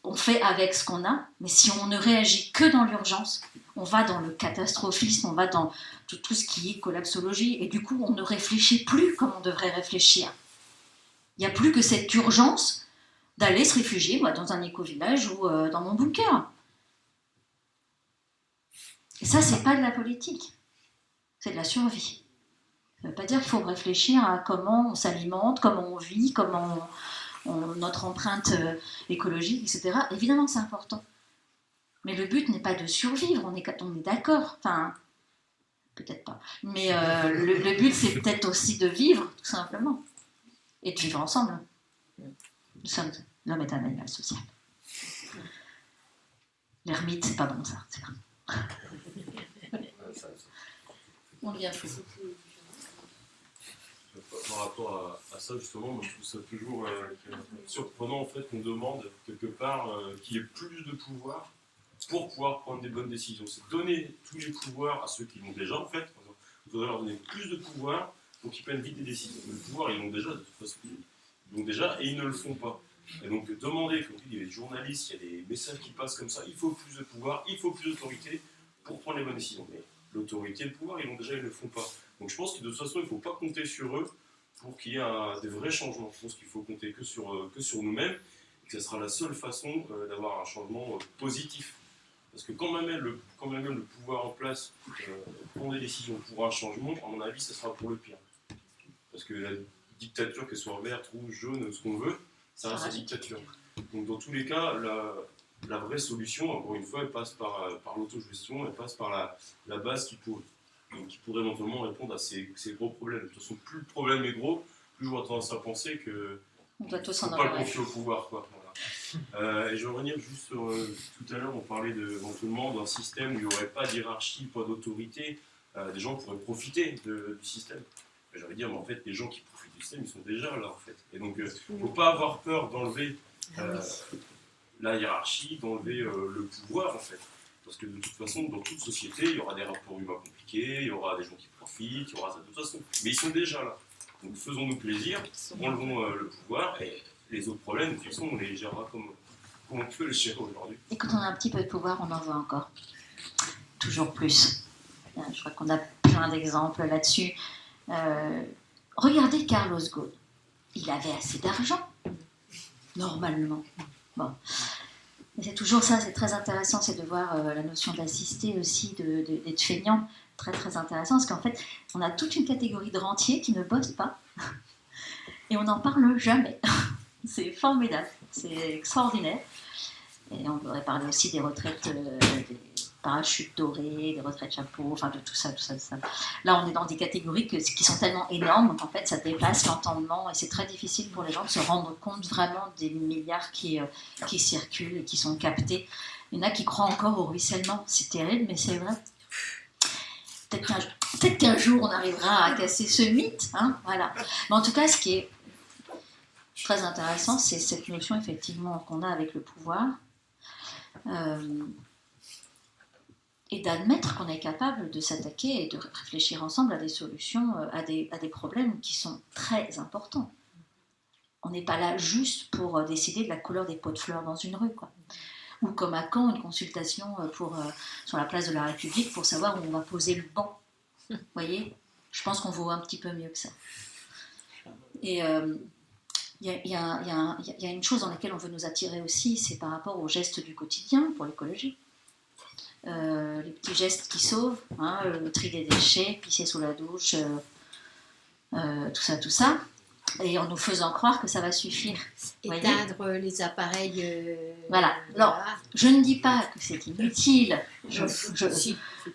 on fait avec ce qu'on a, mais si on ne réagit que dans l'urgence, on va dans le catastrophisme, on va dans tout ce qui est collapsologie, et du coup on ne réfléchit plus comme on devrait réfléchir. Il n'y a plus que cette urgence d'aller se réfugier, moi, dans un éco-village ou dans mon bunker. Et ça, c'est pas de la politique, c'est de la survie. Ça ne veut pas dire qu'il faut réfléchir à comment on s'alimente, comment on vit, comment notre empreinte écologique, etc. Évidemment, c'est important. Mais le but n'est pas de survivre, on est d'accord. Enfin, peut-être pas. Mais le but, c'est peut-être aussi de vivre, tout simplement. Et de vivre ensemble. L'homme est un animal social. L'ermite, c'est pas bon, ça. C'est pas... On devient fou. Par rapport à ça, justement, moi je trouve ça toujours surprenant en fait qu'on demande quelque part qu'il y ait plus de pouvoir pour pouvoir prendre des bonnes décisions. C'est donner tous les pouvoirs à ceux qui l'ont déjà en fait. Il faudrait leur donner plus de pouvoir pour qu'ils prennent vite des décisions. Le pouvoir, ils l'ont déjà, de toute façon. Ils l'ont déjà et ils ne le font pas. Et donc demander, comme il y a des journalistes, il y a des messages qui passent comme ça, il faut plus de pouvoir, il faut plus d'autorité pour prendre les bonnes décisions. Mais l'autorité et le pouvoir, ils l'ont déjà, ils ne le font pas. Donc je pense que de toute façon, il ne faut pas compter sur eux pour qu'il y ait des vrais changements. Je pense qu'il faut compter que sur nous-mêmes, et que ce sera la seule façon d'avoir un changement positif. Parce que quand même le pouvoir en place prend des décisions pour un changement, à mon avis, ce sera pour le pire. Parce que la dictature, qu'elle soit verte, rouge, jaune, ce qu'on veut, ça reste la dictature. Donc dans tous les cas, la vraie solution, encore une fois, elle passe par l'autogestion, elle passe par la base qui pourrait éventuellement répondre à ces gros problèmes. De toute façon, plus le problème est gros, plus j'aurais tendance à penser que on doit tous en pas le confier au pouvoir, quoi. Voilà. Et je vais revenir juste sur tout à l'heure, on parlait éventuellement d'un système où il n'y aurait pas d'hierarchie, pas d'autorité. Des gens pourraient profiter du système. J'allais dire, mais en fait, les gens qui profitent du système, ils sont déjà là, en fait. Et donc, il ne faut pas avoir peur d'enlever la hiérarchie, d'enlever le pouvoir, en fait. Parce que de toute façon, dans toute société, il y aura des rapports humains compliqués, il y aura des gens qui profitent, il y aura ça de toute façon. Mais ils sont déjà là. Donc faisons-nous plaisir, enlevons le pouvoir, et les autres problèmes, de toute façon, on les gérera comme on peut les gérer aujourd'hui. Et quand on a un petit peu de pouvoir, on en veut encore. Toujours plus. Je crois qu'on a plein d'exemples là-dessus. Regardez Carlos Ghosn. Il avait assez d'argent, normalement. Bon. Mais c'est toujours ça, c'est très intéressant, c'est de voir la notion d'assister aussi, d'être feignant, très très intéressant, parce qu'en fait, on a toute une catégorie de rentiers qui ne bossent pas, et on n'en parle jamais. C'est formidable, c'est extraordinaire. Et on devrait parler aussi des retraites, des parachutes dorés, des retraites chapeaux, enfin de tout ça. Là, on est dans des catégories qui sont tellement énormes qu'en fait, ça dépasse l'entendement, et c'est très difficile pour les gens de se rendre compte vraiment des milliards qui circulent et qui sont captés. Il y en a qui croient encore au ruissellement, c'est terrible, mais c'est vrai. Peut-être qu'un jour, on arrivera à casser ce mythe, hein, voilà. Mais en tout cas, ce qui est très intéressant, c'est cette notion, effectivement, qu'on a avec le pouvoir. Et d'admettre qu'on est capable de s'attaquer et de réfléchir ensemble à des solutions, à des problèmes qui sont très importants. On n'est pas là juste pour décider de la couleur des pots de fleurs dans une rue, quoi. Ou comme à Caen, une consultation sur la place de la République pour savoir où on va poser le banc. Vous voyez ? Je pense qu'on vaut un petit peu mieux que ça. Et il y a une chose dans laquelle on veut nous attirer aussi, c'est par rapport aux gestes du quotidien pour l'écologie. Les petits gestes qui sauvent, hein, le tri des déchets, pisser sous la douche, tout ça, et en nous faisant croire que ça va suffire. Éteindre les appareils. Voilà. Non, je ne dis pas que c'est inutile.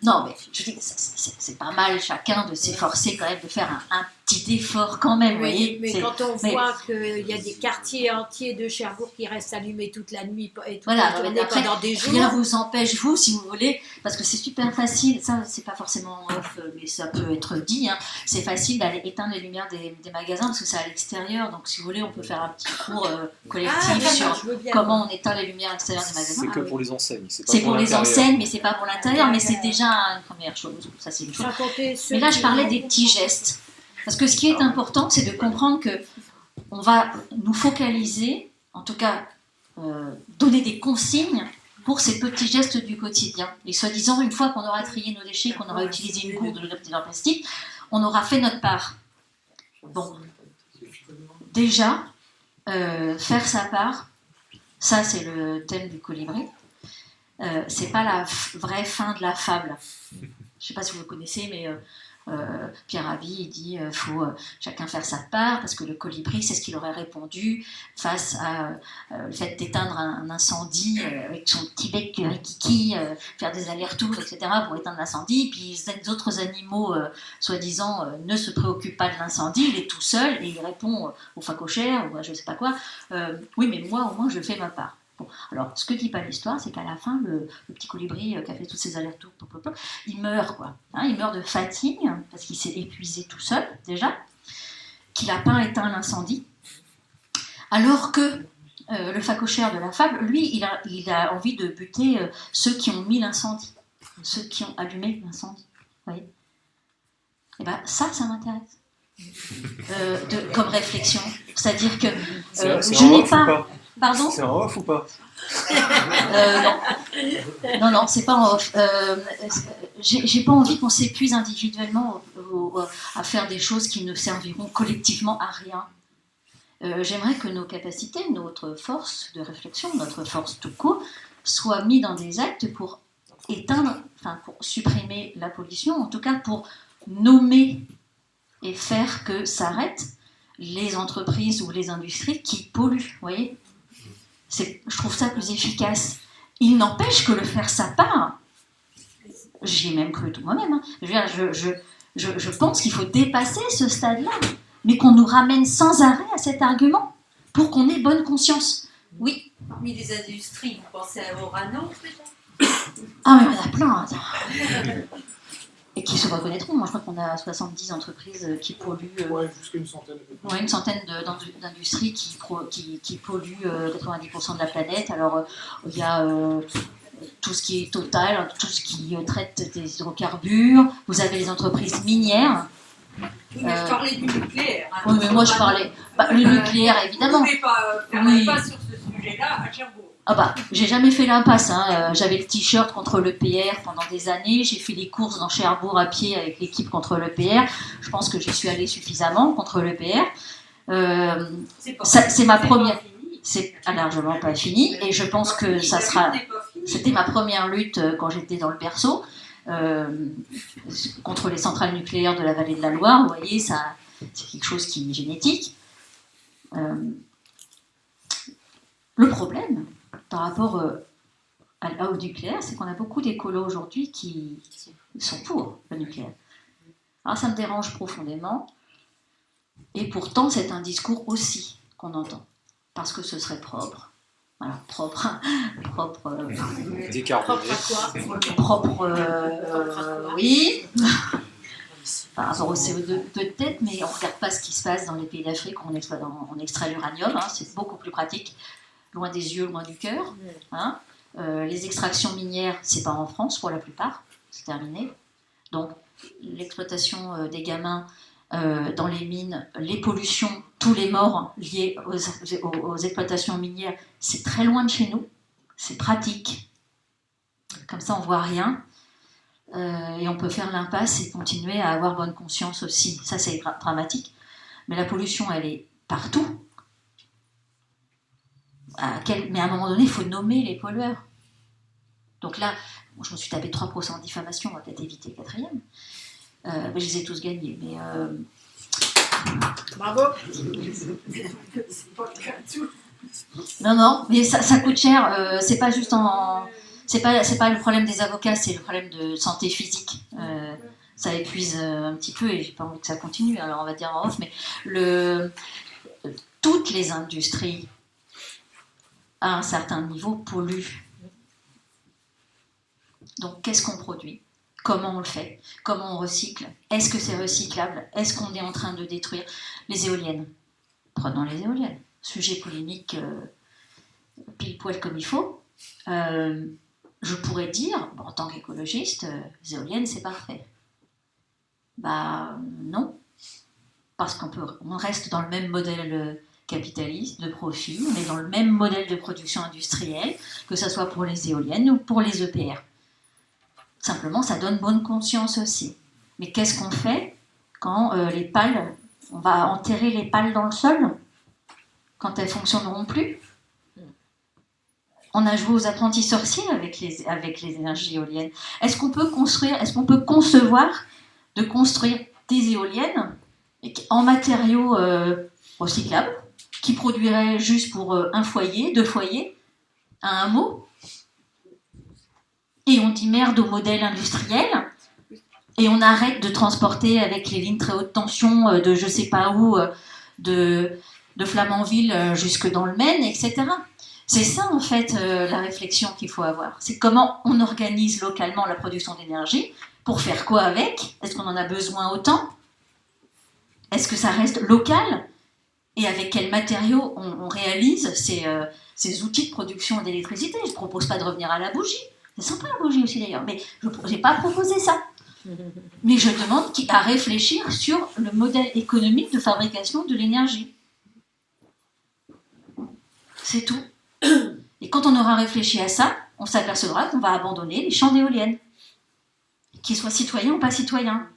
Non, mais je dis que c'est pas mal chacun de s'efforcer quand même de faire un petit effort quand même, vous voyez. Mais C'est- quand on mais- voit qu'il y a des quartiers entiers de Cherbourg qui restent allumés toute la nuit et toute Voilà, la journée après, pendant des jours. rien vous empêche, vous, si vous voulez, parce que c'est super facile, ça c'est pas forcément off, mais ça peut être dit, hein, c'est facile d'aller éteindre les lumières des magasins parce que c'est à l'extérieur, donc si vous voulez, on peut faire un petit cours collectif d'accord, sur je veux bien. comment on éteint les lumières extérieures des magasins. C'est que Ah oui. pour les enseignes. pas C'est pour les l'intérieur. enseignes, mais c'est pas pour l'intérieur, mais c'est déjà une première chose. Ça, c'est une chose. Sans compter ceux Mais là, je qui- parlais des petits gestes. Parce que ce qui est important, c'est de comprendre que on va nous focaliser, en tout cas, donner des consignes pour ces petits gestes du quotidien. Et soi-disant, une fois qu'on aura trié nos déchets, qu'on aura utilisé une gourde de plastique, on aura fait notre part. Bon, déjà, faire sa part, ça c'est le thème du colibri. C'est pas la vraie fin de la fable. Je ne sais pas si vous le connaissez, mais Pierre Rabhi il dit faut chacun faire sa part parce que le colibri c'est ce qu'il aurait répondu face à le fait d'éteindre un incendie avec son petit bec rikiki, faire des allers-retours, etc. pour éteindre l'incendie. Puis les autres animaux, soi-disant, ne se préoccupent pas de l'incendie, il est tout seul et il répond au phacochère ou à je ne sais pas quoi oui, mais moi au moins je fais ma part. Bon, alors, ce que dit pas l'histoire, c'est qu'à la fin, le petit colibri qui a fait tous ses allers-retours, il meurt, quoi. Hein, il meurt de fatigue, parce qu'il s'est épuisé tout seul, déjà, qu'il n'a pas éteint l'incendie, alors que le phacochère de la fable, lui, il a envie de buter ceux qui ont mis l'incendie, ceux qui ont allumé l'incendie. Vous voyez ? Et bien, ça m'intéresse. Comme réflexion. C'est-à-dire que je n'ai pas... Pardon ? C'est en off ou pas? Non, c'est pas en off. J'ai pas envie qu'on s'épuise individuellement à faire des choses qui ne serviront collectivement à rien. J'aimerais que nos capacités, notre force de réflexion, notre force tout court, soient mises dans des actes pour éteindre, pour supprimer la pollution, en tout cas pour nommer et faire que s'arrêtent les entreprises ou les industries qui polluent, vous voyez ? Je trouve ça plus efficace. Il n'empêche que le faire sa part, j'y ai même cru tout moi-même, hein. Je pense qu'il faut dépasser ce stade-là, mais qu'on nous ramène sans arrêt à cet argument pour qu'on ait bonne conscience. Oui. Parmi les industries, vous pensez à Orano peut-être? Ah, mais il y en a plein. Et qui se reconnaîtront. Moi, je crois qu'on a 70 entreprises qui polluent. Jusqu'à une centaine. Une centaine d'industries qui polluent 90% de la planète. Alors, il y a tout ce qui est Total, tout ce qui traite des hydrocarbures. Vous avez les entreprises minières. Oui, mais je parlais du nucléaire. Hein, oui, mais moi, je parlais. Le nucléaire, évidemment. Vous ne pouvez pas faire l'impasse sur ce sujet-là à Cherbourg. Ah bah, j'ai jamais fait l'impasse. Hein. J'avais le t-shirt contre l'EPR pendant des années. J'ai fait les courses dans Cherbourg à pied avec l'équipe contre l'EPR. Je pense que j'y suis allée suffisamment contre l'EPR. C'est ma première. C'est largement pas fini. Et je pense que ça sera. C'était ma première lutte quand j'étais dans le berceau contre les centrales nucléaires de la vallée de la Loire. Vous voyez, c'est quelque chose qui est génétique. Le problème par rapport au nucléaire, c'est qu'on a beaucoup d'écolos aujourd'hui qui sont pour le nucléaire. Alors ça me dérange profondément, et pourtant c'est un discours aussi qu'on entend, parce que ce serait propre. Alors propre, décarboné. Oui, par rapport au CO2 peut-être, mais on ne regarde pas ce qui se passe dans les pays d'Afrique où on extrait l'uranium, hein, c'est beaucoup plus pratique. Loin des yeux, loin du cœur. Hein. Les extractions minières, c'est pas en France pour la plupart, c'est terminé. Donc l'exploitation des gamins dans les mines, les pollutions, tous les morts liés aux exploitations minières, c'est très loin de chez nous, c'est pratique. Comme ça, on voit rien. Et on peut faire l'impasse et continuer à avoir bonne conscience aussi. Ça, c'est dramatique. Mais la pollution, elle est partout. Mais à un moment donné, il faut nommer les pollueurs. Donc là, je me suis tapé 3% de diffamation, on va peut-être éviter le 4e. Je les ai tous gagnés. Mais Bravo. Non, mais ça coûte cher. C'est pas juste c'est pas le problème des avocats, c'est le problème de santé physique. ça épuise un petit peu et j'ai pas envie que ça continue, alors on va dire en off, mais toutes les industries à un certain niveau polluent. Donc qu'est-ce qu'on produit? Comment on le fait? Comment on recycle? Est-ce que c'est recyclable? Est-ce qu'on est en train de détruire les éoliennes? Prenons les éoliennes. Sujet polémique pile poil comme il faut. Je pourrais dire, bon, en tant qu'écologiste, les éoliennes c'est parfait. Bah non. Parce on reste dans le même modèle capitaliste de profit, on est dans le même modèle de production industrielle, que ce soit pour les éoliennes ou pour les EPR. Simplement, ça donne bonne conscience aussi. Mais qu'est-ce qu'on fait quand les pales, on va enterrer les pales dans le sol quand elles ne fonctionneront plus? On a joué aux apprentis sorciers avec les énergies éoliennes. Est-ce qu'on peut concevoir de construire des éoliennes en matériaux recyclables qui produiraient juste pour un foyer, 2 foyers, à un mot? Et on dit merde au modèle industriel, et on arrête de transporter avec les lignes très haute tension de je sais pas où, de Flamanville jusque dans le Maine, etc. C'est ça en fait la réflexion qu'il faut avoir. C'est comment on organise localement la production d'énergie, pour faire quoi avec? Est-ce qu'on en a besoin autant? Est-ce que ça reste local? Et avec quels matériaux on réalise ces outils de production d'électricité? Je ne propose pas de revenir à la bougie. C'est sympa la bougie aussi d'ailleurs, mais je n'ai pas proposé ça. Mais je demande à réfléchir sur le modèle économique de fabrication de l'énergie. C'est tout. Et quand on aura réfléchi à ça, on s'apercevra qu'on va abandonner les champs d'éoliennes. Qu'ils soient citoyens ou pas citoyens.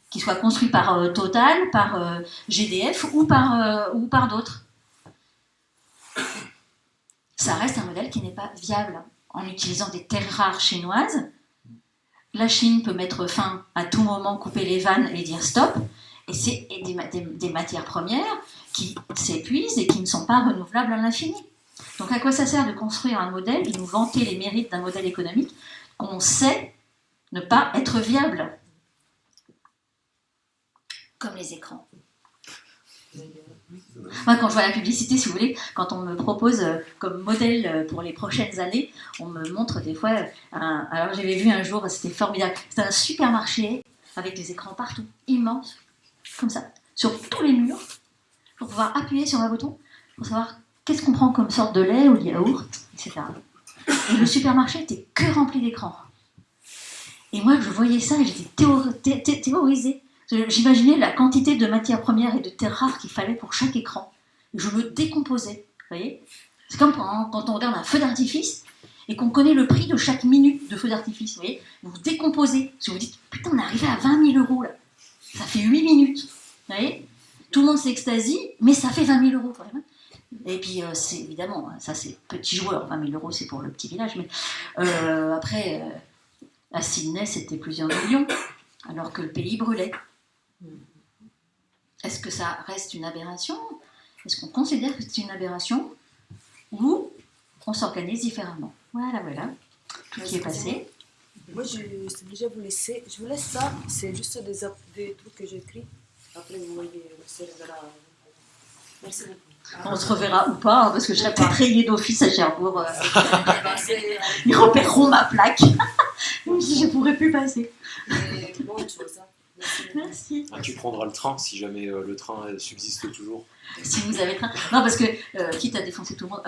Qu'ils soient construits par Total, par GDF ou par d'autres. Ça reste un modèle qui n'est pas viable. En utilisant des terres rares chinoises, la Chine peut mettre fin à tout moment, couper les vannes et dire stop, et c'est des matières premières qui s'épuisent et qui ne sont pas renouvelables à l'infini. Donc à quoi ça sert de construire un modèle, de nous vanter les mérites d'un modèle économique qu'on sait ne pas être viable? Comme les écrans. Moi, quand je vois la publicité, si vous voulez, quand on me propose comme modèle pour les prochaines années, on me montre des fois... alors j'avais vu un jour, c'était formidable, c'était un supermarché avec des écrans partout, immenses, comme ça, sur tous les murs, pour pouvoir appuyer sur un bouton, pour savoir qu'est-ce qu'on prend comme sorte de lait ou de yaourt, etc. Et le supermarché était que rempli d'écrans. Et moi, je voyais ça et j'étais terrorisée. J'imaginais la quantité de matières premières et de terres rares qu'il fallait pour chaque écran. Je me décomposais, vous voyez? C'est comme quand on regarde un feu d'artifice et qu'on connaît le prix de chaque minute de feu d'artifice, vous voyez? Vous vous décomposez. Parce que vous dites, putain, on est arrivé à 20 000 euros, là. Ça fait 8 minutes, vous voyez? Tout le monde s'extasie, mais ça fait 20 000 euros, quand même. Et puis, c'est évidemment, ça c'est petit joueur, 20 000 euros c'est pour le petit village, mais après, à Sydney, c'était plusieurs millions, alors que le pays brûlait. Est-ce que ça reste une aberration? Est-ce qu'on considère que c'est une aberration? Ou on s'organise différemment? Voilà, tout qui est passé. Moi, je suis obligée de vous laisser. Je vous laisse ça, c'est juste des trucs que j'écris. Après, vous voyez, c'est là. Merci beaucoup. On se reverra ou pas, hein, parce que je serai peut-être rayée d'office à Cherbourg. Ils repéreront ma plaque, même si je ne pourrais plus passer. Bonne chose. Merci. Ah, tu prendras le train si jamais le train subsiste toujours. Si vous avez le train. Non, parce que, quitte à défoncer tout le monde,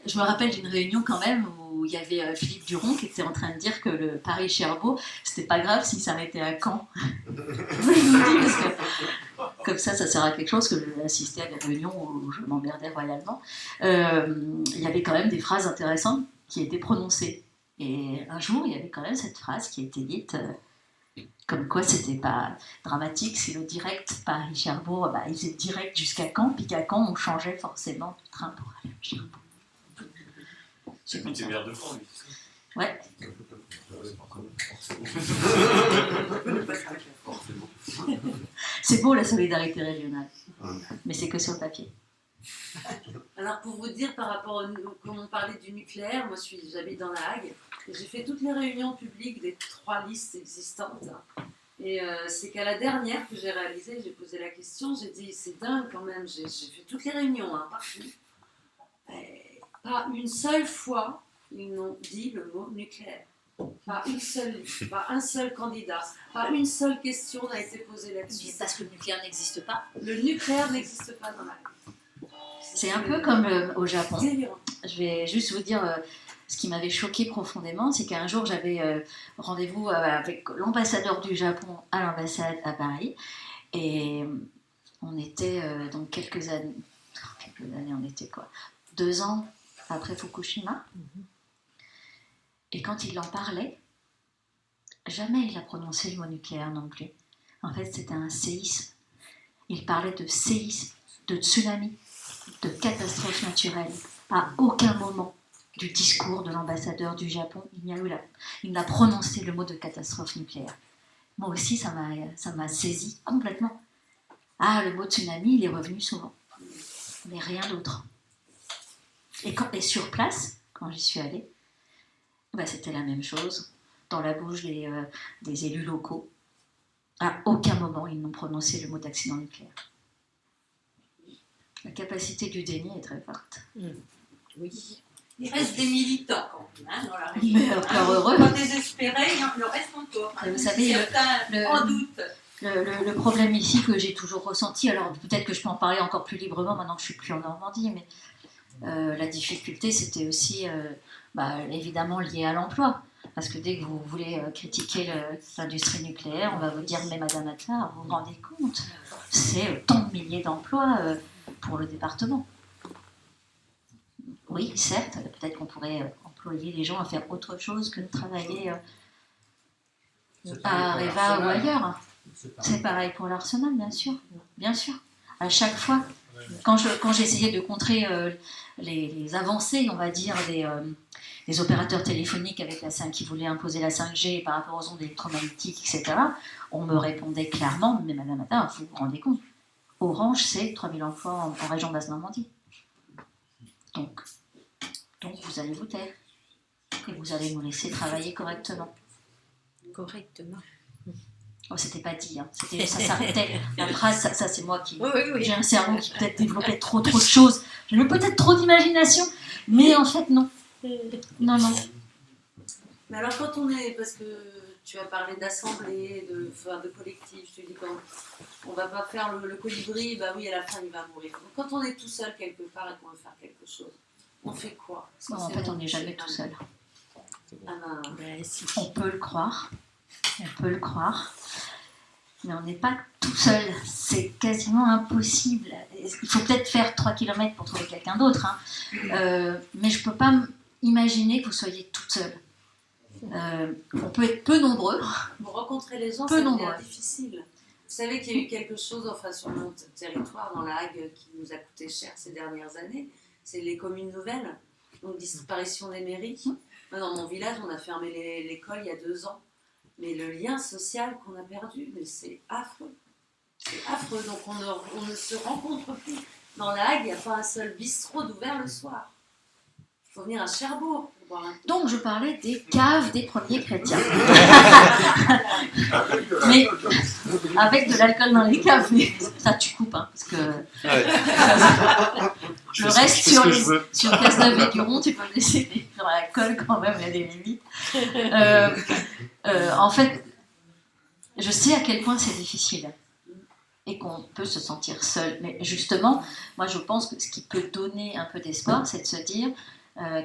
je me rappelle d'une réunion quand même où il y avait Philippe Duron qui était en train de dire que le Paris-Cherbourg, c'était pas grave s'il s'arrêtait à Caen. Je vous le dis parce que comme ça sert à quelque chose, que j'ai assisté à des réunions où je m'emmerdais royalement. Il y avait quand même des phrases intéressantes qui étaient prononcées. Et un jour, il y avait quand même cette phrase qui a été dite, comme quoi c'était pas dramatique, si le direct Paris-Cherbourg, il faisait direct jusqu'à Caen, puis qu'à Caen, on changeait forcément de train pour aller à Cherbourg. C'est une meilleure de France, oui. Ouais. C'est beau la solidarité régionale, mais c'est que sur le papier. Alors pour vous dire par rapport comme on parlait du nucléaire, moi j'habite dans la Hague J'ai fait toutes les réunions publiques des 3 listes existantes. Et c'est qu'à la dernière que j'ai réalisée, j'ai posé la question, j'ai dit c'est dingue quand même, j'ai fait toutes les réunions, hein, partout. Et pas une seule fois, ils n'ont dit le mot nucléaire. Pas une seule, pas un seul candidat, pas une seule question n'a été posée là-dessus. Parce que le nucléaire n'existe pas. Le nucléaire n'existe pas dans la vie. C'est un peu comme au Japon. Délirant. Je vais juste vous dire ce qui m'avait choqué profondément, c'est qu'un jour j'avais rendez-vous avec l'ambassadeur du Japon à l'ambassade à Paris, et on était donc quelques années, on était quoi, 2 ans après Fukushima, et quand il en parlait, jamais il a prononcé le mot nucléaire non plus. En fait, c'était un séisme. Il parlait de séisme, de tsunami, de catastrophe naturelle. À aucun moment du discours de l'ambassadeur du Japon, il n'a prononcé le mot de catastrophe nucléaire. Moi aussi, ça m'a saisi complètement. Ah, le mot tsunami, il est revenu souvent. Mais rien d'autre. Et sur place, quand j'y suis allée, c'était la même chose. Dans la bouche des élus locaux, à aucun moment, ils n'ont prononcé le mot d'accident nucléaire. La capacité du déni est très forte. Oui. Il reste des militants quand même, dans la région. Mais encore heureux. Pas désespérés, il en reste encore. Vous savez, en doute. Le problème ici que j'ai toujours ressenti, alors peut-être que je peux en parler encore plus librement maintenant que je ne suis plus en Normandie, mais la difficulté c'était aussi évidemment lié à l'emploi. Parce que dès que vous voulez critiquer l'industrie nucléaire, on va vous dire « Mais Madame Attard, vous vous rendez compte, c'est tant de milliers d'emplois pour le département. » Oui, certes, peut-être qu'on pourrait employer les gens à faire autre chose que de travailler à Areva ou ailleurs. C'est pareil pour l'Arsenal, bien sûr. Bien sûr. À chaque fois, quand j'essayais de contrer les avancées, on va dire, des opérateurs téléphoniques avec qui voulaient imposer la 5G par rapport aux ondes électromagnétiques, etc., on me répondait clairement « Mais Madame Attard, vous vous rendez compte, Orange, c'est 3000 emplois en région Basse-Normandie. Donc, vous allez vous taire. Et vous allez nous laisser travailler correctement. » Correctement. Oh, c'était pas dit, hein. Ça s'arrêtait. La phrase, ça c'est moi qui... Oui. J'ai un cerveau qui peut-être développait trop de choses. J'ai peut-être trop d'imagination, mais en fait, non. Non. Mais alors quand on est... Parce que tu as parlé d'assemblée, de collectif, je te dis qu'on va pas faire le colibri, bah oui, à la fin il va mourir. Donc quand on est tout seul quelque part et qu'on veut faire quelque chose, on fait quoi? En fait, on n'est jamais tout seul. On peut le croire, mais on n'est pas tout seul. C'est quasiment impossible. Il faut peut-être faire 3 km pour trouver quelqu'un d'autre, hein. Mais je ne peux pas imaginer que vous soyez toute seule. On peut être peu nombreux. Pour rencontrer les gens, peu ça nombreux. devient difficile. Vous savez qu'il y a eu quelque chose sur notre territoire, dans la Hague, qui nous a coûté cher ces dernières années. C'est les communes nouvelles, donc disparition des mairies. Moi, dans mon village, on a fermé l'école il y a 2 ans. Mais le lien social qu'on a perdu, mais c'est affreux. C'est affreux, donc on ne se rencontre plus. Dans la Hague, il n'y a pas un seul bistrot d'ouvert le soir. Il faut venir à Cherbourg pour boire un coup. Donc je parlais des caves des premiers chrétiens. Mais avec de l'alcool dans les caves, mais ça tu coupes, hein, parce que le reste sur Cazeneuve et Duron, tu peux me laisser sur l'alcool quand même, il y a des limites. En fait, je sais à quel point c'est difficile et qu'on peut se sentir seul. Mais justement, moi je pense que ce qui peut donner un peu d'espoir, c'est de se dire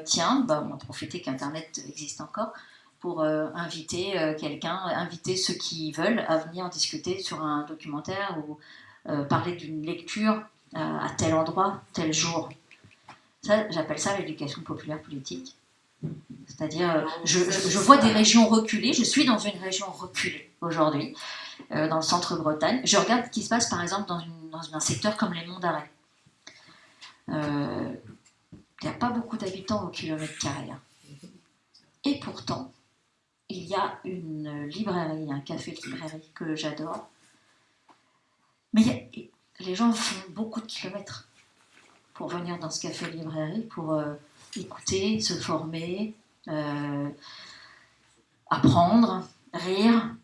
tiens, on va profiter qu'Internet existe encore pour inviter quelqu'un, inviter ceux qui veulent à venir en discuter sur un documentaire ou parler d'une lecture à tel endroit, tel jour. Ça, j'appelle ça l'éducation populaire politique. C'est-à-dire, je vois des régions reculées, je suis dans une région reculée aujourd'hui, dans le centre-Bretagne. Je regarde ce qui se passe par exemple dans un secteur comme les Monts d'Arrée. Il n'y a pas beaucoup d'habitants au kilomètre carré. Et pourtant, il y a une librairie, un café-librairie que j'adore. Mais les gens font beaucoup de kilomètres pour venir dans ce café-librairie, pour écouter, se former, apprendre, rire.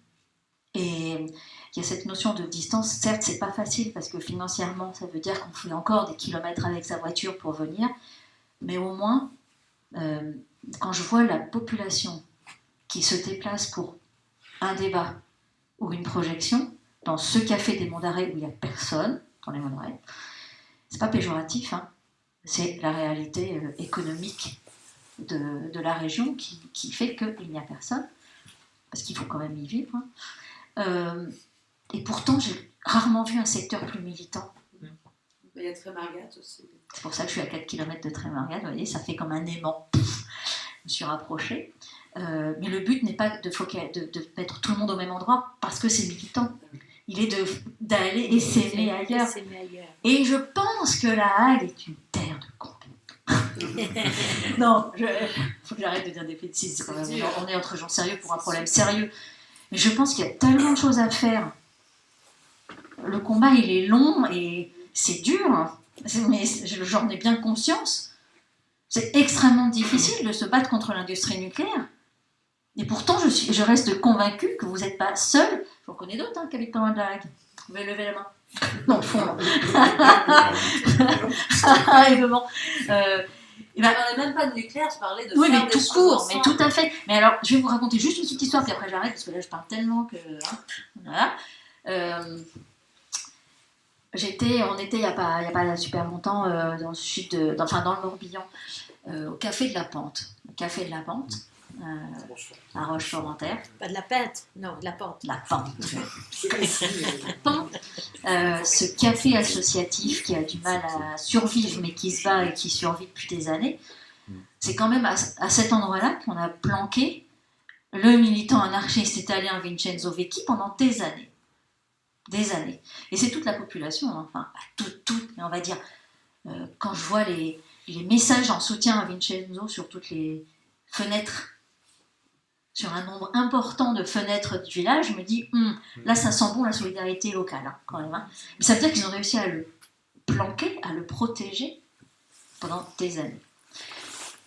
Et il y a cette notion de distance. Certes, c'est pas facile parce que financièrement, ça veut dire qu'on fait encore des kilomètres avec sa voiture pour venir. Mais au moins, quand je vois la population qui se déplace pour un débat ou une projection, dans ce café des Monts d'Arrêt où il n'y a personne, dans les Monts d'Arrêt, c'est pas péjoratif, hein, c'est la réalité économique de la région qui fait qu'il n'y a personne, parce qu'il faut quand même y vivre. Hein. Et pourtant, j'ai rarement vu un secteur plus militant. Il y a Trémargat aussi. C'est pour ça que je suis à 4 km de Trémargat, vous voyez, ça fait comme un aimant. Je me suis rapprochée. Mais le but n'est pas de mettre tout le monde au même endroit parce que c'est militant. Il est d'aller essaimer ailleurs. Et je pense que la Hague est une terre de cons. Non, faut que j'arrête de dire des bêtises quand même. On est entre gens sérieux pour un problème sérieux. Mais je pense qu'il y a tellement de choses à faire. Le combat, il est long et c'est dur. Hein. Mais j'en ai bien conscience. C'est extrêmement difficile de se battre contre l'industrie nucléaire. Et pourtant, je reste convaincue que vous n'êtes pas seul. J'en connais d'autres qui habitent pas loin de la Hague. Vous pouvez lever la main. Non, au fond, non. Et devant. Je parlais même pas de nucléaire, je parlais de oui, faire mais des tout choses court, ensemble. mais tout à fait. Mais alors, je vais vous raconter juste une petite histoire, puis après j'arrête, parce que là, je parle tellement que... Voilà. On était il y a pas super longtemps dans le sud, dans le Morbihan, au Café de la Pente. Le Café de la Pente, à Roche-sur-Menthère. Pas de la pente, non, de la pente. La Pente. Ce café associatif qui a du mal à survivre, mais qui se bat et qui survit depuis des années, c'est quand même à cet endroit-là qu'on a planqué le militant anarchiste italien Vincenzo Vecchi pendant des années. Des années. Et c'est toute la population, enfin, toute, mais on va dire, quand je vois les messages en soutien à Vincenzo sur toutes les fenêtres, sur un nombre important de fenêtres du village, je me dis, là ça sent bon la solidarité locale, hein, quand même. Hein. Mais ça veut dire qu'ils ont réussi à le planquer, à le protéger pendant des années.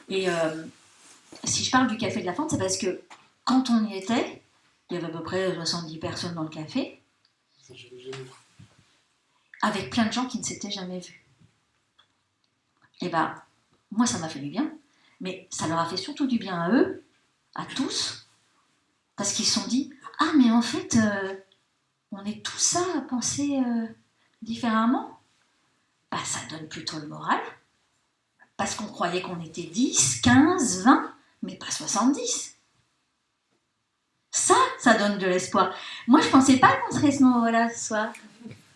Et si je parle du Café de la Fente, c'est parce que quand on y était, il y avait à peu près 70 personnes dans le café, avec plein de gens qui ne s'étaient jamais vus. Et moi ça m'a fait du bien, mais ça leur a fait surtout du bien à eux, à tous, parce qu'ils se sont dit, ah mais en fait, on est tous ça à penser différemment. Ça donne plutôt le moral, parce qu'on croyait qu'on était 10, 15, 20, mais pas 70. Ça donne de l'espoir. Moi, je pensais pas qu'on serait ce moment-là ce soir.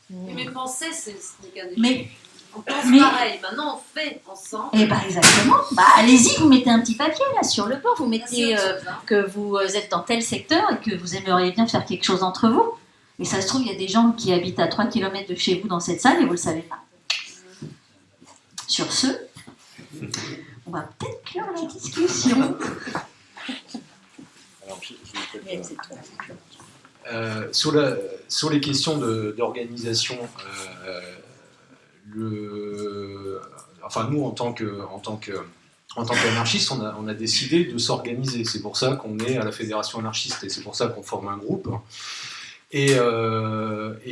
Mais penser, c'est qu'un des Mais, on pense pareil. Maintenant, on fait ensemble. Eh bien, exactement. Allez-y, vous mettez un petit papier là sur le bord. Vous mettez que vous êtes dans tel secteur et que vous aimeriez bien faire quelque chose entre vous. Et ça se trouve, il y a des gens qui habitent à 3 km de chez vous dans cette salle et vous ne le savez pas. Sur ce, on va peut-être clore la discussion. Sur les questions d'organisation, nous en tant qu'anarchistes, on a décidé de s'organiser. C'est pour ça qu'on est à la Fédération anarchiste et c'est pour ça qu'on forme un groupe. Et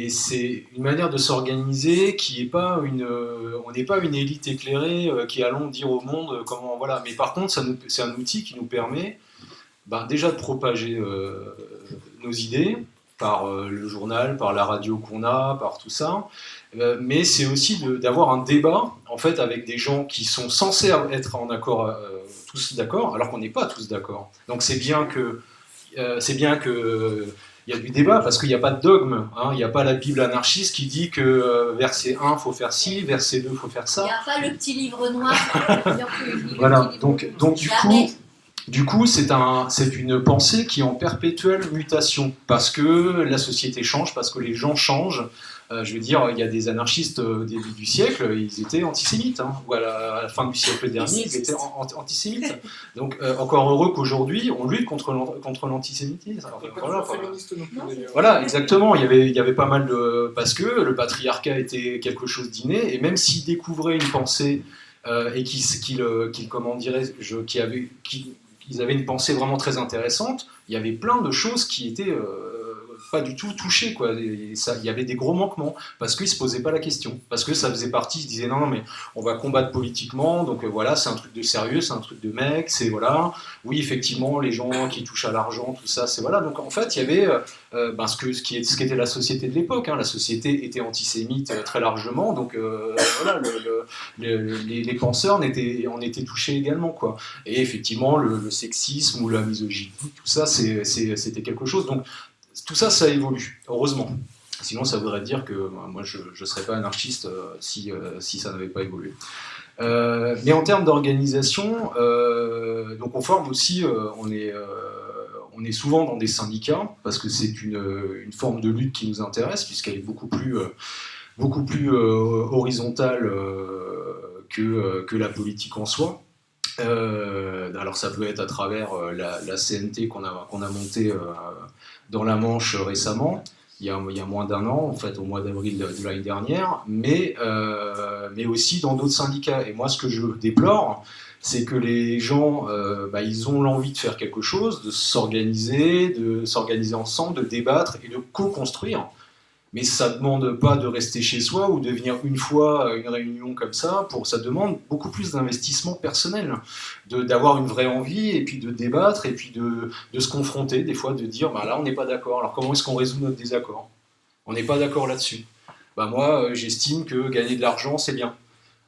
c'est une manière de s'organiser qui est pas on n'est pas une élite éclairée qui allons dire au monde comment voilà. Mais par contre, c'est un outil qui nous permet déjà de propager nos idées par le journal, par la radio qu'on a, par tout ça, mais c'est aussi d'avoir un débat en fait avec des gens qui sont censés être en accord, tous d'accord, alors qu'on n'est pas tous d'accord. Donc c'est bien que il y a du débat parce qu'il n'y a pas de dogme, hein. Il n'y a pas la Bible anarchiste qui dit que verset 1 faut faire ci, verset 2 faut faire ça. Il n'y a pas le petit livre noir. Voilà, donc du coup, c'est une pensée qui est en perpétuelle mutation, parce que la société change, parce que les gens changent. Je veux dire, il y a des anarchistes au début du siècle, ils étaient antisémites, hein, ou à la fin du siècle dernier, ils étaient antisémites. Donc, encore heureux qu'aujourd'hui, on lutte contre l'antisémitisme. Voilà, exactement. Il y avait pas mal de... Parce que le patriarcat était quelque chose d'inné, et même s'il découvrait une pensée et qu'il ils avaient une pensée vraiment très intéressante, il y avait plein de choses qui étaient pas du tout touchées, quoi. Il y avait des gros manquements, parce qu'ils se posaient pas la question, parce que ça faisait partie, ils se disaient non mais on va combattre politiquement, donc voilà, c'est un truc de sérieux, c'est un truc de mec, c'est voilà, oui effectivement les gens qui touchent à l'argent, tout ça, c'est voilà. Donc en fait il y avait ce qu'était la société de l'époque, hein. La société était antisémite très largement, donc voilà, les penseurs en étaient touchés également, quoi. Et effectivement le sexisme ou la misogynie, tout ça c'était quelque chose. Donc tout ça, ça évolue, heureusement. Sinon, ça voudrait dire que moi, je ne serais pas anarchiste si ça n'avait pas évolué. Mais en termes d'organisation, donc on forme aussi, on est souvent dans des syndicats, parce que c'est une forme de lutte qui nous intéresse, puisqu'elle est beaucoup plus horizontale que la politique en soi. Alors ça peut être à travers la CNT qu'on a montée dans la Manche récemment, il y a moins d'un an, en fait, au mois d'avril de l'année dernière, mais aussi dans d'autres syndicats. Et moi, ce que je déplore, c'est que les gens, ils ont l'envie de faire quelque chose, de s'organiser ensemble, de débattre et de co-construire. Mais ça ne demande pas de rester chez soi ou de venir une fois à une réunion comme ça. Ça demande beaucoup plus d'investissement personnel, d'avoir une vraie envie et puis de débattre et puis de se confronter, des fois de dire là on n'est pas d'accord, alors comment est-ce qu'on résout notre désaccord? On n'est pas d'accord là-dessus. Moi j'estime que gagner de l'argent c'est bien.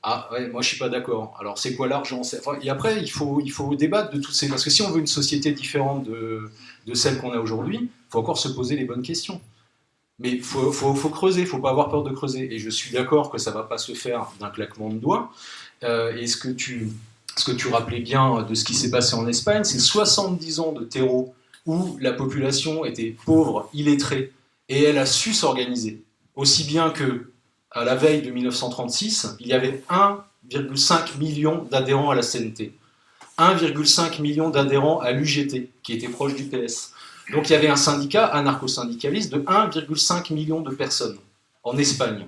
Ah ouais, moi je suis pas d'accord. Alors c'est quoi l'argent? Et après il faut débattre de toutes ces... Parce que si on veut une société différente de celle qu'on a aujourd'hui, il faut encore se poser les bonnes questions. Mais il faut creuser, il ne faut pas avoir peur de creuser. Et je suis d'accord que ça ne va pas se faire d'un claquement de doigts. Et ce que tu rappelais bien de ce qui s'est passé en Espagne, c'est 70 ans de terreau où la population était pauvre, illettrée, et elle a su s'organiser. Aussi bien qu'à la veille de 1936, il y avait 1,5 million d'adhérents à la CNT, 1,5 million d'adhérents à l'UGT, qui était proche du PS. Donc il y avait un syndicat anarcho-syndicaliste de 1,5 million de personnes en Espagne.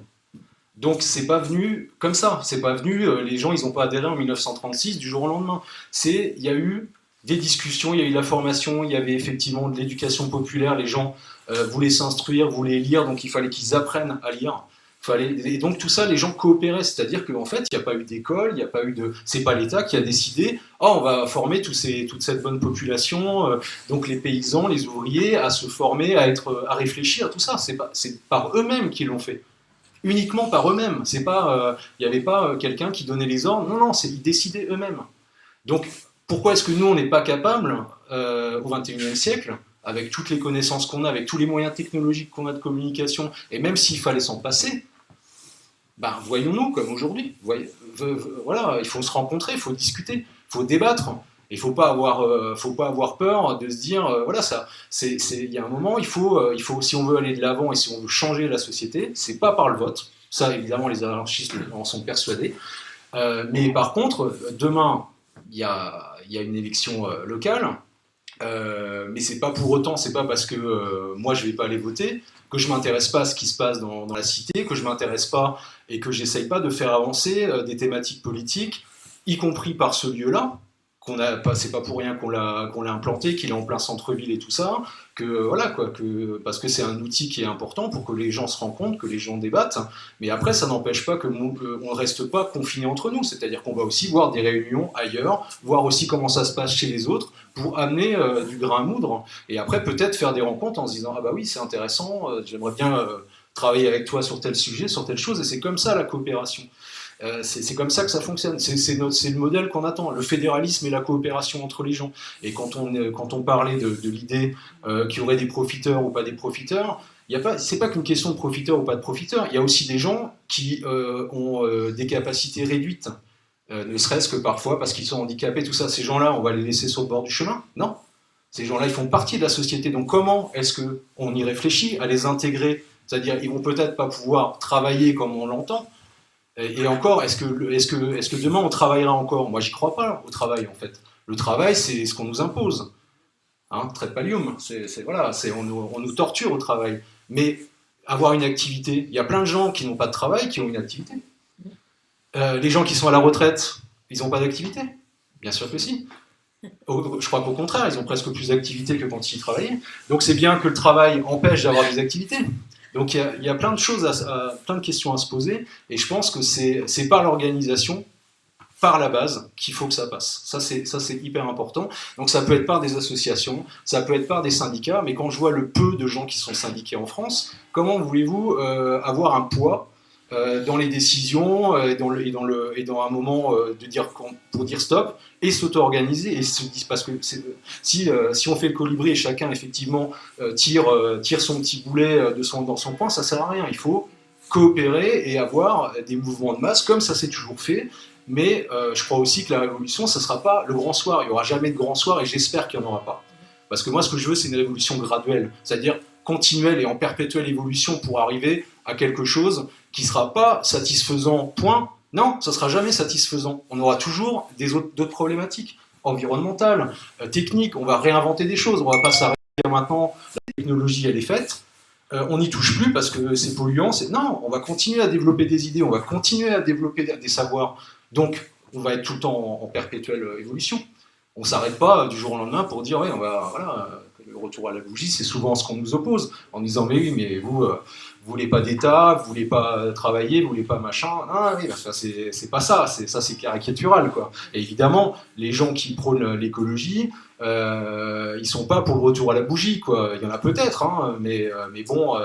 Donc c'est pas venu comme ça, c'est pas venu, les gens ils n'ont pas adhéré en 1936 du jour au lendemain. Il y a eu des discussions, il y a eu la formation, il y avait effectivement de l'éducation populaire, les gens voulaient s'instruire, voulaient lire, donc il fallait qu'ils apprennent à lire. Et donc tout ça, les gens coopéraient, c'est-à-dire qu'en fait, il n'y a pas eu d'école, c'est pas l'État qui a décidé, on va former toute cette bonne population, donc les paysans, les ouvriers, à se former, à réfléchir, à tout ça. C'est par eux-mêmes qu'ils l'ont fait, uniquement par eux-mêmes. Il n'y avait pas quelqu'un qui donnait les ordres. Non, ils décidaient eux-mêmes. Donc pourquoi est-ce que nous on n'est pas capable au XXIe siècle? Avec toutes les connaissances qu'on a, avec tous les moyens technologiques qu'on a de communication, et même s'il fallait s'en passer, voyons-nous comme aujourd'hui. Voilà, il faut se rencontrer, il faut discuter, il faut débattre. Il ne faut pas avoir peur de se dire, il y a un moment, il faut, si on veut aller de l'avant et si on veut changer la société, c'est pas par le vote. Ça, évidemment, les anarchistes en sont persuadés. Mais par contre, demain, il y a une élection locale. Mais c'est pas pour autant, c'est pas parce que moi je vais pas aller voter que je m'intéresse pas à ce qui se passe dans la cité, que je m'intéresse pas et que j'essaye pas de faire avancer des thématiques politiques, y compris par ce lieu-là. C'est pas pour rien qu'on l'a implanté, qu'il est en plein centre-ville et tout ça, parce que c'est un outil qui est important pour que les gens se rencontrent, que les gens débattent, mais après ça n'empêche pas qu'on ne reste pas confinés entre nous, c'est-à-dire qu'on va aussi voir des réunions ailleurs, voir aussi comment ça se passe chez les autres, pour amener du grain à moudre, et après peut-être faire des rencontres en se disant « Ah bah oui, c'est intéressant, j'aimerais bien travailler avec toi sur tel sujet, sur telle chose », et c'est comme ça la coopération. C'est comme ça que ça fonctionne, c'est le modèle qu'on attend, le fédéralisme et la coopération entre les gens. Et quand on parlait de l'idée qu'il y aurait des profiteurs ou pas des profiteurs, c'est pas qu'une question de profiteurs ou pas de profiteurs, il y a aussi des gens qui ont des capacités réduites, ne serait-ce que parfois parce qu'ils sont handicapés, tout ça. Ces gens-là, on va les laisser sur le bord du chemin? Non. Ces gens-là, ils font partie de la société, donc comment est-ce qu'on y réfléchit à les intégrer? C'est-à-dire, ils vont peut-être pas pouvoir travailler comme on l'entend. Et encore, est-ce que demain on travaillera encore? Moi, j'y crois pas au travail, en fait. Le travail, c'est ce qu'on nous impose. Trait pallium, on nous torture au travail. Mais avoir une activité, il y a plein de gens qui n'ont pas de travail, qui ont une activité. Les gens qui sont à la retraite, ils n'ont pas d'activité? Bien sûr que si. Je crois qu'au contraire, ils ont presque plus d'activités que quand ils travaillaient. Donc c'est bien que le travail empêche d'avoir des activités. Donc il y a plein de choses, plein de questions à se poser, et je pense que c'est par l'organisation, par la base, qu'il faut que ça passe. Ça c'est hyper important. Donc ça peut être par des associations, ça peut être par des syndicats, mais quand je vois le peu de gens qui sont syndiqués en France, comment voulez-vous avoir un poids dans les décisions et dans un moment pour dire stop et s'auto-organiser et se dire, parce que si on fait le colibri et chacun effectivement tire son petit boulet dans son coin, ça sert à rien. Il faut coopérer et avoir des mouvements de masse comme ça s'est toujours fait. Mais je crois aussi que la révolution, ça ne sera pas le grand soir. Il n'y aura jamais de grand soir et j'espère qu'il n'y en aura pas. Parce que moi, ce que je veux, c'est une révolution graduelle, c'est-à-dire continuelle et en perpétuelle évolution pour arriver à quelque chose qui ne sera pas satisfaisant, point. Non, ça ne sera jamais satisfaisant. On aura toujours d'autres problématiques environnementales, techniques. On va réinventer des choses. On ne va pas s'arrêter maintenant. La technologie, elle est faite. On n'y touche plus parce que c'est polluant. Non, on va continuer à développer des idées. On va continuer à développer des savoirs. Donc, on va être tout le temps en perpétuelle évolution. On ne s'arrête pas du jour au lendemain pour dire, ouais, le retour à la bougie, c'est souvent ce qu'on nous oppose, en disant, mais oui, mais vous voulez pas d'État, vous voulez pas travailler, vous voulez pas machin. Ah oui, bah, c'est pas ça, c'est caricatural, quoi. Et évidemment, les gens qui prônent l'écologie, ils sont pas pour le retour à la bougie, quoi. Il y en a peut-être, hein, mais bon,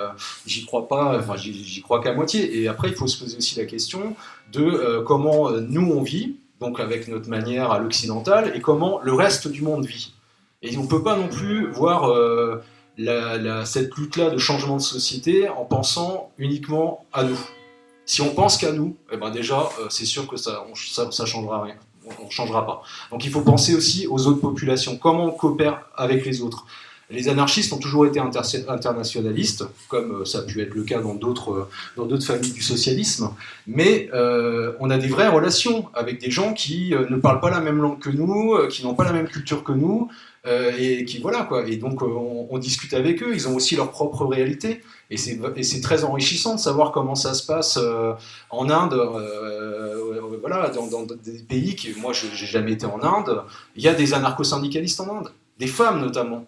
j'y crois pas, enfin, j'y crois qu'à moitié. Et après, il faut se poser aussi la question de comment nous on vit, donc avec notre manière à l'occidental, et comment le reste du monde vit. Et on ne peut pas non plus voir cette lutte-là de changement de société en pensant uniquement à nous. Si on pense qu'à nous, eh ben déjà, c'est sûr que ça changera rien. On ne changera pas. Donc il faut penser aussi aux autres populations. Comment on coopère avec les autres. Les anarchistes ont toujours été internationalistes, comme ça a pu être le cas dans d'autres familles du socialisme, mais on a des vraies relations avec des gens qui ne parlent pas la même langue que nous, qui n'ont pas la même culture que nous, et qui voilà quoi. Et donc on discute avec eux, ils ont aussi leur propre réalité, et c'est très enrichissant de savoir comment ça se passe en Inde, voilà, dans des pays qui, moi j'ai jamais été en Inde, il y a des anarcho-syndicalistes en Inde, des femmes notamment.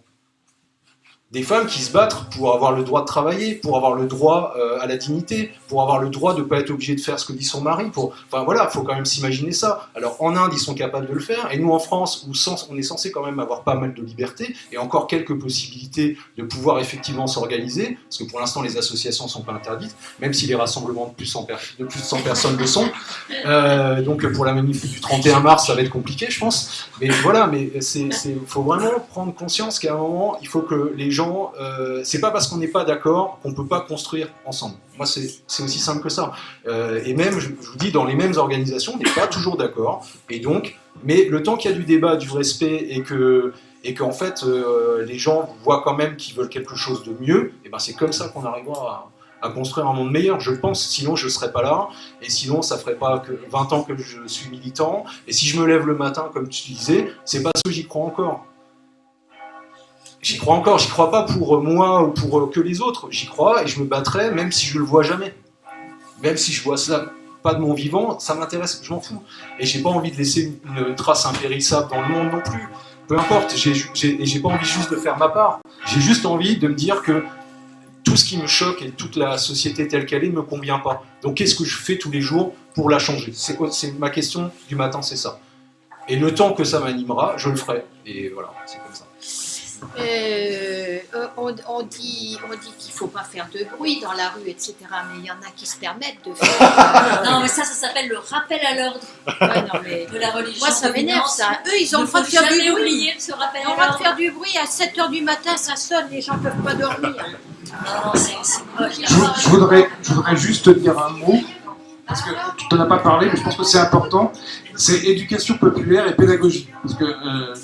Des femmes qui se battent pour avoir le droit de travailler, pour avoir le droit à la dignité, pour avoir le droit de ne pas être obligé de faire ce que dit son mari. Enfin voilà, il faut quand même s'imaginer ça. Alors en Inde, ils sont capables de le faire, et nous en France, où on est censé quand même avoir pas mal de liberté, et encore quelques possibilités de pouvoir effectivement s'organiser, parce que pour l'instant les associations ne sont pas interdites, même si les rassemblements de plus de 100 personnes le sont. Donc pour la manif du 31 mars, ça va être compliqué, je pense. Mais voilà, mais faut vraiment prendre conscience qu'à un moment, il faut que les gens, c'est pas parce qu'on n'est pas d'accord qu'on peut pas construire ensemble. Moi, c'est aussi simple que ça. Et même, je vous dis, dans les mêmes organisations, on n'est pas toujours d'accord. Et donc, mais le temps qu'il y a du débat, du respect, et qu'en fait, les gens voient quand même qu'ils veulent quelque chose de mieux, et ben c'est comme ça qu'on arrivera à construire un monde meilleur, je pense. Sinon, je ne serais pas là. Et sinon, ça ferait pas que 20 ans que je suis militant. Et si je me lève le matin, comme tu disais, c'est parce que j'y crois encore. J'y crois encore, j'y crois pas pour moi ou pour que les autres, j'y crois et je me battrai même si je le vois jamais. Même si je vois ça pas de mon vivant, ça m'intéresse, je m'en fous. Et j'ai pas envie de laisser une trace impérissable dans le monde non plus. Peu importe, j'ai pas envie juste de faire ma part. J'ai juste envie de me dire que tout ce qui me choque et toute la société telle qu'elle est ne me convient pas. Donc qu'est-ce que je fais tous les jours pour la changer ? C'est ma question du matin, c'est ça. Et le temps que ça m'animera, je le ferai. Et voilà, c'est comme ça. On dit qu'il ne faut pas faire de bruit dans la rue, etc. Mais il y en a qui se permettent de faire. Non, mais ça s'appelle le rappel à l'ordre de la religion. Moi, ça m'énerve, ça. Eux, ils ont le droit de faire du bruit. Ce rappel ils ont le droit de faire du bruit. À 7h du matin, ça sonne, les gens ne peuvent pas dormir. Non, c'est moche. Je voudrais juste dire un mot, parce que tu n'en as pas parlé, mais je pense que c'est important. C'est éducation populaire et pédagogie. Parce que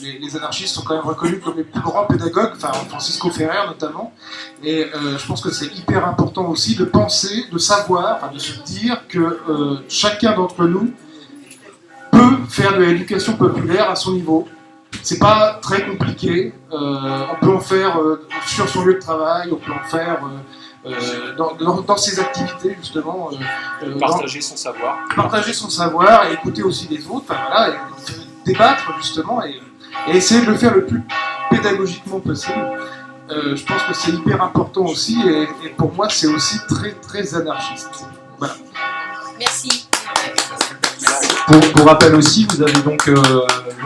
les anarchistes sont quand même reconnus comme les plus grands pédagogues, enfin Francisco Ferrer notamment. Et je pense que c'est hyper important aussi de penser, de savoir, enfin, de se dire que chacun d'entre nous peut faire de l'éducation populaire à son niveau. C'est pas très compliqué. On peut en faire sur son lieu de travail, on peut en faire dans ses activités justement. Partager son savoir. Partager son savoir et écouter aussi les autres. Enfin, voilà, et débattre justement. Et et essayer de le faire le plus pédagogiquement possible. Je pense que c'est hyper important aussi, et pour moi, c'est aussi très, très anarchiste. Voilà. Merci. Pour rappel aussi, vous avez donc le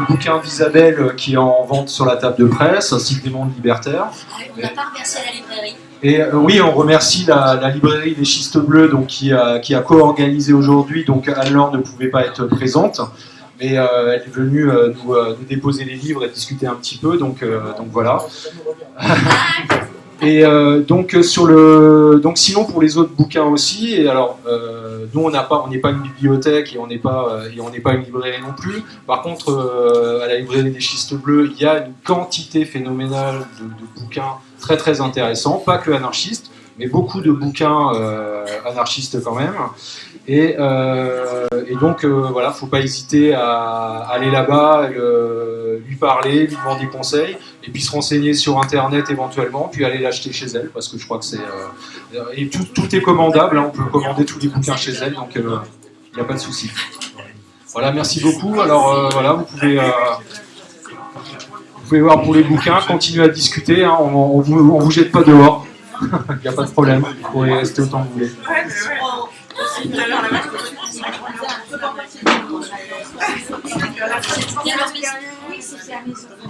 bouquin d'Isabelle qui est en vente sur la table de presse, ainsi que des mondes libertaires. On n'a pas remercié la librairie. Et oui, on remercie la librairie des Schistes Bleus donc, qui a co-organisé aujourd'hui. Donc Anne-Laure ne pouvait pas être présente, mais elle est venue nous déposer les livres et discuter un petit peu. Donc voilà. Et donc sinon pour les autres bouquins aussi. Et alors nous on n'est pas une bibliothèque et on n'est pas une librairie non plus. Par contre à la librairie des Schistes Bleus il y a une quantité phénoménale de bouquins très très intéressants, pas que anarchistes, mais beaucoup de bouquins anarchistes quand même. Et donc voilà, faut pas hésiter à aller là-bas, lui parler, lui demander conseils, et puis se renseigner sur internet éventuellement, puis aller l'acheter chez elle, parce que je crois que c'est et tout est commandable, hein, on peut commander tous les bouquins chez elle, donc il n'y a pas de souci. Voilà, merci beaucoup. Alors voilà, vous pouvez voir pour les bouquins, continuer à discuter, hein, on vous jette pas dehors, il n'y a pas de problème, vous pourrez rester autant que vous voulez. Oui, c'est fermé.